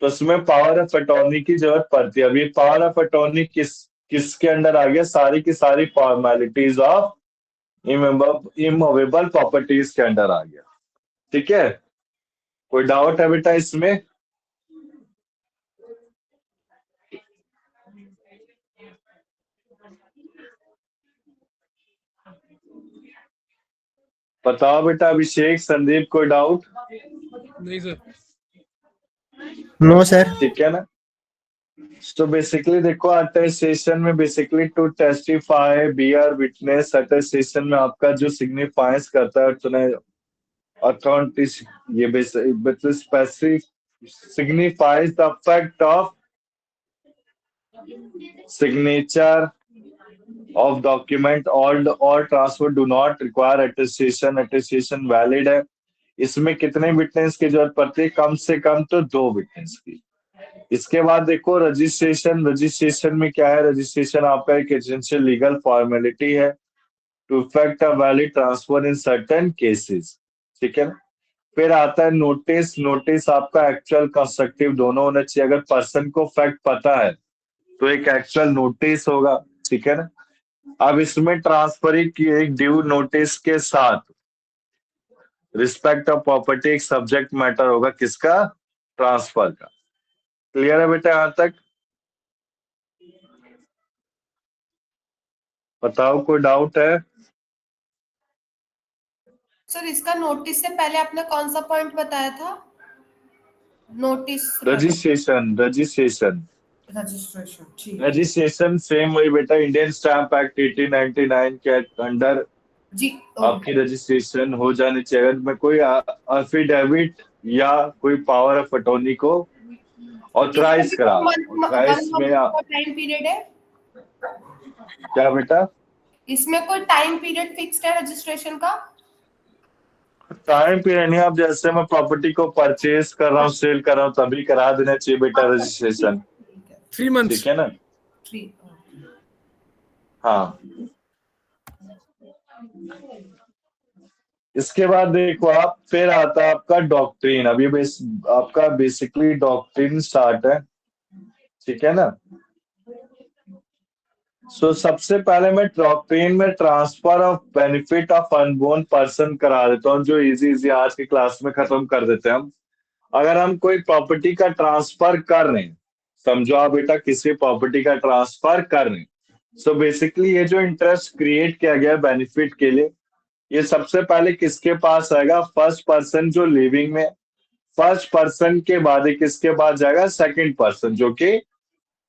तो उसमें पावर ऑफ अटॉर्नी की जरूरत पड़ती है। अभी पावर ऑफ अटॉर्नी किसके अंडर आ गया, सारी की सारी फॉर्मेलिटीज ऑफ इमूवेबल प्रॉपर्टीज के अंडर आ गया, ठीक है। कोई डाउट है बेटा इसमें? बताओ बेटा, अभिषेक, संदीप, कोई डाउट? नहीं सर। No sir. ठीक है ना। तो बेसिकली देखो अटेस्टेशन में basically to testify, bear witness, attestation में आपका जो सिग्निफाइज करता है तो अथॉरिटीज, ये basically specific signifies the fact of signature of document or transfer do not require attestation, attestation valid है। इसमें कितने विटनेस की जरूरत पड़ती है, कम से कम तो 2 विटनेस की। इसके बाद देखो रजिस्ट्रेशन, रजिस्ट्रेशन में क्या है, रजिस्ट्रेशन आपका एक एसेंशियल लीगल फॉर्मेलिटी है to effect a valid transfer in certain cases, ठीक है ना। फिर आता है नोटिस, नोटिस आपका एक्चुअल कंस्ट्रक्टिव दोनों होना चाहिए। अगर पर्सन को फैक्ट पता है तो एक एक्चुअल नोटिस होगा, ठीक है ना। अब इसमें ट्रांसफर की एक ड्यू नोटिस के साथ रिस्पेक्ट ऑफ प्रॉपर्टी एक सब्जेक्ट मैटर होगा, किसका, ट्रांसफर का। क्लियर है बेटा यहां तक? बताओ कोई डाउट है? सर इसका नोटिस से पहले आपने कौन सा पॉइंट बताया था? नोटिस रजिस्ट्रेशन, रजिस्ट्रेशन, रजिस्ट्रेशन, ठीक है रजिस्ट्रेशन सेम वही बेटा, इंडियन स्टैम्प एक्ट 1899 के अंडर जी। आपकी रजिस्ट्रेशन हो जानी चाहिए। अगर मैं कोई अफिडेविट या कोई पावर ऑफ अटॉर्नी को ऑथराइज करा, ऑथराइज में टाइम पीरियड है? क्या बेटा, इसमें कोई टाइम पीरियड फिक्स्ड है रजिस्ट्रेशन का? टाइम पीरियड नहीं। आप जैसे मैं प्रॉपर्टी को परचेज कर रहा हूँ, सेल कर रहा हूँ, तभी करा देना चाहिए बेटा रजिस्ट्रेशन, 3 months। ठीक है ना। 3। हाँ। इसके बाद देखो आप, फिर आता है आपका डॉक्ट्रिन। अभी आपका बेसिकली डॉक्ट्रिन स्टार्ट है, ठीक है ना। सबसे पहले मैं डॉक्ट्रिन में transfer of benefit of unborn person करा देता हूँ, जो इजी आज की क्लास में खत्म कर देते हैं हम। अगर हम कोई प्रॉपर्टी का ट्रांसफर कर रहे हैं, समझो आप बेटा किसी प्रॉपर्टी का ट्रांसफर कर रहे हैं, बेसिकली ये जो इंटरेस्ट क्रिएट किया गया बेनिफिट के लिए, ये सबसे पहले किसके पास आएगा, फर्स्ट पर्सन जो लिविंग में, फर्स्ट पर्सन के बाद किसके पास जाएगा, सेकंड पर्सन जो कि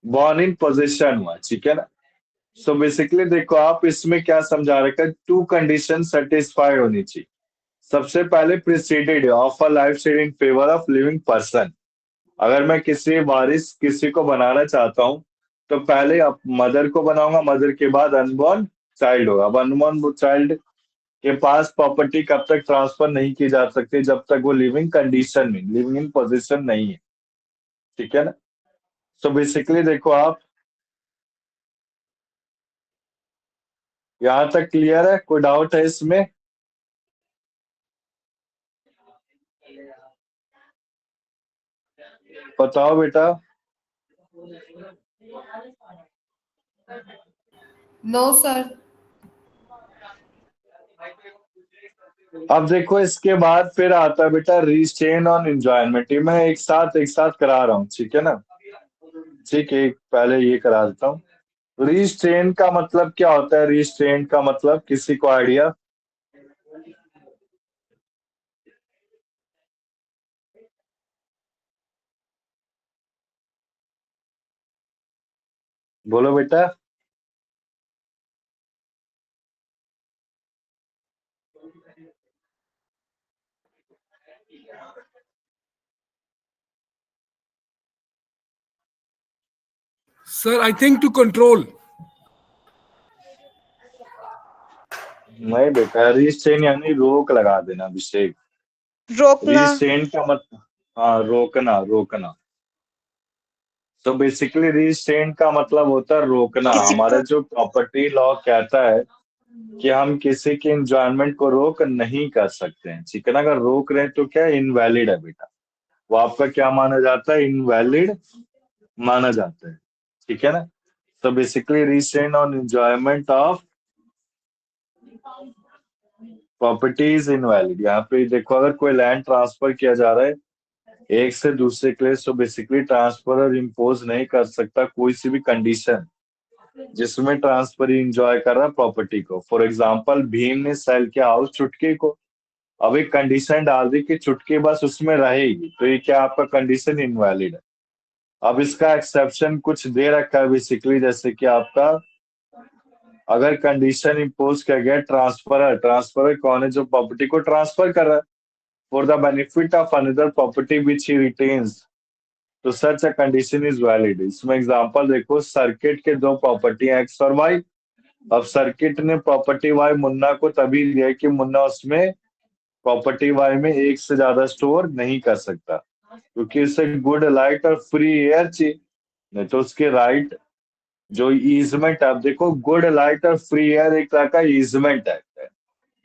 बॉर्न इन पोजीशन हुआ, ठीक है ना। बेसिकली देखो आप, इसमें क्या समझा रखा है, 2 कंडीशन सेटिस्फाई होनी चाहिए। सबसे पहले preceded of a life style in favour of living person. अगर मैं किसी वारिस किसी को बनाना चाहता हूं तो पहले मदर को बनाऊंगा, मदर के बाद अनबॉर्न चाइल्ड होगा। अब अनबॉर्न चाइल्ड के पास प्रॉपर्टी कब तक ट्रांसफर नहीं की जा सकती, जब तक वो लिविंग कंडीशन में, लिविंग इन पोजीशन नहीं है, ठीक है ना। बेसिकली देखो आप, यहां तक क्लियर है? कोई डाउट है इसमें? बताओ बेटा। No sir. अब देखो इसके बाद फिर आता है बेटा रिस्ट्रेन ऑन एंजॉयमेंट। ये मैं एक साथ करा रहा हूँ, ठीक है ना। ठीक है, पहले ये करा देता हूँ। रिस्ट्रेन का मतलब क्या होता है? रिस्ट्रेन का मतलब किसी को आइडिया? बोलो बेटा। Sir I think to control. नहीं बेटा, रिस्ट्रेन यानी रोक लगा देना, अभिषेक। रोकना। रिस्ट्रेन का मतलब, हाँ, रोकना रोकना। तो बेसिकली रिस्ट्रेन का मतलब होता है रोकना। किसी हमारा को जो प्रॉपर्टी लॉ कहता है कि हम किसी के एंजॉयमेंट को रोक नहीं कर सकते हैं, ठीक है ना। अगर रोक रहे हैं तो क्या इनवैलिड है बेटा, वो आपका क्या माना जाता है? इनवैलिड माना जाता है, ठीक है ना। तो basically restrain on enjoyment of property is invalid. यहाँ पे देखो, अगर कोई लैंड ट्रांसफर किया जा रहा है एक से दूसरे प्लेस, तो बेसिकली ट्रांसफर इम्पोज नहीं कर सकता कोई सी भी कंडीशन जिसमें ट्रांसफर इंजॉय कर रहा है प्रॉपर्टी को। फॉर एग्जाम्पल, भीम ने सेल किया हाउस चुटकी को। अब एक कंडीशन डाल दी कि चुटकी बस उसमें रहेगी, तो ये क्या आपका कंडीशन इनवैलिड है। अब इसका एक्सेप्शन कुछ दे रखा है बेसिकली, जैसे कि आपका अगर कंडीशन इम्पोज किया गया ट्रांसफर, ट्रांसफर कौन है? जो प्रॉपर्टी को ट्रांसफर कर रहा है for the benefit of another property which he retains, तो सच अ कंडीशन इज वैलिड। इसमें एग्जांपल देखो, सर्किट के दो प्रॉपर्टी एक्स और वाई। अब सर्किट ने प्रॉपर्टी वाई मुन्ना को तभी दिया कि मुन्ना उसमें प्रॉपर्टी वाई में एक से ज्यादा स्टोर नहीं कर सकता, क्योंकि उसे गुड लाइट और फ्री एयर चाहिए। नहीं तो उसके राइट जो ईजमेंट है, आप देखो गुड लाइट और फ्री एयर एक तरह का ईजमेंट है,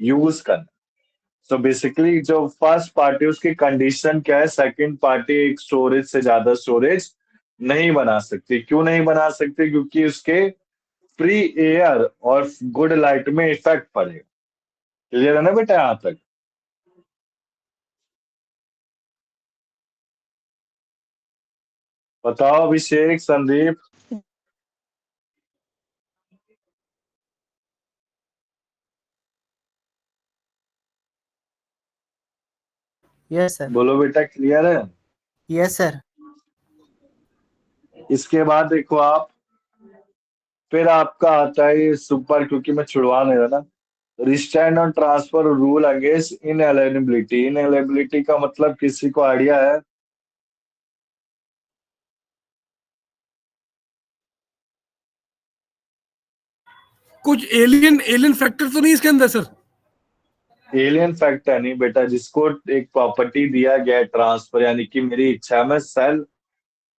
यूज करना। सो बेसिकली जो फर्स्ट पार्टी उसकी कंडीशन क्या है? सेकंड पार्टी एक स्टोरेज से ज्यादा स्टोरेज नहीं बना सकती। क्यों नहीं बना सकती? क्योंकि उसके फ्री एयर और गुड लाइट में इफेक्ट पड़ेगा। क्लियर है ना बेटा यहाँ तक? बताओ अभिषेक, संदीप। Yes sir. बोलो बेटा, क्लियर है? Yes sir. इसके बाद देखो आप, फिर आपका आता है ये सुपर, क्योंकि मैं छुड़वा नहीं रहा ना। रिस्टैंड ऑन ट्रांसफर रूल अगेंस्ट इनएलिजिबिलिटी। इनएलिजिबिलिटी का मतलब किसी को आइडिया है? कुछ एलियन एलियन फैक्टर तो नहीं इसके अंदर सर? एलियन फैक्टर नहीं बेटा, जिसको एक प्रॉपर्टी दिया गया है ट्रांसफर, यानी कि मेरी इच्छा में सेल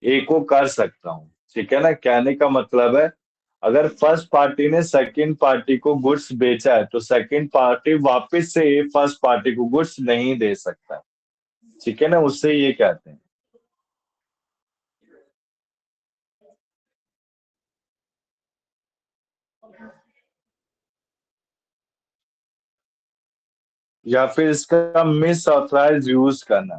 ए को कर सकता हूँ, ठीक है ना। कहने का मतलब है, अगर फर्स्ट पार्टी ने सेकंड पार्टी को गुड्स बेचा है तो सेकंड पार्टी वापस से ये फर्स्ट पार्टी को गुड्स नहीं दे सकता, ठीक है ना। उससे ये कहते हैं। या फिर इसका मिस ऑथराइज यूज करना।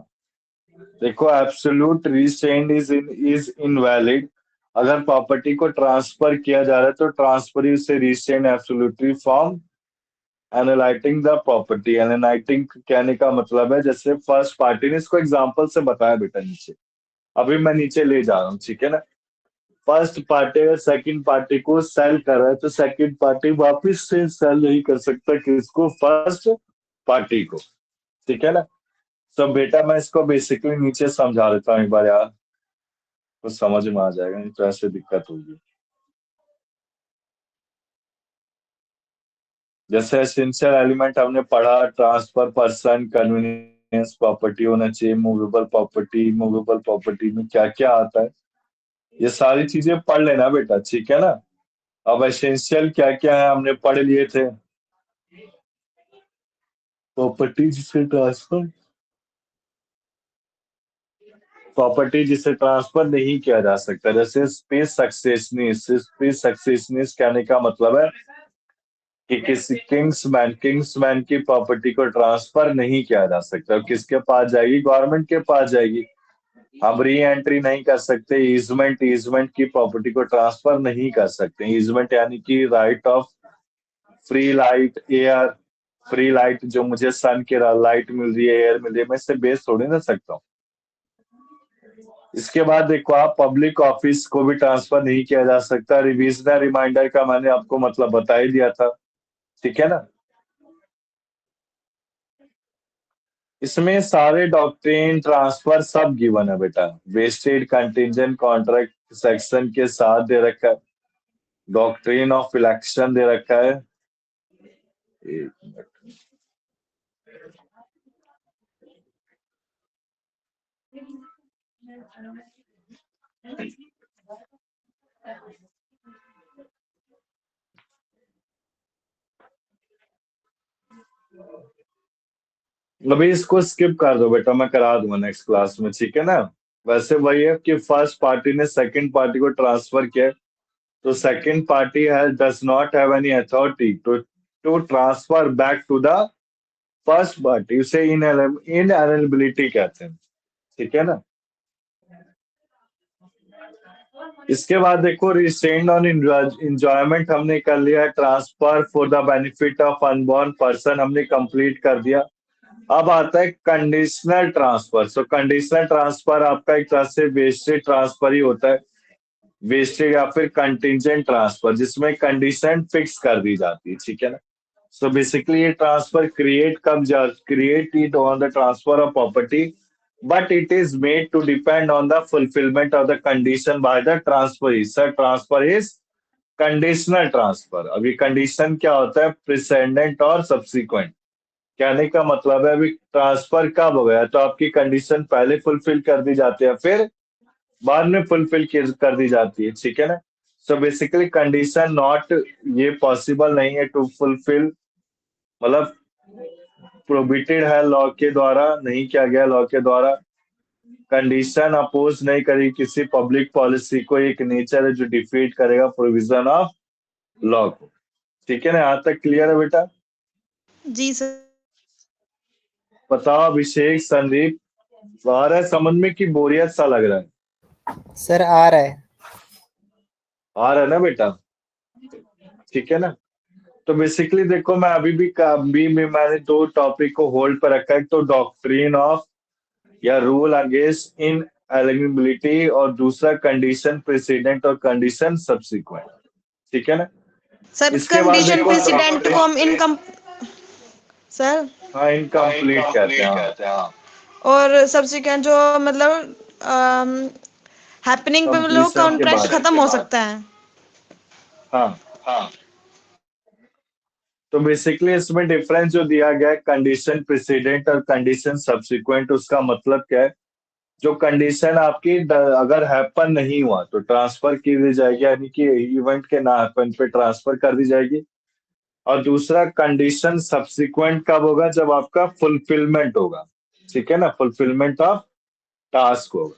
देखो, एब्सोल्यूट रिस्ट्रेंट इज इनवैलिड। अगर प्रॉपर्टी को ट्रांसफर किया जा रहा है तो ट्रांसफर से restraint absolutely form alienating the property. Alienating कहने का मतलब है, जैसे फर्स्ट पार्टी ने, इसको एग्जांपल से बताया बेटा नीचे, अभी मैं नीचे ले जा रहा हूँ, ठीक है ना। फर्स्ट पार्टी अगर सेकंड पार्टी को सेल कर रहा है तो सेकंड पार्टी वापस से सेल नहीं कर सकता किसको? फर्स्ट पार्टी को, ठीक है ना। तो बेटा मैं इसको बेसिकली नीचे समझा देता हूँ एक बार यार, तो समझ में आ जाएगा, नहीं तो ऐसे दिक्कत होगी। जैसे एसेंशियल एलिमेंट हमने पढ़ा, ट्रांसफर पर्सन, कन्वीनियंस, प्रॉपर्टी होना चाहिए, मूवेबल प्रॉपर्टी। मूवेबल प्रॉपर्टी में क्या क्या आता है ये सारी चीजें पढ़ लेना बेटा, ठीक है ना। अब एसेंशियल क्या क्या है हमने पढ़ लिए थे। प्रॉपर्टी जिसे ट्रांसफर, प्रॉपर्टी जिसे ट्रांसफर नहीं किया जा सकता, जैसे स्पेस सक्सेसनिस। स्पेस सक्सेसनिस कहने का मतलब है कि किसी किंग्समैन की प्रॉपर्टी को ट्रांसफर नहीं किया जा सकता। किसके पास जाएगी? गवर्नमेंट के पास जाएगी। हम री एंट्री नहीं कर सकते। ईजमेंट की प्रॉपर्टी को ट्रांसफर नहीं कर सकते। ईजमेंट यानी कि right of free light air, free light जो मुझे सन की लाइट मिल रही है, एयर मिल रही है, मैं इससे बेस थोड़ी ना सकता हूँ। इसके बाद देखो आप पब्लिक ऑफिस को भी ट्रांसफर नहीं किया जा सकता। रिवीजनल रिमाइंडर का मैंने आपको मतलब बता ही दिया था, ठीक है ना। इसमें सारे डॉक्ट्रिन ट्रांसफर सब गिवन है बेटा। वेस्टेड कंटिंजेंट कॉन्ट्रैक्ट सेक्शन के साथ दे रखा है। डॉक्ट्रिन ऑफ इलेक्शन दे रखा है। एक मिनट। अभी इसको स्किप कर दो बेटा, मैं करा दूंगा नेक्स्ट क्लास में, ठीक है ना। वैसे वही है कि फर्स्ट पार्टी ने सेकंड पार्टी को ट्रांसफर किया, तो second party does not have any authority to transfer back to the first party. उसे इनएलिजिबिलिटी कहते हैं, ठीक है ना। इसके बाद देखो रिस्ट्रेंड ऑन इंजॉयमेंट हमने कर लिया है। Transfer for the benefit of unborn person हमने कंप्लीट कर दिया। अब आता है कंडीशनल ट्रांसफर। सो कंडीशनल ट्रांसफर आपका एक तरह से वेस्टेड ट्रांसफर ही होता है। वेस्टेड या फिर कंटिजेंट ट्रांसफर, जिसमें कंडीशन फिक्स कर दी जाती है, ठीक है ना। सो बेसिकली ये transfer create it on the transfer of property, but it is made to depend on the fulfillment of the condition by the transferee. Sir, transfer is conditional transfer. अभी condition क्या होता है? प्रिसेंडेंट और subsequent. कहने का मतलब है अभी ट्रांसफर कब हो गया तो आपकी कंडीशन पहले फुलफिल कर दी जाती है, फिर बाद में फुलफिल कर दी जाती है, ठीक है ना। सो बेसिकली कंडीशन नॉट, ये पॉसिबल नहीं है टू फुलफिल, मतलब प्रोहिबिटेड है लॉ के द्वारा, नहीं किया गया लॉ के द्वारा। कंडीशन अपोज नहीं करेगी किसी पब्लिक पॉलिसी को, एक नेचर है जो डिफीट करेगा प्रोविजन ऑफ लॉ को, ठीक है ना। यहाँ तक क्लियर है बेटा? जी सर। बताओ अभिषेक, संदीप, आ रहा है समझ में कि बोरियत सा लग रहा है? सर आ रहा है। आ रहा है ना बेटा, ठीक है ना। तो बेसिकली देखो मैं अभी भी मैंने दो टॉपिक को होल्ड पर रखा है। तो डॉक्ट्रिन ऑफ या रूल अगेंस्ट इन एलिजिबिलिटी, और दूसरा कंडीशन प्रेसिडेंट और कंडीशन सब्सिक्वेंट, ठीक है ना। सर इसके बाद कंडीशन देखो प्रेसिडेंट को हम इनकम सर हाँ इनकम्प्लीट कहते हैं, हाँ। और सब्सिक्वेंट जो मतलब हैपनिंग पे लोग कंप्लीशन के कॉन्ट्रैक्ट बाद, खत्म हो सकता है। हाँ। तो बेसिकली इसमें डिफरेंस जो दिया गया है कंडीशन प्रेसिडेंट और कंडीशन सब्सिक्वेंट, उसका मतलब क्या है? जो कंडीशन आपकी अगर हैपन नहीं हुआ तो ट्रांसफर की दी जाएगी, यानी कि इवेंट के ना हैपन पे ट्रांसफर कर दी जाएगी। और दूसरा कंडीशन सब्सिक्वेंट कब होगा? जब आपका फुलफिलमेंट होगा, ठीक है ना, फुलफिलमेंट ऑफ टास्क होगा।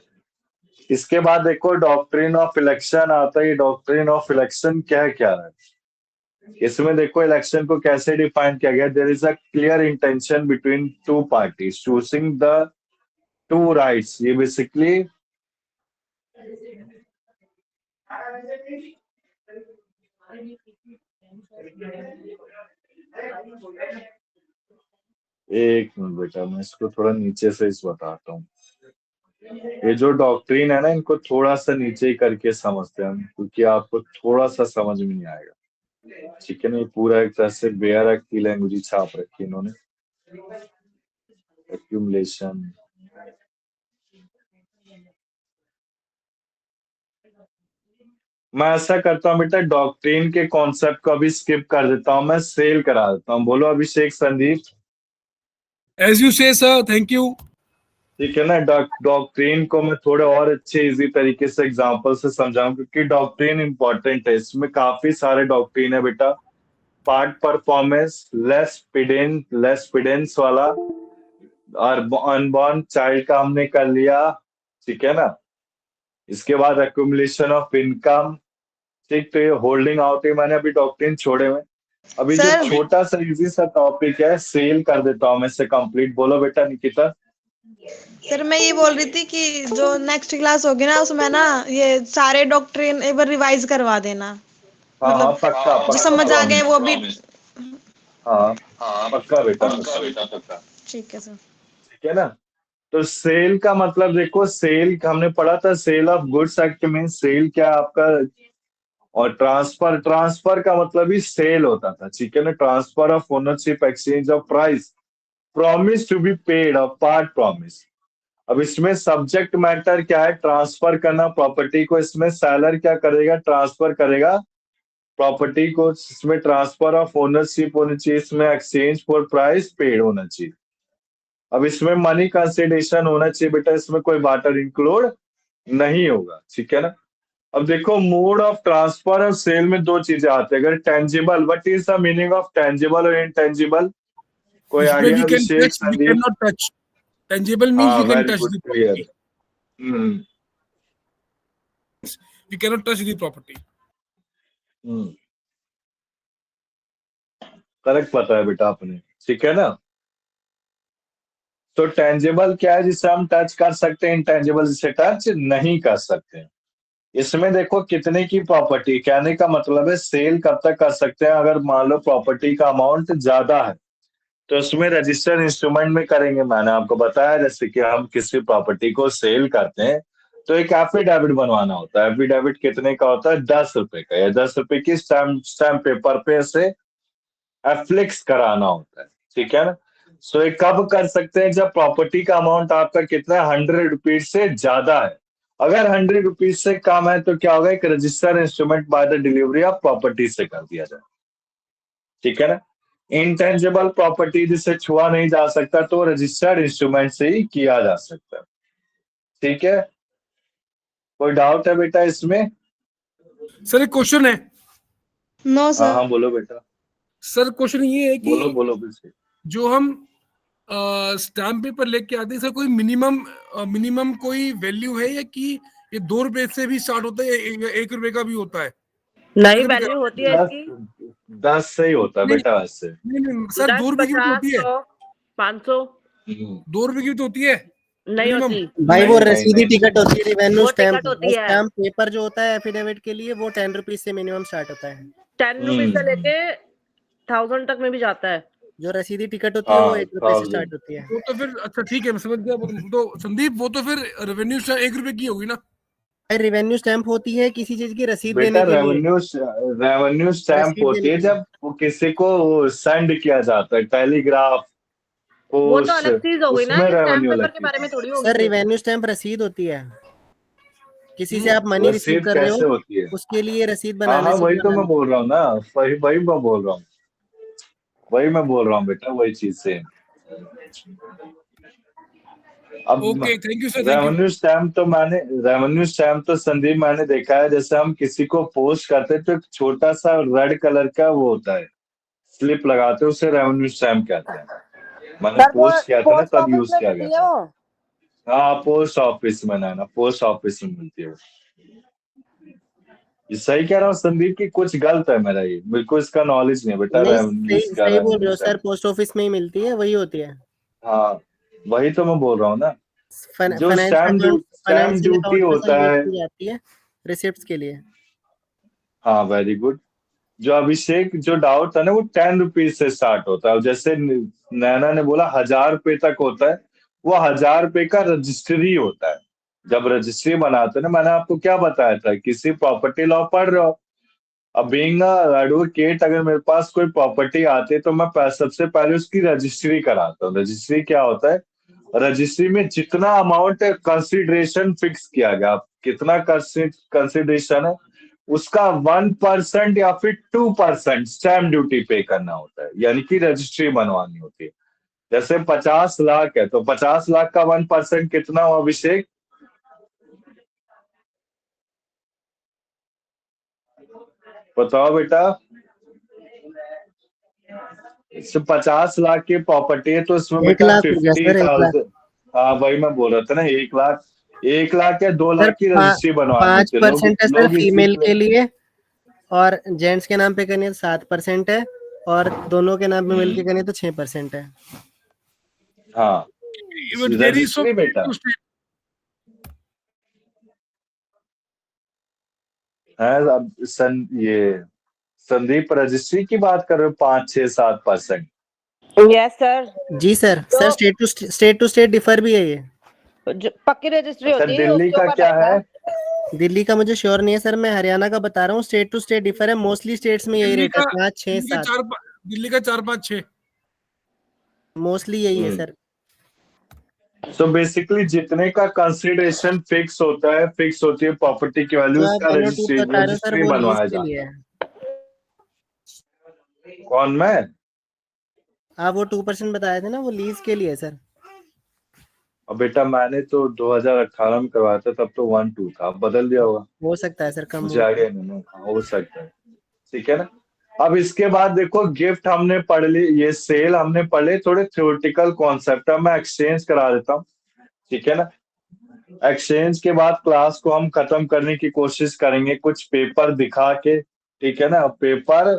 इसके बाद देखो डॉक्ट्रिन ऑफ इलेक्शन आता है। डॉक्ट्रिन ऑफ इलेक्शन क्या है? इसमें देखो इलेक्शन को कैसे डिफाइन किया गया। There is a clear intention between two parties choosing the two rights. ये बेसिकली एक मिनट बेटा, मैं इसको थोड़ा नीचे से इस बताता हूँ। ये जो डॉक्ट्रिन है ना, इनको थोड़ा सा नीचे ही करके समझते हैं हम, क्योंकि आपको थोड़ा सा समझ में नहीं आएगा, ठीक है ना। ये पूरा एक तरह से बेयर एक्ट की लैंग्वेज छाप रखी इन्होंने। एक्यूमुलेशन, मैं ऐसा करता हूँ बेटा, डॉक्ट्रिन के कॉन्सेप्ट को अभी स्किप कर देता हूँ, मैं सेल करा देता हूँ। बोलो अभिषेक, संदीप। एज यू से सर, थैंक यू। ठीक है ना। डॉक्ट्रिन को मैं थोड़े और अच्छे इजी तरीके से एग्जांपल से समझाऊं, क्योंकि डॉक्ट्रिन इंपॉर्टेंट है। इसमें काफी सारे डॉक्ट्रिन है बेटा। पार्ट परफॉर्मेंस, लेस पिडेंस वाला, और अनबॉर्न चाइल्ड का हमने कर लिया, ठीक है ना। इसके बाद एक्यूमुलेशन ऑफ इनकम, ठीक। तो ये होल्डिंग आउट है, मैंने अभी डॉक्ट्रिन छोड़े हुए। अभी जो सर छोटा सा इजी सा टॉपिक है सेल कर देता हूँ मैं इससे कंप्लीट। बोलो बेटा निकिता। सर मैं ये बोल रही थी कि जो नेक्स्ट क्लास होगी ना उसमें ना ये सारे डॉक्ट्रिन एक बार रिवाइज करवा देना, हाँ हाँ मतलब पक्का जो पक्का समझ आ गए प्रॉमिस। वो भी। हाँ पक्का बेटा और पक्का। ठीक है सर। ठीक है ना। तो सेल का मतलब देखो, सेल हमने पढ़ा था सेल ऑफ गुड्स एक्ट में सेल क्या आपका, और ट्रांसफर, ट्रांसफर का मतलब ही सेल होता था। ठीक है ना। Transfer of ownership, exchange of price, promise to be paid और पार्ट प्रॉमिस। अब इसमें सब्जेक्ट मैटर क्या है, ट्रांसफर करना प्रॉपर्टी को। इसमें सेलर क्या करेगा, ट्रांसफर करेगा प्रॉपर्टी को। इसमें ट्रांसफर ऑफ ओनरशिप होनी चाहिए, इसमें एक्सचेंज फॉर प्राइस पेड होना चाहिए। अब इसमें मनी कंसिडरेशन होना चाहिए बेटा, इसमें कोई बाटर इंक्लूड नहीं होगा। ठीक है ना। अब देखो मोड ऑफ ट्रांसफर और सेल में दो चीजें आती है। अगर tangible, what is the meaning of tangible और इनटेंजिबल, कोई इसमें idea we can Abhishek touch, we can Sandeep? Not touch. Tangible means हाँ we can very touch good the clear. Property, we can not touch the property. Correct पता है बेटा आपने। ठीक है ना। तो टेंजिबल क्या है जिसे हम टच कर सकते हैं, इंटेंजिबल जिसे टच नहीं कर सकते। इसमें देखो कितने की प्रॉपर्टी, कहने का मतलब है सेल कब तक कर सकते हैं, अगर मान लो प्रॉपर्टी का अमाउंट ज्यादा है तो उसमें रजिस्टर्ड इंस्ट्रूमेंट में करेंगे। मैंने आपको बताया जैसे कि हम किसी प्रॉपर्टी को सेल करते हैं तो एक एफिडेविट बनवाना होता है। एफिडेविट कितने का होता है, 10 रुपए का, या 10 रुपए की स्टैम्प पेपर पे से एफ्लिक्स कराना होता है। ठीक है ना। सो ये कब कर सकते हैं, जब प्रॉपर्टी का अमाउंट आपका कितना है, 100 रुपीज से ज्यादा है। अगर 100 रुपीज से कम है तो क्या होगा, एक registered instrument by the delivery of property से कर दिया जाए। ठीक है ना। इंटेंजिबल प्रॉपर्टी जिसे छुआ नहीं जा सकता तो रजिस्टर्ड इंस्ट्रूमेंट से ही किया जा सकता है। ठीक है। कोई डाउट है बेटा इसमें? सर एक क्वेश्चन है। नो हाँ सर। हाँ बोलो बेटा। सर क्वेश्चन ये है कि बोलो बोलो बिल्कुल। जो हम स्टैम्प पेपर लेके आते हैं सर, कोई मिनिमम कोई वैल्यू है, या कि ये 2 रुपए से भी स्टार्ट होता है, 1 रुपए का भी होता है? नहीं, ऐसे भी वैल्यू होती है 10 इसकी। 10 से ही होता है नहीं बेटा वैसे। नहीं सर, 10, 2 रुपए की भी तो 50, होती है। 100, 500 2 रुपए की भी तो होती है नहीं मिनिमम। होती। भाई वो नहीं नहीं रसीदी नहीं टिकट होती है, रिवेन्यू वो स्टैम्प। टिकट होती है। स्टैम्प पेपर जो होता है एफिडेविट के लिए वो 10 रुपीज से मिनिमम स्टार्ट होता है। 10 रुपीज से लेके 1000 तक में भी जाता है। जो रसीदी टिकट होती है वो 1 रुपए से 1000। स्टार्ट होती है। वो तो फिर अच्छा ठीक है, मैं समझ गया। तो संदीप वो तो फिर रेवेन्यू से 1 रुपए की होगी ना? भाई रेवेन्यू स्टैम्प होती है किसी चीज की रसीद बेटा देने के लिए। रेवेन्यू स्टैम्प रसीद होती देने है के लिए। जब वो किसी को सेंड किया जाता है, टेलीग्राफ, वो तो पोस्ट, अलग चीज हो गई ना, उसमें ये स्टैम्प रेवेन्यू पेपर के लगती बारे है। में थोड़ी होगी सर फिर। रिवेन्यू स्टैम्प रसीद होती है, किसी से आप मनी रिसीव रसीद कर रहे कैसे हो होती है? उसके लिए रसीद हाँ हाँ वही तो मैं बनाना। बोल रहा हूँ ना, वही वही मैं बोल रहा हूँ, वही मैं बोल रहा हूँ बेटा, वही चीज से। अब okay, thank you sir, thank you. Revenue stamp तो संदीप मैंने देखा है, जैसे हम किसी को पोस्ट करते हैं तो एक छोटा सा रेड कलर का वो होता है, स्लिप लगाते हैं, उसे रेवेन्यू स्टैम्प कहते हैं। मैंने सर वो पोस्ट किया था ना पोस्ट तब ऑफिस यूज में किया गया मिलती है था। वो। हाँ पोस्ट ऑफिस में ना, पोस्ट ऑफिस में मिलती है वो। ये सही कह रहा हूँ संदीप की कुछ गलत है मेरा, ये बिल्कुल इसका नॉलेज नहीं है बेटा नहीं रेवेन्यू सही का, सही बोल रेवेन्यू रहे हो सर, स्टैम्प। पोस्ट ऑफिस में ही मिलती है, वही होती है। हाँ वही तो मैं बोल रहा हूँ ना। जो स्टैम्प फाइनेंशियल ड्यूटी अकाउंट में सर होता यूज है। की जाती है रिसिप्ट्स के लिए। हाँ वेरी गुड। जो अभिषेक जो डाउट था ना वो 10 रुपीज से स्टार्ट होता है। जैसे नैना ने बोला 1000 रुपए तक होता है, वो 1000 रुपए का रजिस्ट्री होता है। जब रजिस्ट्री बनाते हैं ना, मैंने आपको क्या बताया था, किसी प्रॉपर्टी लॉ पढ़ रहे हो। अब बीइंग एडवोकेट अगर मेरे पास कोई प्रॉपर्टी आती है तो मैं सबसे पहले उसकी रजिस्ट्री कराता हूँ। रजिस्ट्री क्या होता है, रजिस्ट्री में जितना अमाउंट कंसिडरेशन फिक्स किया गया, कितना कंसिडरेशन है उसका 1% या फिर 2% स्टैम्प ड्यूटी पे करना होता है, यानी कि रजिस्ट्री बनवानी होती है। जैसे 50 लाख है तो 50 लाख का 1% कितना हुआ अभिषेक? बताओ बेटा। 50 लाख की प्रॉपर्टी है तो उसमें 1 बेटा लाख हो गया सर, 1 लाख। 50,000। हाँ वही मैं बोल रहा था ना, 1 लाख, 1 लाख या 2 लाख सर की रजिस्ट्री बनवानी होती है। लोग 5% है सर लोग इसी फीमेल के लिए, और जेंट्स के नाम पे करनी है 7% है, और दोनों के नाम पे मिलके करें तो 6% है। हाँ There is so रजिस्ट्री बेटा to state. है। अब ये संदीप रजिस्ट्री की बात कर रहे हो, 5-6-7%। Yes sir. जी सर। तो- sir state to state differ भी है ये। पक्की रजिस्ट्री अच्छा होती है दिल्ली उसके का ऊपर क्या लगता है? दिल्ली का मुझे श्योर नहीं है सर, मैं हरियाणा का बता रहा हूँ। स्टेट टू स्टेट डिफर है, मोस्टली स्टेट्स में यही दिल्ली रेट है, का 5, 6, 7 दिल्ली का 4-5-6 मोस्टली यही है सर। सो बेसिकली जितने का कंसिडरेशन फिक्स होता है, फिक्स होती है प्रॉपर्टी की वैल्यू, जो आप उसका 1 और 2 बता रहे हो सर, रजिस्ट्री वो लीज बनवाया के लिए जाता है। है। कौन मैं? आप वो 2% बताए थे ना, वो लीज के लिए है सर। अब बेटा मैंने तो 2018 में करवाया था, तब तो 1-2 था, अब बदल दिया होगा, हो सकता है सर, कम मुझे हो। आगे नहीं, हो सकता है। ठीक है ना। अब इसके बाद देखो गिफ्ट हमने पढ़ ली, ये सेल हमने पढ़े, थोड़े थ्योरेटिकल कॉन्सेप्ट है, मैं एक्सचेंज करा देता हूँ। ठीक है ना। एक्सचेंज के बाद क्लास को हम खत्म करने की कोशिश करेंगे कुछ पेपर दिखा के। ठीक है ना। पेपर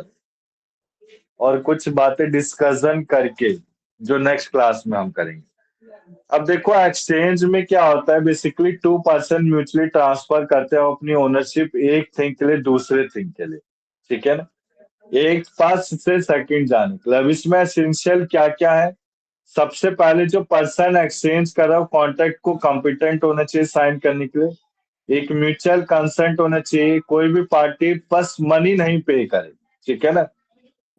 और कुछ बातें डिस्कशन करके, जो नेक्स्ट क्लास में हम करेंगे। अब देखो एक्सचेंज में क्या होता है, बेसिकली 2% म्यूचुअली ट्रांसफर करते हैं अपनी ओनरशिप एक थिंग के लिए दूसरे थिंग के लिए। ठीक है ना। एक फर्स्ट से सेकंड जाने के लिए। अब इसमें एसेंशियल क्या क्या है? सबसे पहले जो पर्सन एक्सचेंज कर रहा है कॉन्ट्रैक्ट को कॉम्पिटेंट होना चाहिए साइन करने के लिए। एक म्यूचुअल कंसेंट होना चाहिए, कोई भी पार्टी बस मनी नहीं पे करे। ठीक है ना।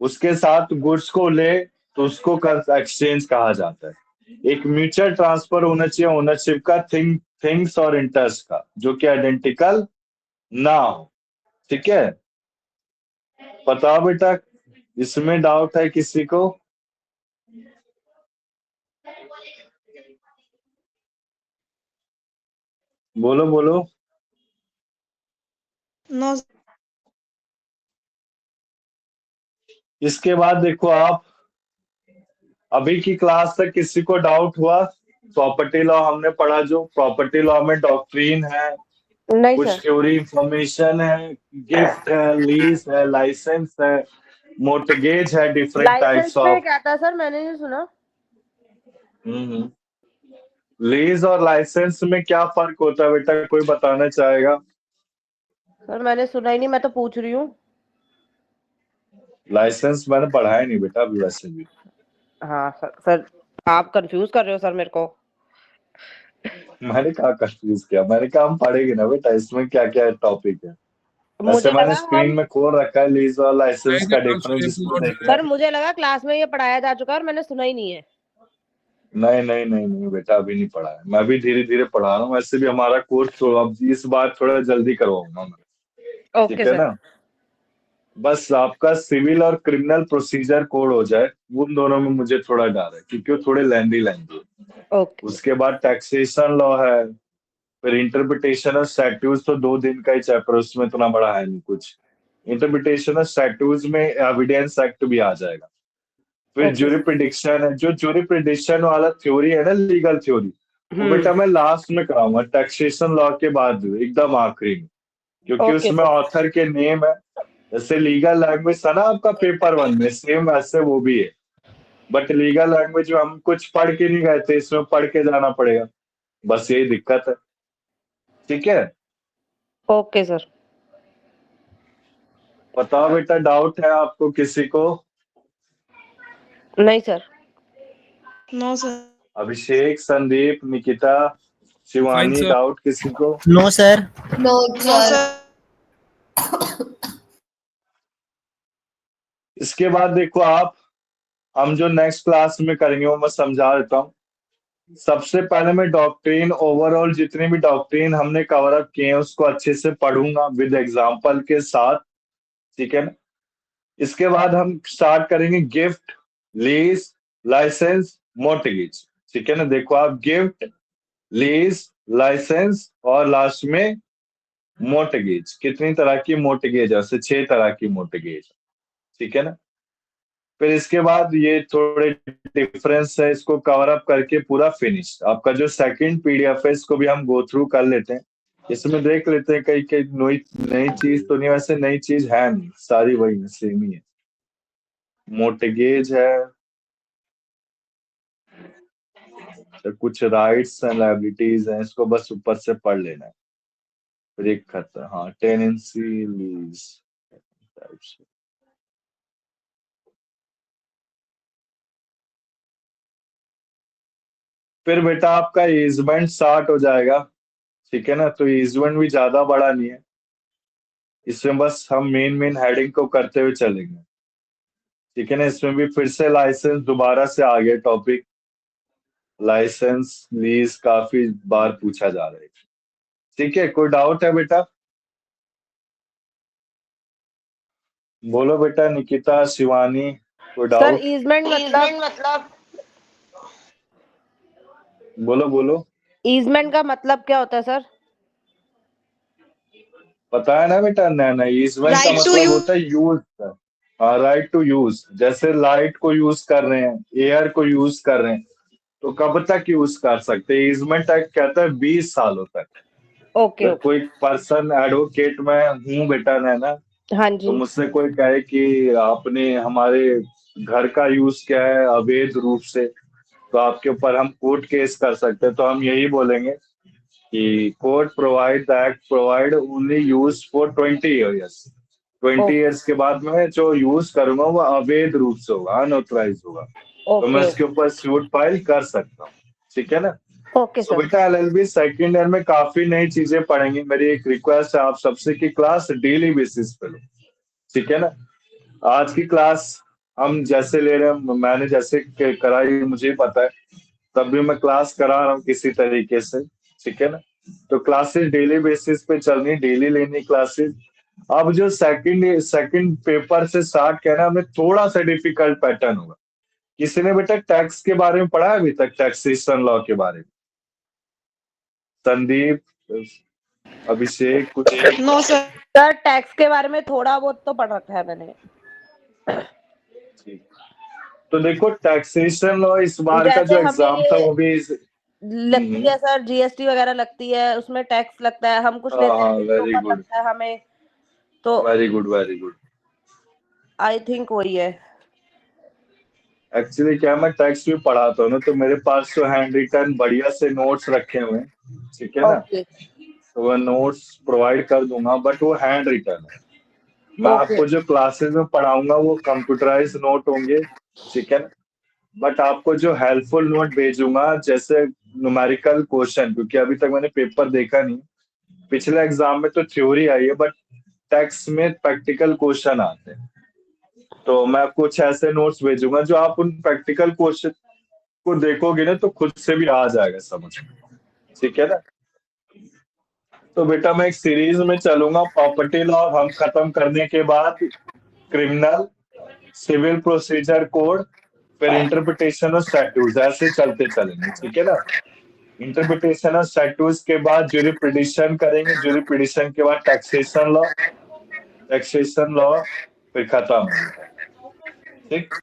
उसके साथ गुड्स को ले तो उसको एक्सचेंज कहा जाता है। एक म्यूचुअल ट्रांसफर होना चाहिए ओनरशिप का, थिंग्स और इंटरेस्ट का, जो कि आइडेंटिकल ना हो। ठीक है। बताओ बेटा, इसमें डाउट है किसी को? बोलो बोलो। नो इसके बाद देखो आप, अभी की क्लास तक किसी को डाउट हुआ? प्रॉपर्टी लॉ हमने पढ़ा, जो प्रॉपर्टी लॉ में डॉक्ट्रिन है, नहीं कुछ सर। थ्योरी इंफॉर्मेशन है, गिफ्ट है, लीज है, लाइसेंस है, मोर्टगेज है, डिफरेंट लाइसेंस टाइप्स पे ऑफ। क्या था सर, मैंने नहीं सुना। लीज और लाइसेंस में क्या फर्क होता है बेटा, कोई बताना चाहेगा? सर मैंने सुना ही नहीं, मैं तो पूछ रही हूँ। लाइसेंस मैंने पढ़ाया नहीं बेटा अभी वैसे भी। हाँ सर आप कंफ्यूज कर रहे हो सर मेरे को। मैंने कहा कंफ्यूज किया, मैंने कहा हम पढ़ेंगे ना बेटा, इसमें क्या क्या टॉपिक है। वैसे मुझे मैंने लगा स्क्रीन हम में खोल रखा है, लीज और लाइसेंस का डिफरेंस, ट्रांसफरेबल इसको और देखना सर है। मुझे लगा क्लास में ये पढ़ाया जा चुका है और मैंने सुना ही नहीं है। नहीं नहीं नहीं नहीं बेटा, अभी नहीं पढ़ा है, मैं भी धीरे धीरे पढ़ा रहा हूँ। वैसे भी हमारा कोर्स तो अब इस बार थोड़ा जल्दी करवाऊंगा मैं। ओके ठीक है सर। ना। बस आपका सिविल और क्रिमिनल प्रोसीजर कोड हो जाए, उन दोनों में मुझे थोड़ा डर है, क्योंकि वो थोड़े लेंदी है। ओके। उसके बाद टैक्सेशन लॉ है, फिर इंटरप्रिटेशन ऑफ स्टैट्यूज, तो 2 दिन का ही चैप्टर, उसमें इतना बड़ा है नहीं कुछ। इंटरप्रिटेशन ऑफ स्टैट्यूज में एविडेंस एक्ट भी आ जाएगा। फिर ओके। ज्यूरी प्रिडिक्शन है, जो ज्यूरी प्रिडिक्शन वाला थ्योरी है ना, लीगल थ्योरी, वो बेटा मैं लास्ट में कराऊंगा, टैक्सेशन लॉ के बाद एकदम आखिरी में, क्योंकि ओके उसमें सर। ऑथर के नेम है। जैसे लीगल लैंग्वेज था ना आपका पेपर 1 में, सेम वैसे वो भी है। बट लीगल लैंग्वेज में हम कुछ पढ़ के नहीं गए थे, इसमें पढ़ के जाना पड़ेगा, बस यही दिक्कत है। ठीक है। Okay sir. बताओ बेटा, डाउट है आपको किसी को? नहीं sir. No sir. Abhishek, Sandeep, Nikita, Shivani, sir. Doubt किसी को? No sir. No no sir. Sir. इसके बाद देखो आप, हम जो नेक्स्ट क्लास में करेंगे वो मैं समझा देता हूँ। सबसे पहले मैं डॉक्ट्रिन, ओवरऑल जितनी भी डॉक्ट्रिन हमने कवर अप किए हैं उसको अच्छे से पढ़ूंगा विद एग्जांपल के साथ। ठीक है ना। इसके बाद हम स्टार्ट करेंगे गिफ्ट, लीज, लाइसेंस, मोर्टगेज। ठीक है ना। देखो आप, गिफ्ट, लीज, लाइसेंस और लास्ट में मोर्टगेज। कितनी तरह की मोर्टगेज है? वैसे 6 तरह की मोर्टगेज। ठीक है ना। फिर इसके बाद ये थोड़े डिफरेंस है, इसको कवर अप करके पूरा फिनिश। आपका जो सेकंड पीडीएफ है, इसको भी हम गो थ्रू कर लेते हैं, इसमें देख लेते हैं कहीं कहीं नई नई चीज तो नहीं, वैसे नई चीज है नहीं, सारी वही सेम ही है। मोर्टगेज है, तो कुछ राइट्स एंड लायबिलिटीज हैं, इसको बस ऊपर से पढ़ लेना है। फिर एक खत्म, हाँ, टेनेंसी लीज टाइप्स। फिर बेटा आपका ईजमेंट 60 हो जाएगा, ठीक है ना। तो ईजमेंट भी ज्यादा बड़ा नहीं है, इसमें बस हम मेन हेडिंग को करते हुए चलेंगे, ठीक है ना। इसमें भी फिर से लाइसेंस दोबारा से आ गया टॉपिक, लाइसेंस लीज काफी बार पूछा जा रहा है, ठीक है। कोई डाउट है बेटा? बोलो बेटा, निकिता, शिवानी, कोई सर डाउट? ईजमेंट मतलब बोलो बोलो। ईजमेंट का मतलब क्या होता है सर? पता है ना बेटा, नैना, ईजमेंट का राइट टू मतलब यूज। होता है यूज। हाँ, राइट टू यूज। जैसे लाइट को यूज कर रहे हैं, एयर को यूज कर रहे हैं, तो कब तक यूज कर सकते हैं? ईजमेंट एक्ट कहता है 20 सालों तक। ओके अगर ओके। कोई पर्सन एडवोकेट में हूँ बेटा नैना, हाँ तो जी। मुझसे कोई कहे कि आपने हमारे घर का यूज किया है अवैध रूप से, तो आपके ऊपर हम कोर्ट केस कर सकते हैं। तो हम यही बोलेंगे कि court provide the act provide only use for 20 years. 20 years के बाद में जो यूज करूंगा वो अवैध रूप से होगा, अनऑथराइज होगा, तो मैं ओके इसके ऊपर सूट फाइल कर सकता हूँ, ठीक है ना। ओके तो सर। बेटा एलएलबी सेकंड ईयर में काफी नई चीजें पढ़ेंगे। मेरी एक रिक्वेस्ट है आप सबसे कि क्लास डेली बेसिस पे लो, ठीक है ना। आज की क्लास हम जैसे ले रहे हैं, मैंने जैसे कराई मुझे पता है, तब भी मैं क्लास करा रहा हूँ किसी तरीके से, ठीक है ना। तो क्लासेस डेली बेसिस पे चलनी, डेली लेनी क्लासेस। अब जो सेकंड पेपर से स्टार्ट किया ना, हमें थोड़ा सा डिफिकल्ट पैटर्न होगा। किसी ने बेटा टैक्स के बारे में पढ़ा है अभी तक, टैक्सेशन लॉ के बारे में? संदीप, अभिषेक, कुछ ने? No sir. सर टैक्स के बारे में थोड़ा बहुत तो पढ़ रखा है मैंने। ठीक। तो देखो टैक्सेशन लॉ इस बार का जैसे जो हमें एग्जाम था ये वो भी लगती है सर, जीएसटी वगैरह लगती है, उसमें टैक्स लगता है, हम कुछ हाँ लेते हैं हाँ, उसके वेरी ऊपर गुड, लगता है हमें। तो very good, very good. I think वही है। एक्चुअली क्या, मैं टैक्स भी पढ़ाता हूँ ना, तो मेरे पास तो हैंड रिटन बढ़िया से नोट्स रखे हुए हैं, ठीक है ना। ओके तो वह नोट्स प्रोवाइड कर दूंगा, बट वो हैंड रिटन है। मैं ओके आपको जो क्लासेस में पढ़ाऊंगा वो कंप्यूटराइज नोट होंगे, ठीक है ना। बट आपको जो हेल्पफुल नोट भेजूंगा, जैसे न्यूमेरिकल क्वेश्चन, क्योंकि अभी तक मैंने पेपर देखा नहीं। पिछले एग्जाम में तो थ्योरी आई है, बट टैक्स में प्रैक्टिकल क्वेश्चन आते हैं। तो मैं कुछ ऐसे नोट्स भेजूंगा जो आप उन प्रैक्टिकल क्वेश्चन को देखोगे ना, तो खुद से भी आ जाएगा समझ में, ठीक है ना। तो बेटा मैं एक सीरीज में चलूंगा, प्रॉपर्टी लॉ हम खत्म करने के बाद क्रिमिनल, सिविल प्रोसीजर कोड, फिर इंटरप्रिटेशन ऑफ स्टैट्यूट, ऐसे चलते चलेंगे, ठीक है ना। इंटरप्रिटेशन ऑफ स्टैट्यूट के बाद ज्यूरिस्डिक्शन करेंगे, ज्यूरिस्डिक्शन के बाद टैक्सेशन लॉ, टैक्सेशन लॉ, फिर खत्म है बेटा, ठीक।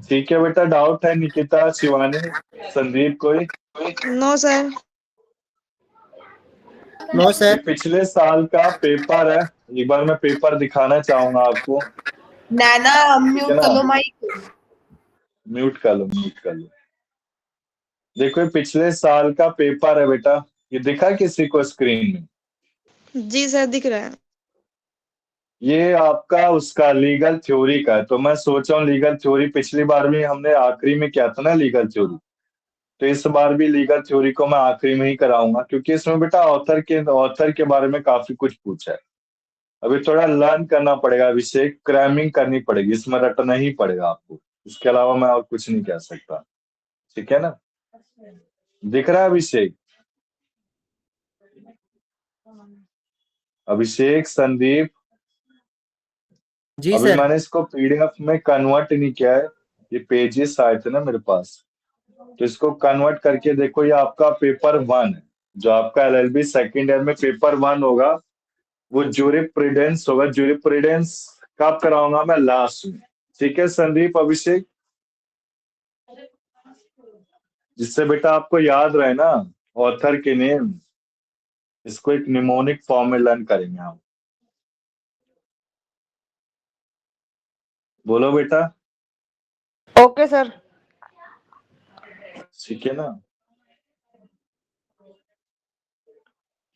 ठीक है बेटा, डाउट है निकिता, शिवानी, संदीप, कोई? No sir. नो ये सर। पिछले साल का पेपर है, एक बार मैं पेपर दिखाना चाहूंगा आपको, नैना ठीक है म्यूट ना। कर लो माइक। म्यूट कर लो, म्यूट कर लो। देखो ये पिछले साल का पेपर है बेटा, ये दिखा किसी को स्क्रीन में? जी सर दिख रहा है। ये आपका उसका लीगल थ्योरी का है। तो मैं सोच रहा हूँ लीगल थ्योरी, पिछली बार भी हमने आखिरी में किया था ना लीगल थ्योरी, तो इस बार भी लीगल थ्योरी को मैं आखिरी में ही कराऊंगा, क्योंकि इसमें बेटा ऑथर के बारे में काफी कुछ पूछा है। अभी थोड़ा लर्न करना पड़ेगा अभिषेक, क्रैमिंग करनी पड़ेगी, इसमें रटना ही पड़ेगा आपको, इसके अलावा मैं और कुछ नहीं कह सकता, ठीक है ना। दिख रहा है अभिषेक? अभिषेक, संदीप, जी अभी सर। मैंने इसको पीडीएफ में कन्वर्ट नहीं किया है, ये पेजेस आए थे ना मेरे पास, तो इसको कन्वर्ट करके देखो, ये आपका पेपर 1 है। जो आपका एलएलबी सेकंड ईयर में पेपर 1 होगा, वो ज्यूरिस्प्रूडेंस होगा। ज्यूरिस्प्रूडेंस कब कराऊंगा मैं? लास्ट में, ठीक है संदीप, अभिषेक, जिससे बेटा आपको याद रहे ना ऑथर के नेम। इसको एक निमोनिक फॉर्म में लर्न करेंगे हम। बोलो बेटा। Okay sir. ठीक है ना?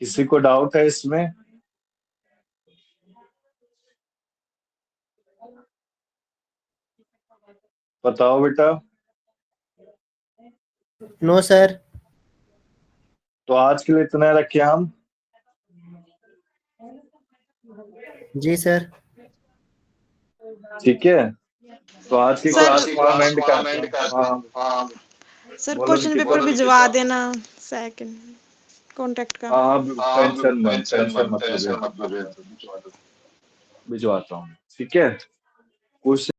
किसी को डाउट है इसमें? बताओ बेटा। No sir. तो आज के लिए इतना रखे हम। जी सर। ठीक है, तो आज की सर क्लास को हम एंड करते हैं। हाँ सर बोलो क्वेश्चन निकिता। पेपर भिजवा देना सेकंड कॉन्ट्रैक्ट का। हाँ टेंशन मत लो, भिजवाता हूँ। ठीक है, कुछ